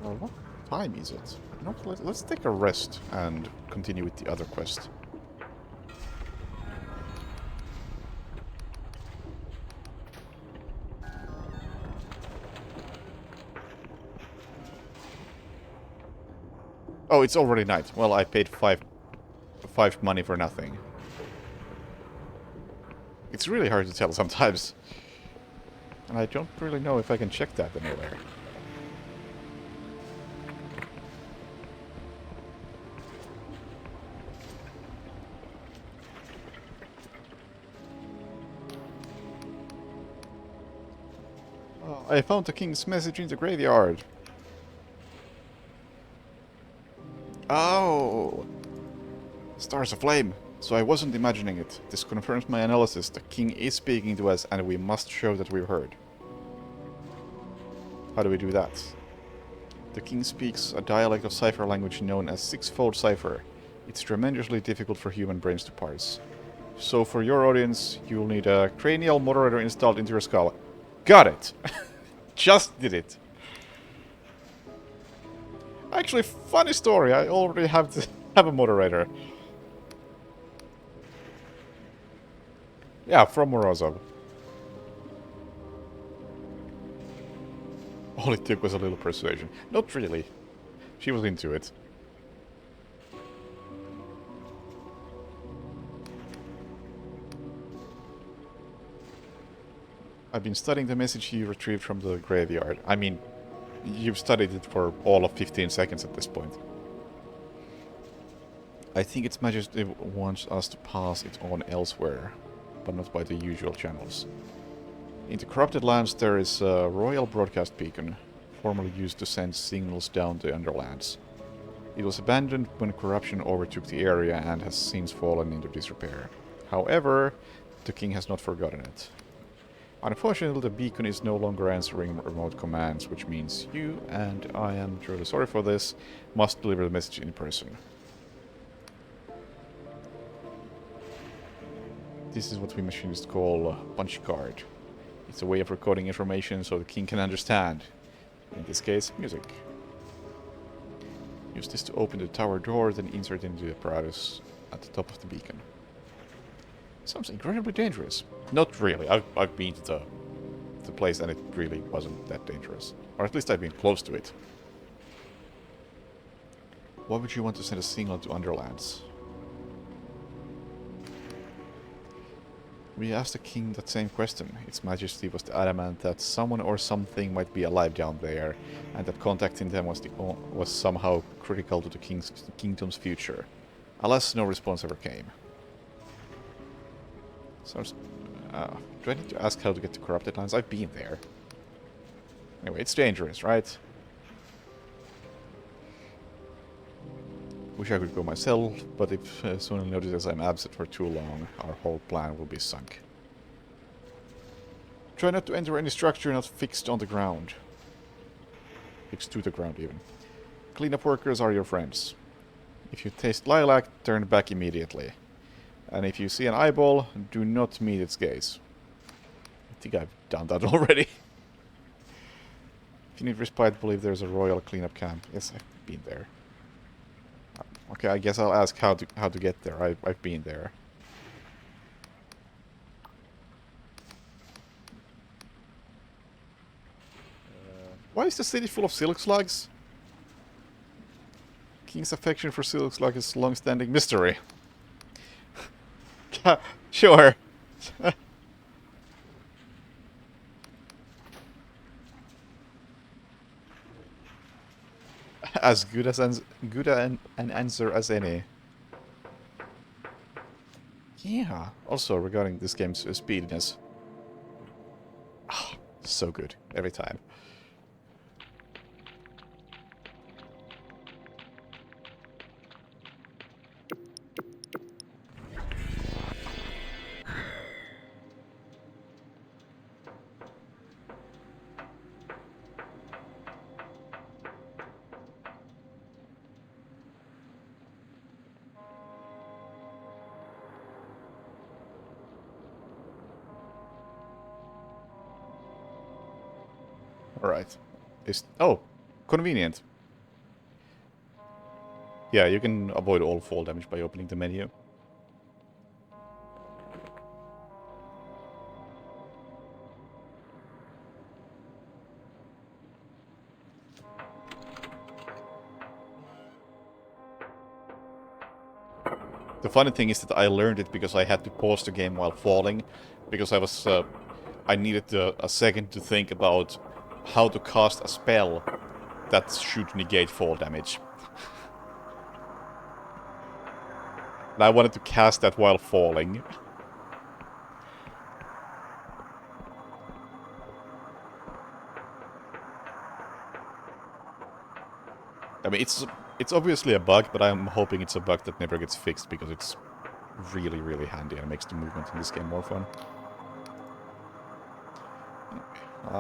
Well, what time is it? No, let's take a rest and continue with the other quest. Oh, it's already night. Well, I paid five money for nothing. It's really hard to tell sometimes. And I don't really know if I can check that anywhere. Oh, I found the king's message in the graveyard. Oh! Stars aflame. So I wasn't imagining it. This confirms my analysis. The king is speaking to us and we must show that we've heard. How do we do that? The king speaks a dialect of cipher language known as six-fold cipher. It's tremendously difficult for human brains to parse. So for your audience, you'll need a cranial moderator installed into your skull. Got it! Just did it. Actually, funny story. I already have a moderator. Yeah, from Morozov. All it took was a little persuasion. Not really. She was into it. I've been studying the message you retrieved from the graveyard. I mean, you've studied it for all of 15 seconds at this point. I think its Majesty wants us to pass it on elsewhere, but not by the usual channels. In the corrupted lands there is a royal broadcast beacon, formerly used to send signals down the underlands. It was abandoned when corruption overtook the area and has since fallen into disrepair. However, the king has not forgotten it. Unfortunately, the beacon is no longer answering remote commands, which means you, and I am truly sorry for this, must deliver the message in person. This is what we machinists call a punch card. It's a way of recording information so the king can understand. In this case, music. Use this to open the tower door, then insert it into the apparatus at the top of the beacon. Sounds incredibly dangerous. Not really. I've been to the place and it really wasn't that dangerous. Or at least I've been close to it. Why would you want to send a signal to Underlands? We asked the king that same question. Its Majesty was adamant that someone or something might be alive down there, and that contacting them was somehow critical to the kingdom's future. Alas, no response ever came. Sounds... do I need to ask how to get to corrupted lands? I've been there. Anyway, it's dangerous, right? Wish I could go myself, but if someone notices I'm absent for too long, our whole plan will be sunk. Try not to enter any structure not fixed on the ground. Fixed to the ground, even. Cleanup workers are your friends. If you taste lilac, turn back immediately. And if you see an eyeball, do not meet its gaze. I think I've done that already. If you need respite, believe there's a royal cleanup camp. Yes, I've been there. Okay, I guess I'll ask how to get there. I've been there. Why is the city full of silk slugs? King's affection for silk slug is a long-standing mystery. Sure. As good as good an answer as any. Yeah. Also regarding this game's speediness, so good every time. Alright. Oh, convenient. Yeah, you can avoid all fall damage by opening the menu. The funny thing is that I learned it because I had to pause the game while falling, because I needed a second to think about how to cast a spell that should negate fall damage. And I wanted to cast that while falling. I mean, it's obviously a bug, but I'm hoping it's a bug that never gets fixed because it's really, really handy and makes the movement in this game more fun.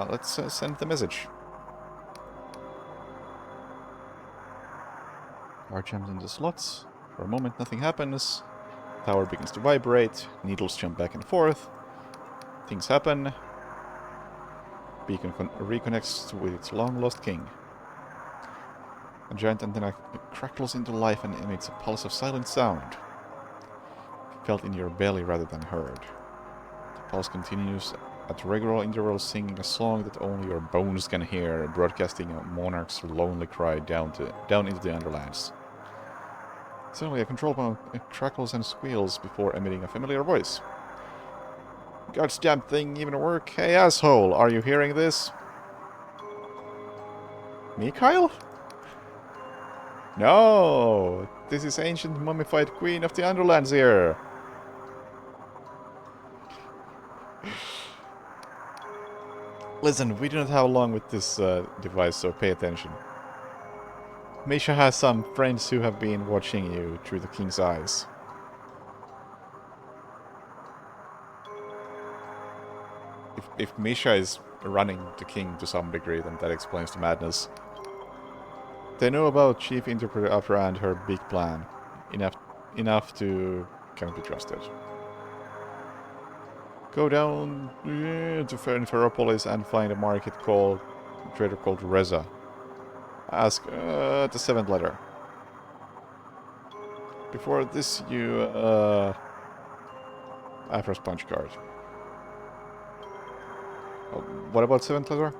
Let's send the message. Card jams into slots. For a moment, nothing happens. Tower begins to vibrate. Needles jump back and forth. Things happen. Beacon reconnects with its long-lost king. A giant antenna crackles into life and emits a pulse of silent sound. Felt in your belly rather than heard. The pulse continues at regular intervals, singing a song that only your bones can hear, broadcasting a monarch's lonely cry down into the underlands. Suddenly, a control panel crackles and squeals before emitting a familiar voice. God's damn thing even work? Hey, asshole, are you hearing this? Mikhail? No! This is ancient mummified queen of the Underlands here! Listen, we do not have long with this device, so pay attention. Misha has some friends who have been watching you through the king's eyes. If Misha is running the king to some degree, then that explains the madness. They know about Chief Interpreter Afra and her big plan. Enough to cannot be trusted. Go down to Ferropolis and find a market trader called Reza. Ask the 7th letter. Before this, you Afra's punch card. What about 7th letter?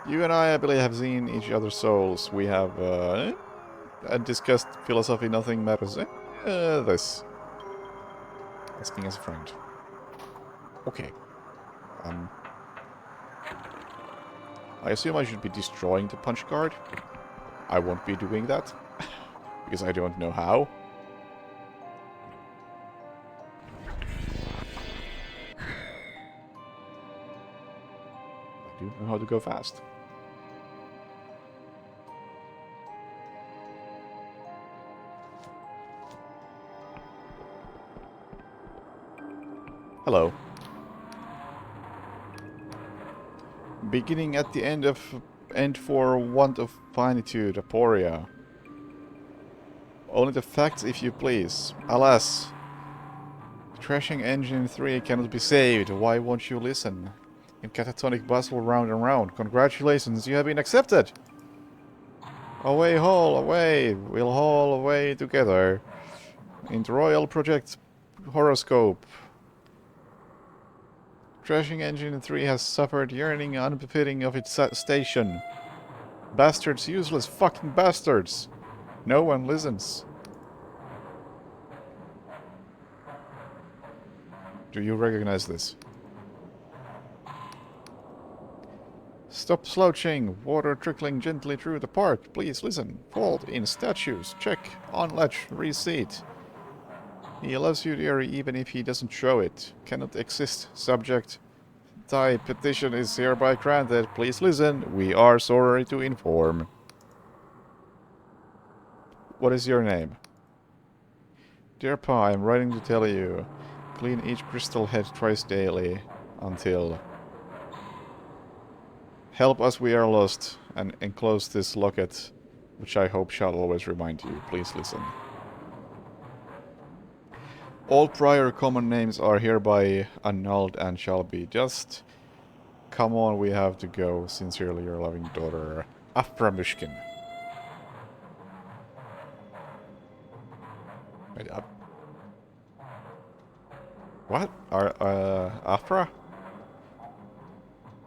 You and I believe, have seen each other's souls. We have discussed philosophy, nothing matters. This. Asking as a friend. Okay. I assume I should be destroying the punch card. I won't be doing that. Because I don't know how. I do know how to go fast. Hello. Beginning at the end for want of finitude, Aporia. Only the facts, if you please. Alas, Crashing Engine 3 cannot be saved. Why won't you listen? In catatonic bustle round and round. Congratulations, you have been accepted! Away, haul, away! We'll haul away together. Into Royal Project Horoscope. Crashing Engine 3 has suffered yearning unbefitting of its station. Bastards, useless fucking bastards! No one listens. Do you recognize this? Stop slouching. Water trickling gently through the park. Please listen. Fault in statues. Check. On ledge. Reseat. He loves you, dearie, even if he doesn't show it. Cannot exist. Subject. Type. Petition is hereby granted. Please listen. We are sorry to inform. What is your name? Dear Pa, I am writing to tell you. Clean each crystal head twice daily. Until... Help us, we are lost. And enclose this locket, which I hope shall always remind you. Please listen. All prior common names are hereby annulled and shall be just. Come on, we have to go. Sincerely, your loving daughter, Afra Mushkin. Wait, what? Afra?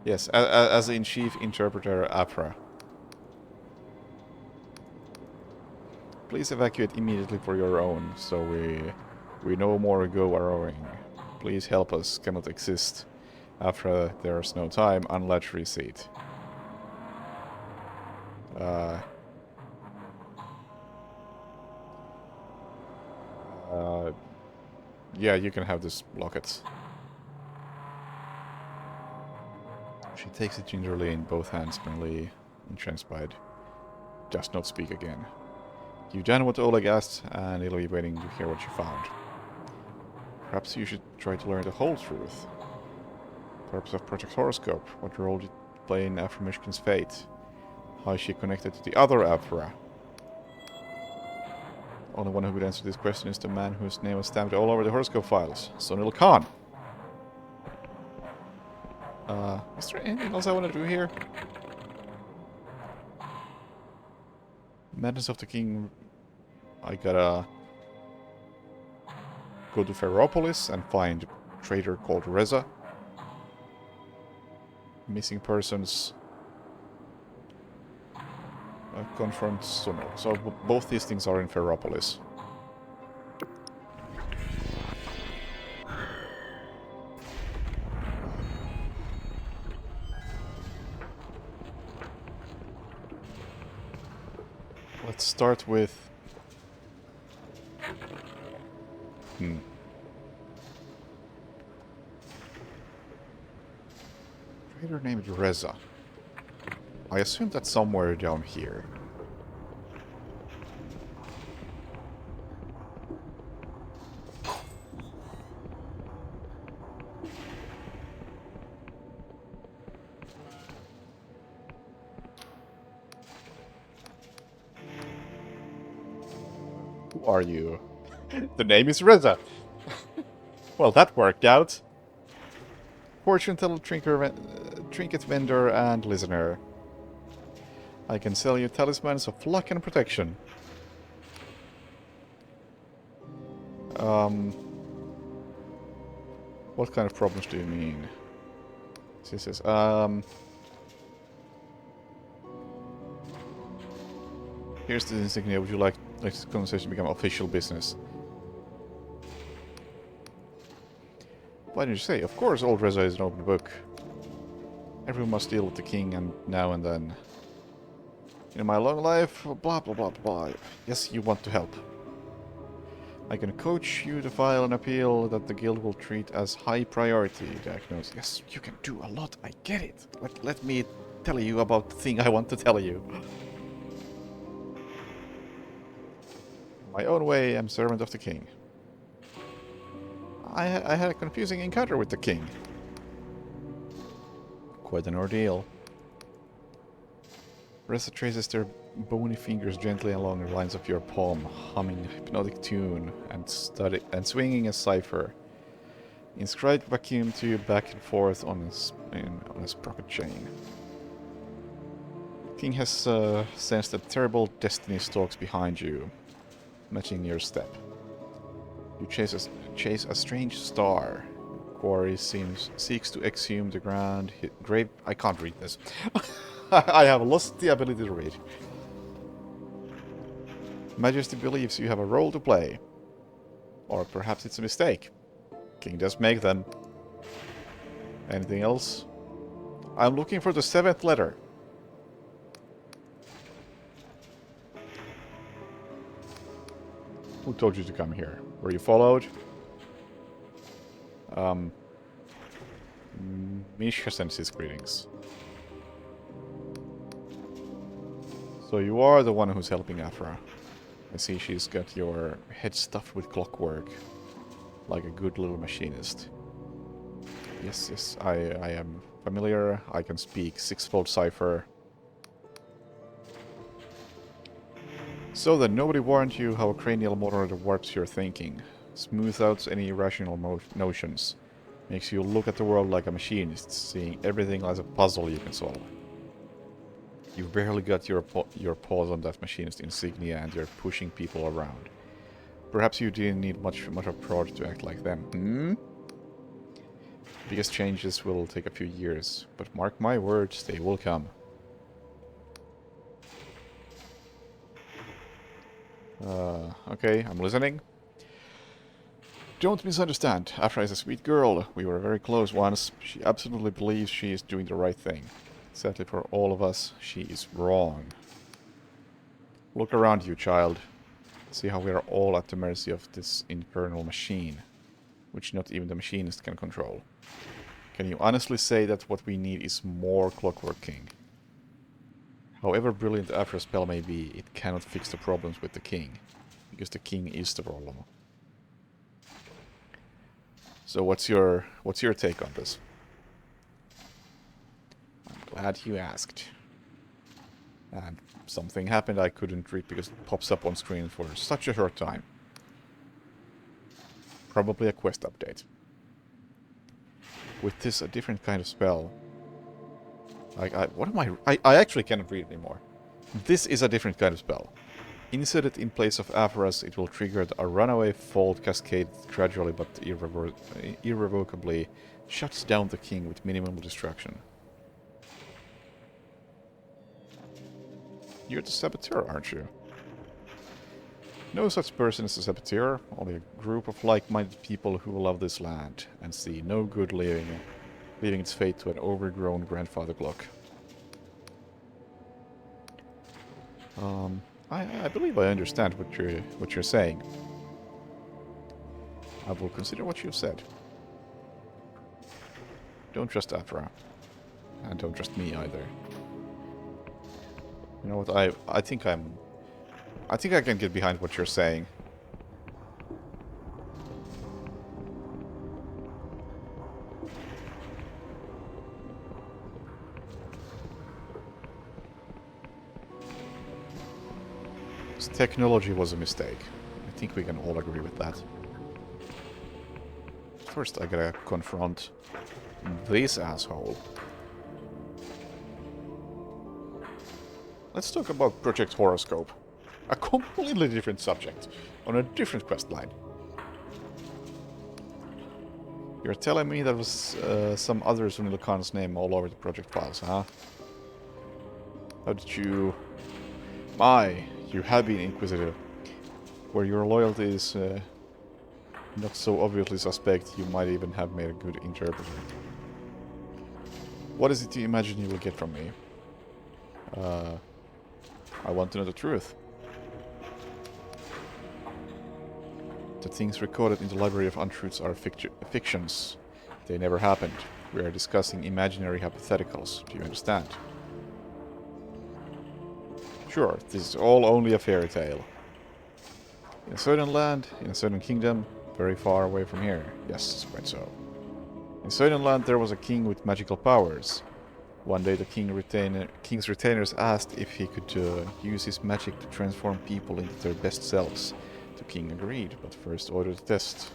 Yes, as in Chief Interpreter Afra. Please evacuate immediately for your own, so we no more go a-rowing. Please help us, cannot exist. After there's no time, unlatch receipt. Yeah, you can have this locket. She takes it gingerly in both hands, plainly entranced. Does not speak again. You've done what Oleg asked, and he'll be waiting to hear what you found. Perhaps you should try to learn the whole truth. Purpose of Project Horoscope. What role did it play in Afra Mishkin's fate? How is she connected to the other Afra? Only one who could answer this question is the man whose name was stamped all over the horoscope files. Sunil Khan. Is there anything else I want to do here? Madness of the King. I gotta go to Ferropolis and find a traitor called Reza. Missing persons. Confront Sunil. So both these things are in Ferropolis. Let's start with... Trader named Reza. I assume that's somewhere down here. Who are you? The name is Reza. Well, that worked out. Fortune teller, trinket vendor, and listener. I can sell you talismans of luck and protection. What kind of problems do you mean? This is, here's the insignia. Would you like this conversation to become official business? Why didn't you say? Of course, old Reza is an open book. Everyone must deal with the king and now and then. In my long life, blah blah blah blah. Yes, you want to help. I can coach you to file an appeal that the guild will treat as high priority. Diagnose. Yes, you can do a lot. I get it. Let me tell you about the thing I want to tell you. My own way, I'm servant of the king. I had a confusing encounter with the king. Quite an ordeal. Reza traces their bony fingers gently along the lines of your palm, humming a hypnotic tune and swinging a cipher. Inscribed vacuum tube back and forth on a sprocket chain. King has sensed that terrible destiny stalks behind you, matching your step. You chase a strange star. Quarry seeks to exhume the ground. I can't read this. I have lost the ability to read. Majesty believes you have a role to play. Or perhaps it's a mistake. King does make them. Anything else? I'm looking for the 7th letter. Who told you to come here? Were you followed? Misha sends his greetings. So you are the one who's helping Afra. I see she's got your head stuffed with clockwork. Like a good little machinist. Yes, I am familiar. I can speak sixfold cipher. So then, nobody warned you how a cranial moderator warps your thinking. Smooths out any irrational notions. Makes you look at the world like a machinist, seeing everything as a puzzle you can solve. You've barely got your paws on that machinist insignia and you're pushing people around. Perhaps you didn't need much approach to act like them. Biggest changes will take a few years, but mark my words, they will come. Okay, I'm listening. Don't misunderstand. Afra is a sweet girl. We were very close once. She absolutely believes she is doing the right thing. Sadly for all of us, she is wrong. Look around you, child. See how we are all at the mercy of this infernal machine, which not even the machinist can control. Can you honestly say that what we need is more Clockwork King? However brilliant Afra's spell may be, it cannot fix the problems with the king, because the king is the problem. So what's your take on this? I'm glad you asked. And something happened I couldn't read because it pops up on screen for such a short time. Probably a quest update. With this, a different kind of spell. I actually cannot read anymore. This is a different kind of spell. Inserted in place of Afra's, it will trigger a runaway fault cascade gradually but irrevocably shuts down the king with minimal destruction. You're the saboteur, aren't you? No such person as a saboteur, only a group of like-minded people who love this land and see no good leaving its fate to an overgrown grandfather clock. I believe I understand what you're saying. I will consider what you've said. Don't trust Afra. And don't trust me either. You know what, I think I can get behind what you're saying. This technology was a mistake. I think we can all agree with that. First I gotta confront this asshole. Let's talk about Project Horoscope. A completely different subject, on a different questline. You're telling me there was some other Sunil Khan's name all over the project files, huh? How did you... you have been inquisitive. Where your loyalty is not so obviously suspect, you might even have made a good interpreter. What is it you imagine you will get from me? I want to know the truth. The things recorded in the Library of Untruths are fictions. They never happened. We are discussing imaginary hypotheticals. Do you understand? Sure, this is all only a fairy tale. In a certain land, in a certain kingdom, very far away from here. Yes, quite so. In a certain land there was a king with magical powers. One day the king's retainers asked if he could use his magic to transform people into their best selves. The king agreed, but first ordered a test.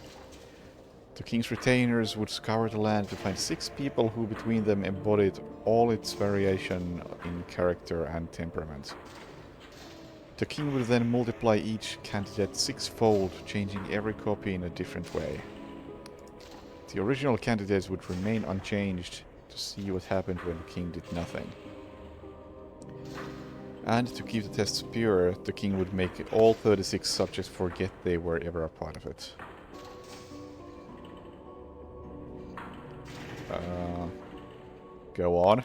The king's retainers would scour the land to find 6 people who between them embodied all its variation in character and temperament. The king would then multiply each candidate 6-fold, changing every copy in a different way. The original candidates would remain unchanged to see what happened when the king did nothing. And to keep the tests pure, the king would make all 36 subjects forget they were ever a part of it. Uh, go on.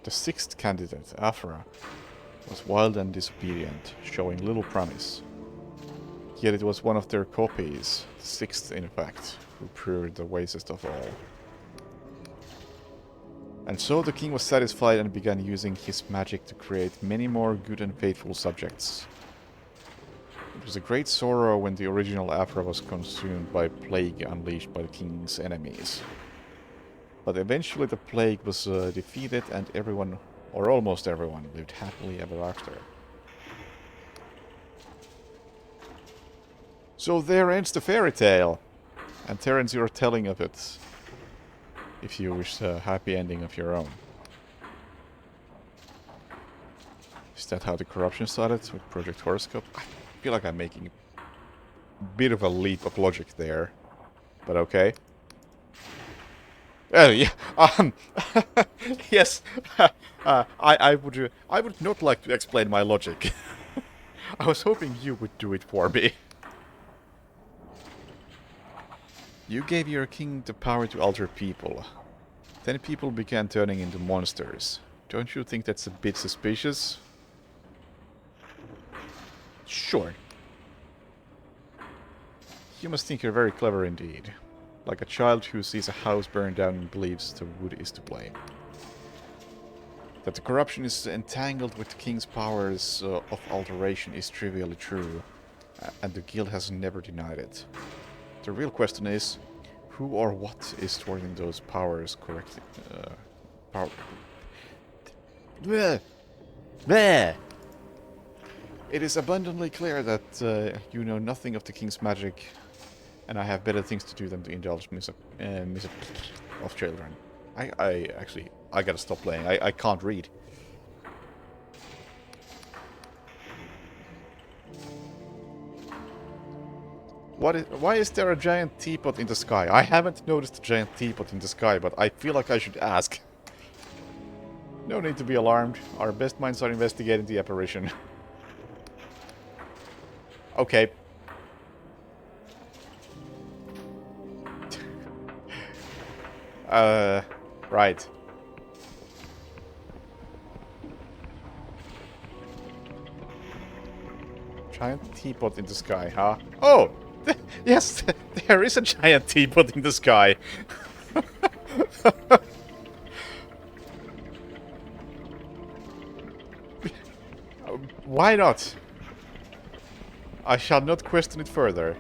The sixth candidate, Afra, was wild and disobedient, showing little promise. Yet it was one of their copies, the sixth in fact, who proved the wisest of all. And so the king was satisfied and began using his magic to create many more good and faithful subjects. It was a great sorrow when the original Afra was consumed by plague unleashed by the king's enemies. But eventually the plague was defeated and everyone, or almost everyone, lived happily ever after. So there ends the fairy tale. And Terence, you're telling of it. If you wish a happy ending of your own. Is that how the corruption started with Project Horoscope? I feel like I'm making a bit of a leap of logic there. But okay. Yeah, yes. I would not like to explain my logic. I was hoping you would do it for me. You gave your king the power to alter people. Then people began turning into monsters. Don't you think that's a bit suspicious? Sure. You must think you're very clever indeed. Like a child who sees a house burn down and believes the wood is to blame. That the corruption is entangled with the king's powers of alteration is trivially true, and the guild has never denied it. The real question is, who or what is thwarting those powers correctly? Bleh. Bleh. It is abundantly clear that you know nothing of the king's magic, and I have better things to do than to indulge of children. I actually gotta stop playing. I can't read. Why is there a giant teapot in the sky? I haven't noticed a giant teapot in the sky, but I feel like I should ask. No need to be alarmed. Our best minds are investigating the apparition. Okay. Right. Giant teapot in the sky, huh? Oh! Yes, there is a giant teapot in the sky. Why not? I shall not question it further.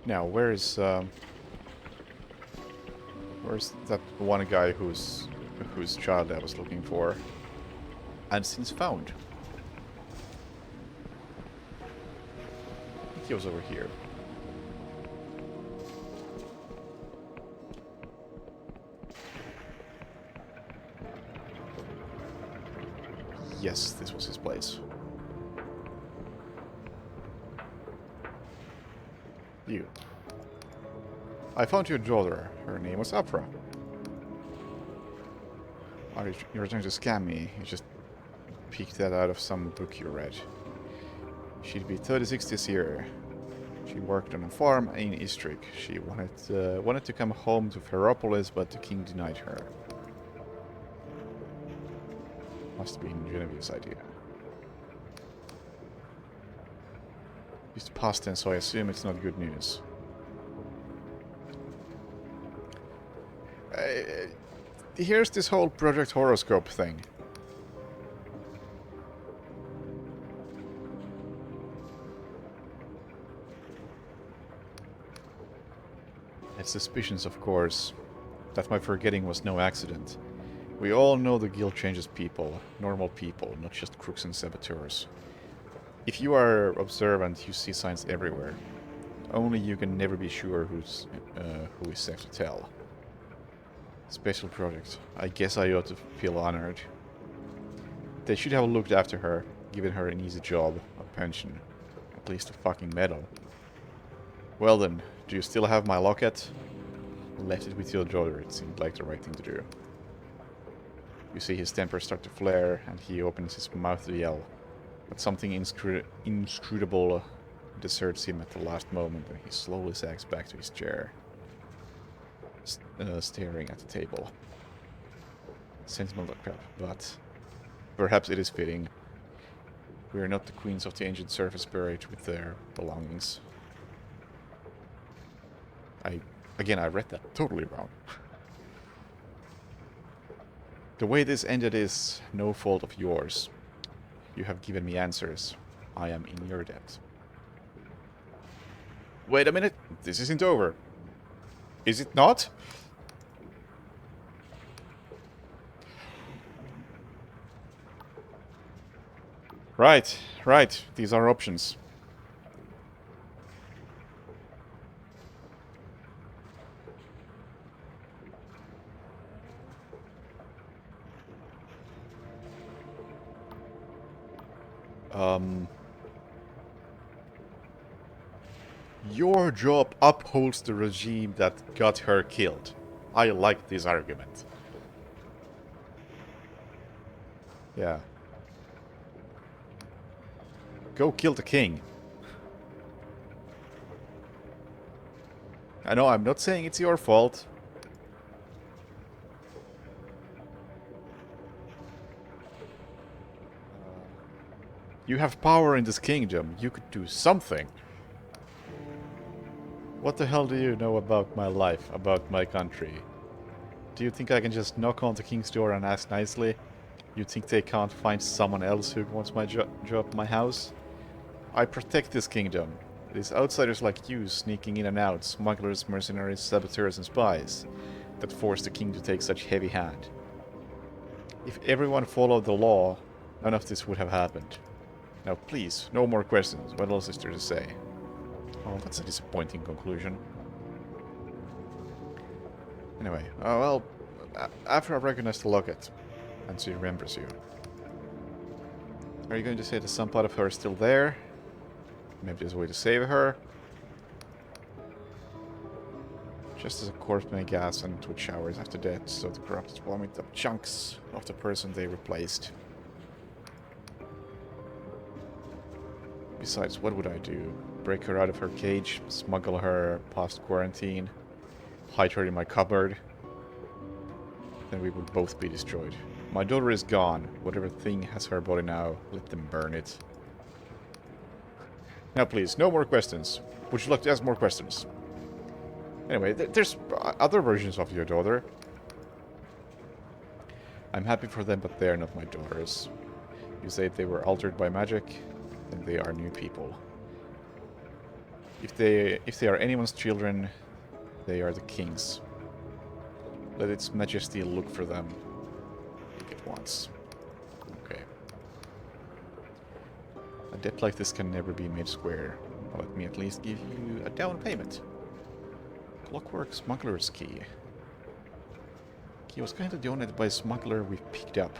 Now, where's that one guy whose child I was looking for, and since found? I think he was over here. Yes, this was his place. You. I found your daughter. Her name was Afra. You're trying to scam me. You just picked that out of some book you read. She'd be 36 this year. She worked on a farm in Istrik. She wanted to come home to Ferropolis, but the king denied her. Must have been Genevieve's idea. Used past tense, so I assume it's not good news. Here's this whole Project Horoscope thing. It's suspicions, of course. That my forgetting was no accident. We all know the guild changes people, normal people, not just crooks and saboteurs. If you are observant, you see signs everywhere. Only you can never be sure who is safe to tell. Special project. I guess I ought to feel honored. They should have looked after her, given her an easy job, a pension, at least a fucking medal. Well then, do you still have my locket? Left it with your daughter, it seemed like the right thing to do. You see his temper start to flare, and he opens his mouth to yell. But something inscrutable deserts him at the last moment, and he slowly sags back to his chair, staring at the table. Sentimental crap, but perhaps it is fitting. We are not the queens of the ancient surface buried with their belongings. Again, I read that totally wrong. The way this ended is no fault of yours. You have given me answers. I am in your debt. Wait a minute. This isn't over. Is it not? Right, right. These are options. Your job upholds the regime that got her killed. I like this argument. Yeah. Go kill the king. I know, I'm not saying it's your fault. You have power in this kingdom. You could do something. What the hell do you know about my life, about my country? Do you think I can just knock on the king's door and ask nicely? You think they can't find someone else who wants my job, my house? I protect this kingdom. It is outsiders like you sneaking in and out, smugglers, mercenaries, saboteurs and spies, that force the king to take such heavy hand. If everyone followed the law, none of this would have happened. Now please, no more questions. What else is there to say? Oh, that's a disappointing conclusion. Anyway, well, after I recognize the locket, and she remembers you. Are you going to say that some part of her is still there? Maybe there's a way to save her? Just as a corpse may gas and twitch showers after death, so the corrupted vomit up chunks of the person they replaced. Besides, what would I do? Break her out of her cage, smuggle her past quarantine, hide her in my cupboard? Then we would both be destroyed. My daughter is gone. Whatever thing has her body now, let them burn it. Now please, no more questions. Would you like to ask more questions? Anyway, there's other versions of your daughter. I'm happy for them, but they are not my daughters. You say they were altered by magic, then they are new people. If they are anyone's children, they are the king's. Let its majesty look for them if it wants. Okay. A debt like this can never be made square. Let me at least give you a down payment. Clockwork smuggler's key. Key was kind of donated by a smuggler we picked up.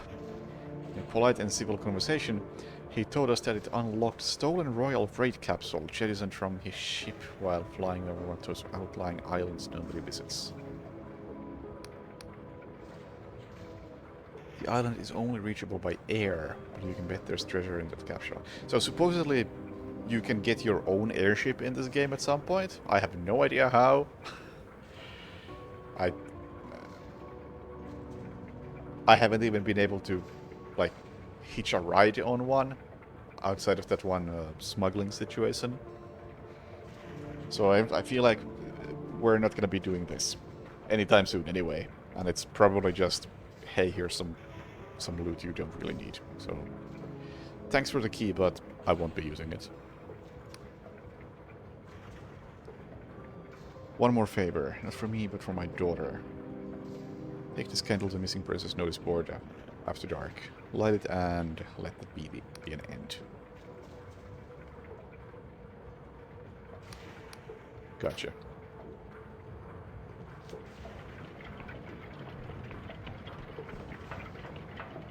In a polite and civil conversation, he told us that it unlocked stolen royal freight capsule jettisoned from his ship while flying over one of those outlying islands nobody visits. The island is only reachable by air, but you can bet there's treasure in that capsule. So supposedly you can get your own airship in this game at some point. I have no idea how. I haven't even been able to, like, hitch a ride on one outside of that one smuggling situation. So I feel like we're not going to be doing this anytime soon anyway. And it's probably just, hey, here's some loot you don't really need. So thanks for the key, but I won't be using it. One more favor, not for me, but for my daughter. Take this candle to missing persons notice board after dark. Light it and let it be an end. Gotcha.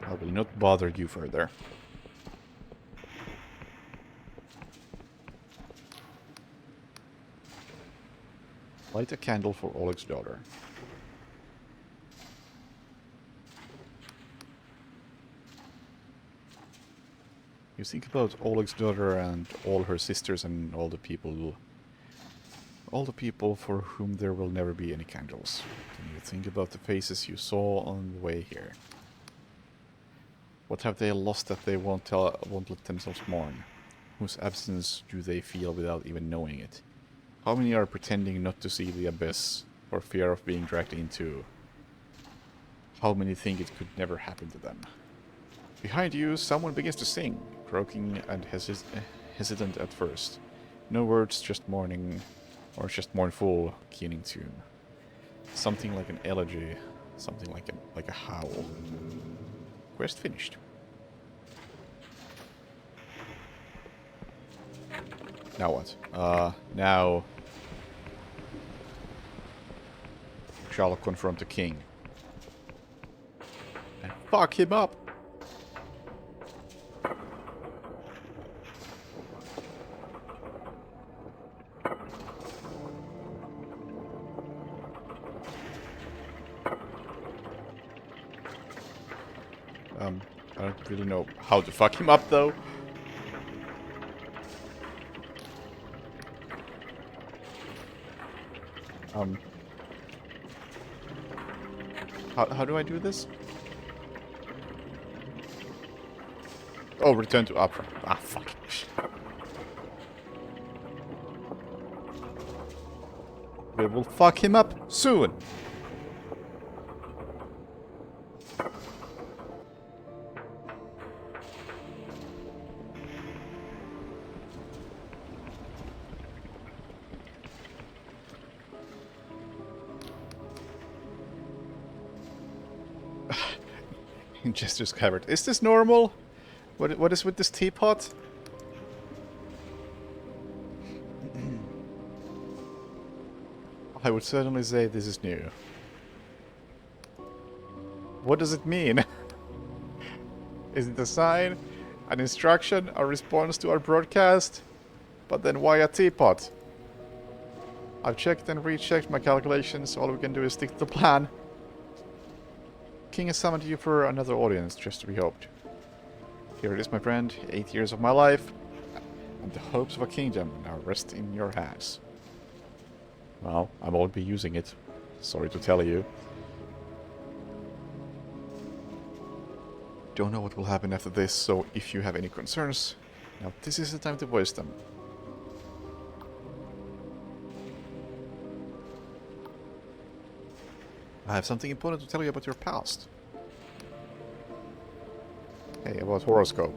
I will not bother you further. Light a candle for Oleg's daughter. You think about Oleg's daughter and all her sisters and all the people for whom there will never be any candles. Can you think about the faces you saw on the way here? What have they lost that they won't let themselves mourn? Whose absence do they feel without even knowing it? How many are pretending not to see the abyss for fear of being dragged into? How many think it could never happen to them? Behind you, someone begins to sing, croaking and hesitant at first. No words, just mourning, or just mournful, keening tune. Something like an elegy, something like a howl. Quest finished. Now what? Now shall confront the king. And fuck him up! I don't really know how to fuck him up, though. How do I do this? Oh, return to opera. Ah, fuck. We will fuck him up soon. Gestures covered. Is this normal? What is with this teapot? I would certainly say this is new. What does it mean? Is it a sign? An instruction? A response to our broadcast? But then why a teapot? I've checked and rechecked my calculations. All we can do is stick to the plan. King has summoned you for another audience, just to be hoped. Here it is, my friend. 8 years of my life, and the hopes of a kingdom now rest in your hands. Well, I won't be using it. Sorry to tell you. Don't know what will happen after this, so if you have any concerns, now this is the time to voice them. I have something important to tell you about your past. Hey, about horoscope.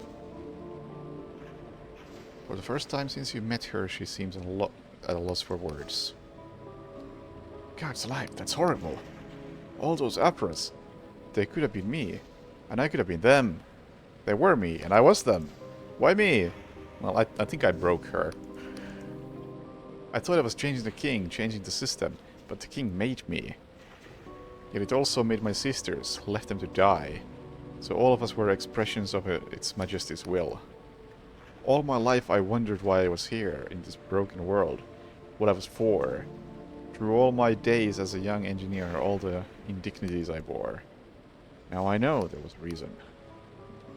For the first time since you met her, she seems at a loss for words. God's alive, that's horrible. All those operas. They could have been me. And I could have been them. They were me, and I was them. Why me? Well, I think I broke her. I thought I was changing the king, changing the system, but the king made me. Yet it also made my sisters, left them to die. So all of us were expressions of its majesty's will. All my life I wondered why I was here, in this broken world. What I was for. Through all my days as a young engineer, all the indignities I bore. Now I know there was reason.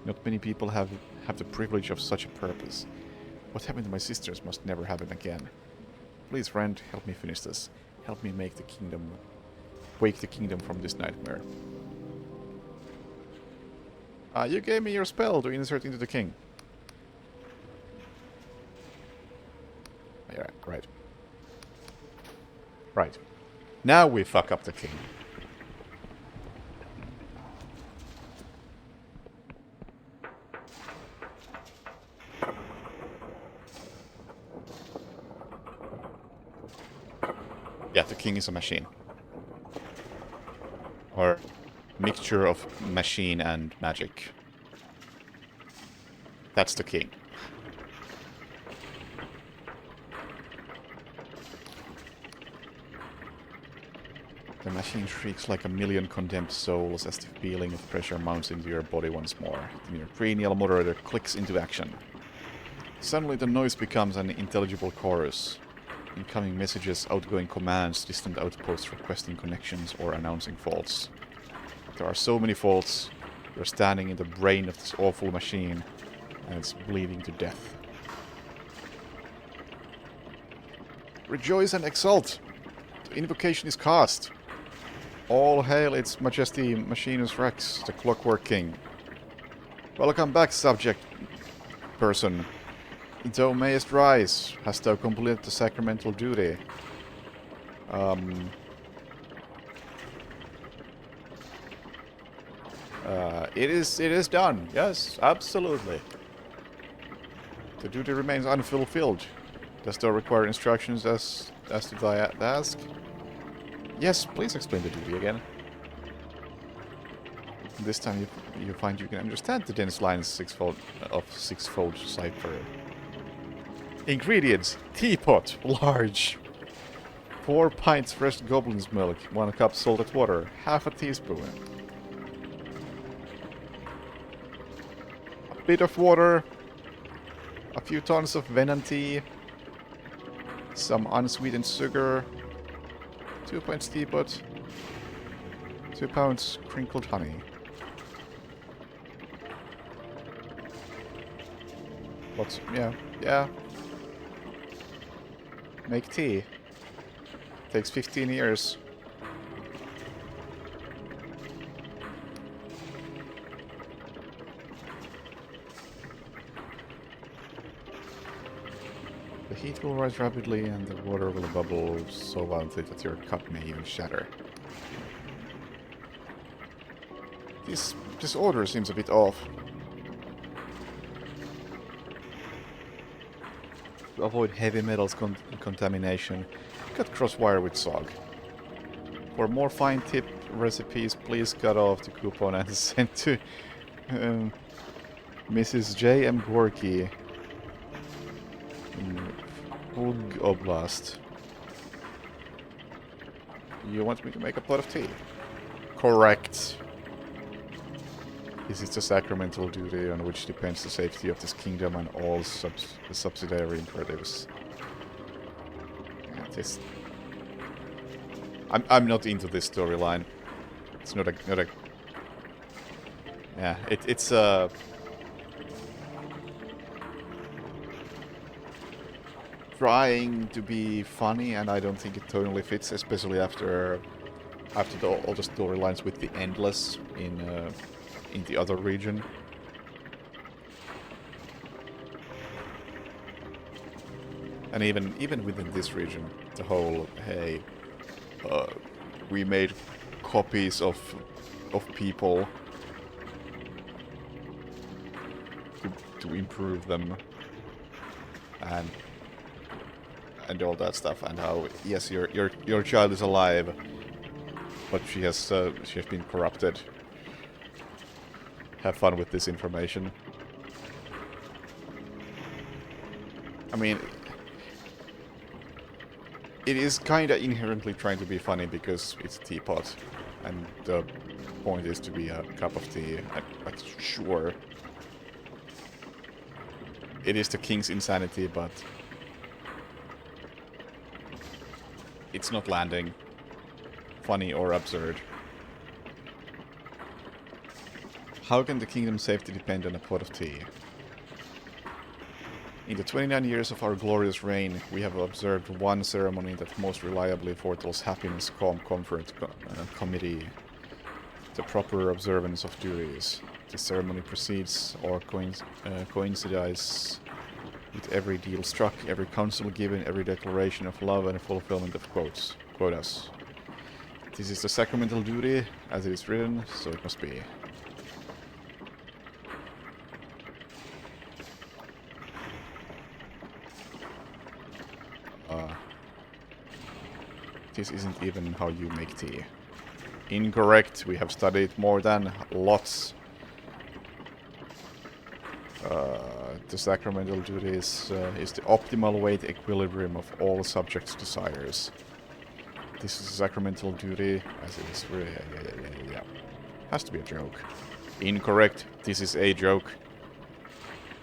Not many people have the privilege of such a purpose. What happened to my sisters must never happen again. Please, friend, help me finish this. Help me make the kingdom... wake the kingdom from this nightmare. You gave me your spell to insert into the king. Yeah, right. Right. Now we fuck up the king. Yeah, the king is a machine. Or mixture of machine and magic. That's the king. The machine shrieks like a million condemned souls as the feeling of pressure mounts into your body once more. Then your cranial moderator clicks into action. Suddenly the noise becomes an intelligible chorus. incoming messages, outgoing commands, distant outposts requesting connections, or announcing faults. There are so many faults. You're standing in the brain of this awful machine, and it's bleeding to death. Rejoice and exult! The invocation is cast! All hail its majesty Machinus Rex, the Clockwork King. Welcome back, subject person. Thou mayest rise. Hast thou completed the sacramental duty? It is done. Yes, absolutely. The duty remains unfulfilled. Dost thou require instructions as to thy task? Yes, please explain the duty again. This time you find you can understand the dense lines of sixfold cipher. Ingredients: teapot, large. 4 pints fresh goblin's milk, 1 cup salted water, half a teaspoon. A bit of water, a few tons of venom tea, some unsweetened sugar, 2 pints teapot, 2 pounds crinkled honey. What's... yeah. Make tea. Takes 15 years. The heat will rise rapidly and the water will bubble so violently that your cup may even shatter. This order seems a bit off. To avoid heavy metals contamination, cut crosswire with SOG. For more fine tip recipes, please cut off the coupon and send to Mrs. J.M. Gorky in Fulg Oblast. You want me to make a pot of tea? Correct. This is the sacramental duty on which depends the safety of this kingdom and all subsidiary imperatives. Yeah, I'm not into this storyline. It's not a yeah, it's trying to be funny, and I don't think it totally fits, especially after all the storylines with the Endless in the other region. And even within this region, the whole, hey, we made copies of people to improve them, and all that stuff, and how, yes, your child is alive, but she has been corrupted. Have fun with this information. I mean, it is kinda inherently trying to be funny because it's a teapot, and the point is to be a cup of tea. Like, sure. It is the king's insanity, but it's not landing funny or absurd. How can the kingdom's safety depend on a pot of tea? In the 29 years of our glorious reign, we have observed one ceremony that most reliably foretells happiness, calm, comfort, committee, the proper observance of duties. This ceremony precedes or coincides with every deal struck, every counsel given, every declaration of love and fulfillment of quotas. This is the sacramental duty, as it is written, so it must be. This isn't even how you make tea. Incorrect. We have studied more than lots. The sacramental duty is the optimal weight equilibrium of all subjects' desires. This is a sacramental duty, as it is really... Yeah. Has to be a joke. Incorrect. This is a joke.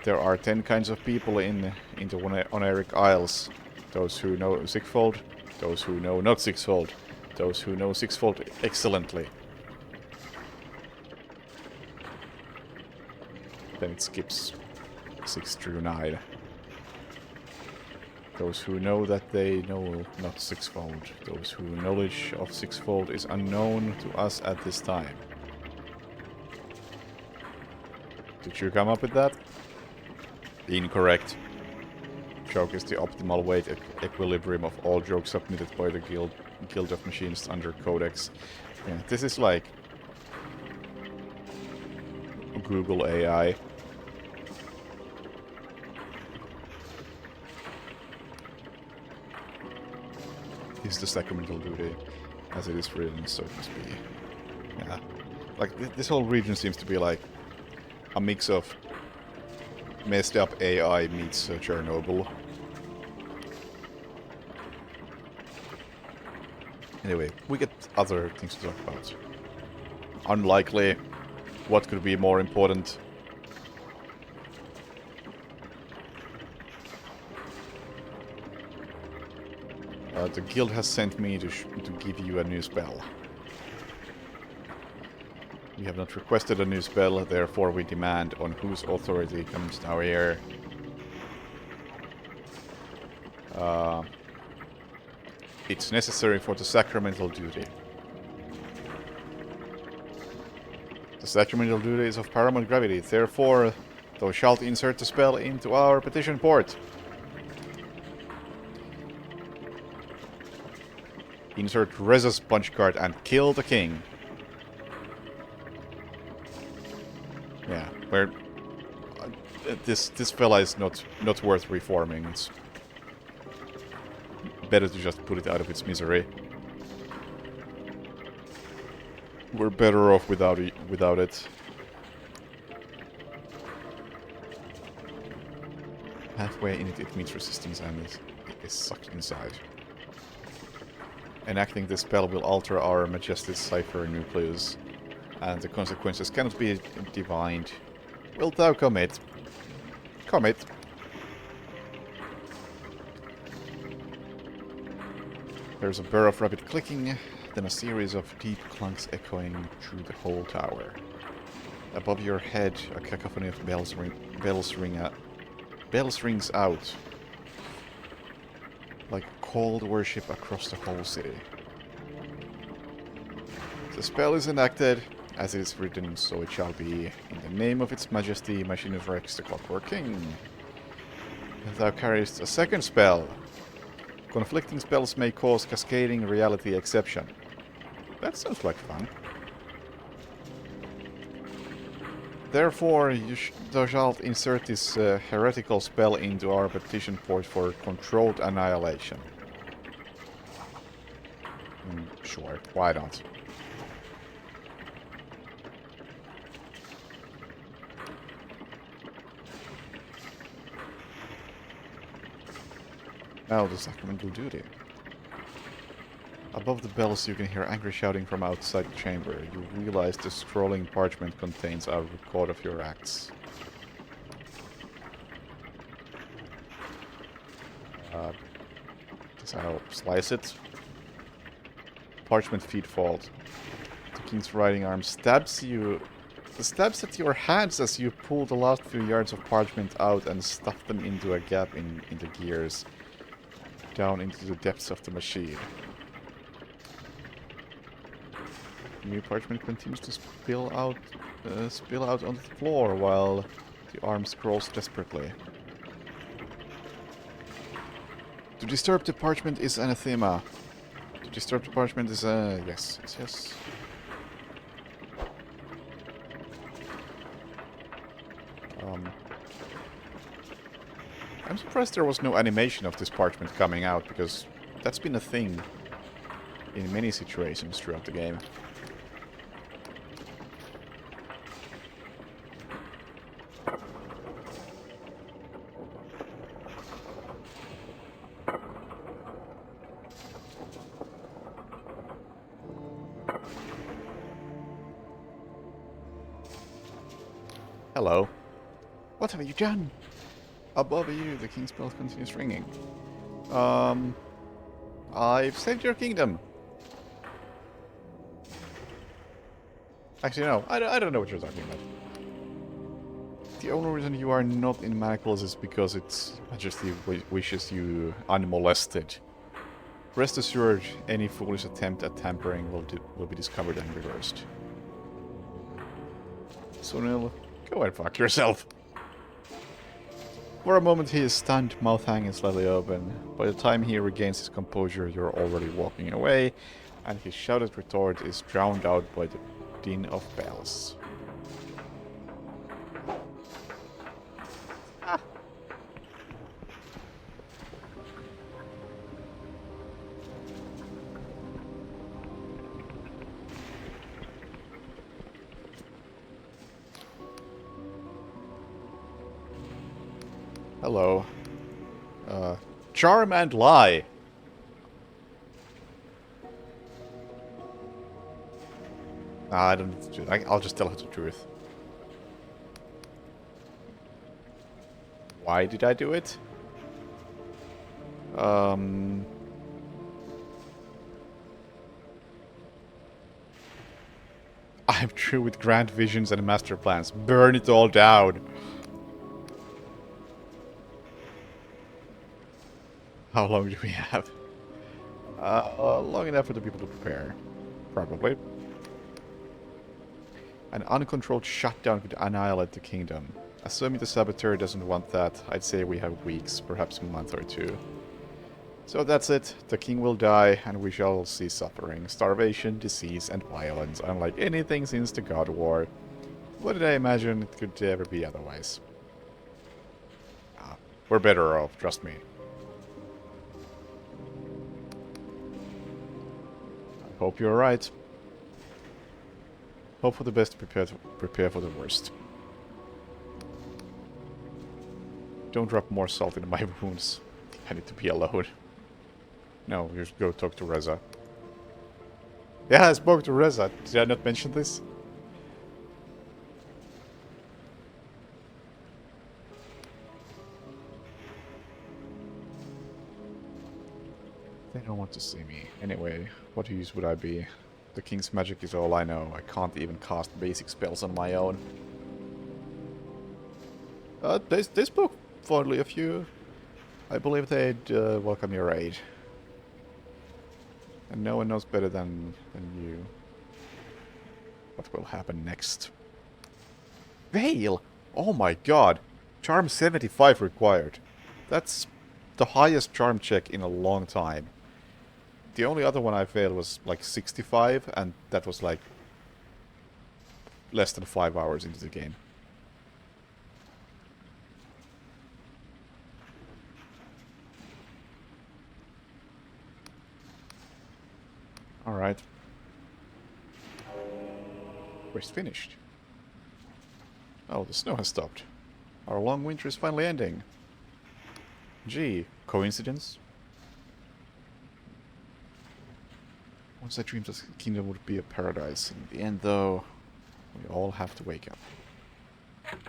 There are 10 kinds of people in the Oneric Isles. Those who know sixfold, those who know not sixfold, those who know sixfold excellently. Then it skips 6 through 9. Those who know that they know not sixfold, those who knowledge of sixfold is unknown to us at this time. Did you come up with that? Incorrect. Joke is the optimal weight equilibrium of all jokes submitted by the Guild of Machinists under Codex. Yeah, this is like Google AI. Is the sacramental duty as it is written, so to speak. Yeah. Like, this whole region seems to be like a mix of messed up AI meets Chernobyl. Anyway, we get other things to talk about. Unlikely. What could be more important? The guild has sent me to give you a new spell. We have not requested a new spell, therefore we demand on whose authority comes now here. It's necessary for the sacramental duty. The sacramental duty is of paramount gravity, therefore thou shalt insert the spell into our petition port. Insert Reza's punch card and kill the king. Yeah, where this fella is not worth reforming. It's better to just put it out of its misery. We're better off without it. Halfway in it meets resistance and it is sucked inside. Enacting this spell will alter our Majesty's cipher nucleus, and the consequences cannot be divined. Wilt thou commit? Commit. There's a burr of rapid clicking, then a series of deep clunks echoing through the whole tower. Above your head, a cacophony of bells rings out, like cold worship across the whole city. The spell is enacted, as it is written, so it shall be, in the name of its Majesty, Machine of Rex, the Clockwork King. And thou carriest a second spell. Conflicting spells may cause cascading reality exception. That sounds like fun. Therefore, thou shalt insert this heretical spell into our petition port for controlled annihilation. Sure, why not? Now the sacramental duty. Above the bells you can hear angry shouting from outside the chamber. You realize the scrolling parchment contains a record of your acts. Guess I'll slice it. Parchment feed fault. The king's riding arm stabs at your hands as you pull the last few yards of parchment out and stuff them into a gap in the gears, down into the depths of the machine. New parchment continues to spill out onto the floor while the arm scrolls desperately. To disturb the parchment is anathema. To disturb the parchment is yes. I'm surprised there was no animation of this parchment coming out, because that's been a thing in many situations throughout the game. Hello. What have you done? Above you, the king's bell continues ringing. I've saved your kingdom. Actually, no. I don't know what you're talking about. The only reason you are not in manacles is because its Majesty wishes you unmolested. Rest assured, any foolish attempt at tampering will be discovered and reversed. So Neil, go and fuck yourself. For a moment he is stunned, mouth hanging slightly open. By the time he regains his composure, you're already walking away, and his shouted retort is drowned out by the din of bells. Ah. Hello. Charm and lie. Nah, I don't need to do that. I'll just tell her the truth. Why did I do it? I'm true with grand visions and master plans. Burn it all down. How long do we have? Long enough for the people to prepare. Probably. An uncontrolled shutdown could annihilate the kingdom. Assuming the saboteur doesn't want that, I'd say we have weeks, perhaps a month or two. So that's it. The king will die, and we shall see suffering, starvation, disease, and violence, unlike anything since the God War. What did I imagine it could ever be otherwise? We're better off, trust me. I hope you're right. Hope for the best, prepare for the worst. Don't drop more salt into my wounds. I need to be alone. No, you should go talk to Reza. Yeah, I spoke to Reza. Did I not mention this? They don't want to see me. Anyway, what use would I be? The king's magic is all I know. I can't even cast basic spells on my own. They spoke fondly of you. I believe they'd welcome your aid. And no one knows better than you what will happen next. Veil! Oh my god! Charm 75 required. That's the highest charm check in a long time. The only other one I failed was like 65, and that was like less than 5 hours into the game. Alright. Quest finished. Oh, the snow has stopped. Our long winter is finally ending. Gee, coincidence? Once I dreamed this kingdom would be a paradise. In the end, though, we all have to wake up.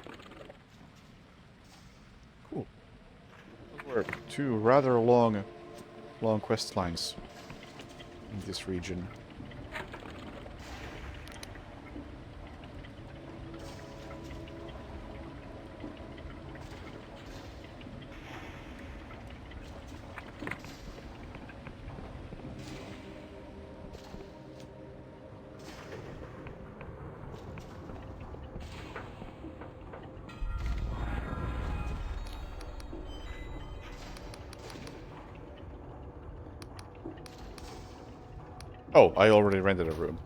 Cool. Those were two rather long quest lines in this region. Oh, I already rented a room.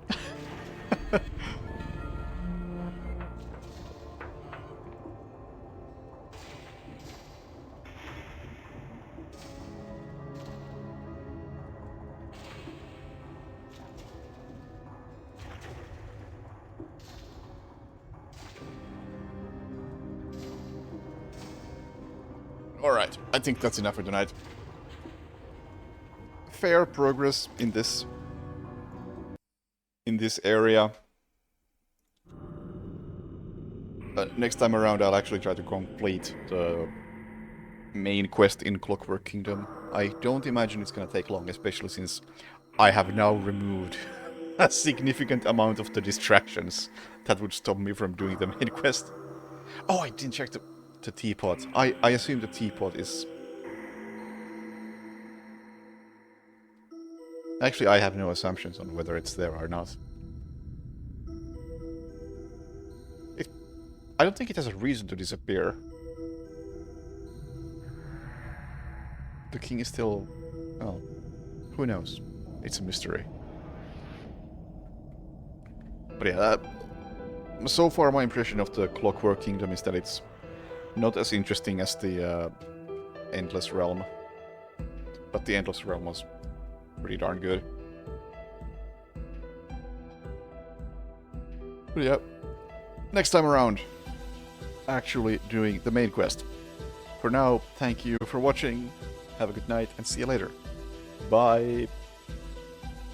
Alright, I think that's enough for tonight. Fair progress in this area. Next time around I'll actually try to complete the main quest in Clockwork Kingdom. I don't imagine it's gonna take long, especially since I have now removed a significant amount of the distractions that would stop me from doing the main quest. Oh, I didn't check the teapot. I assume the teapot is... Actually, I have no assumptions on whether it's there or not. I don't think it has a reason to disappear. The king is still... Oh, who knows? It's a mystery. But yeah, so far my impression of the Clockwork Kingdom is that it's not as interesting as the Endless Realm. But the Endless Realm was pretty darn good. But yeah, next time around, actually doing the main quest. For now, thank you for watching, have a good night, and see you later. Bye!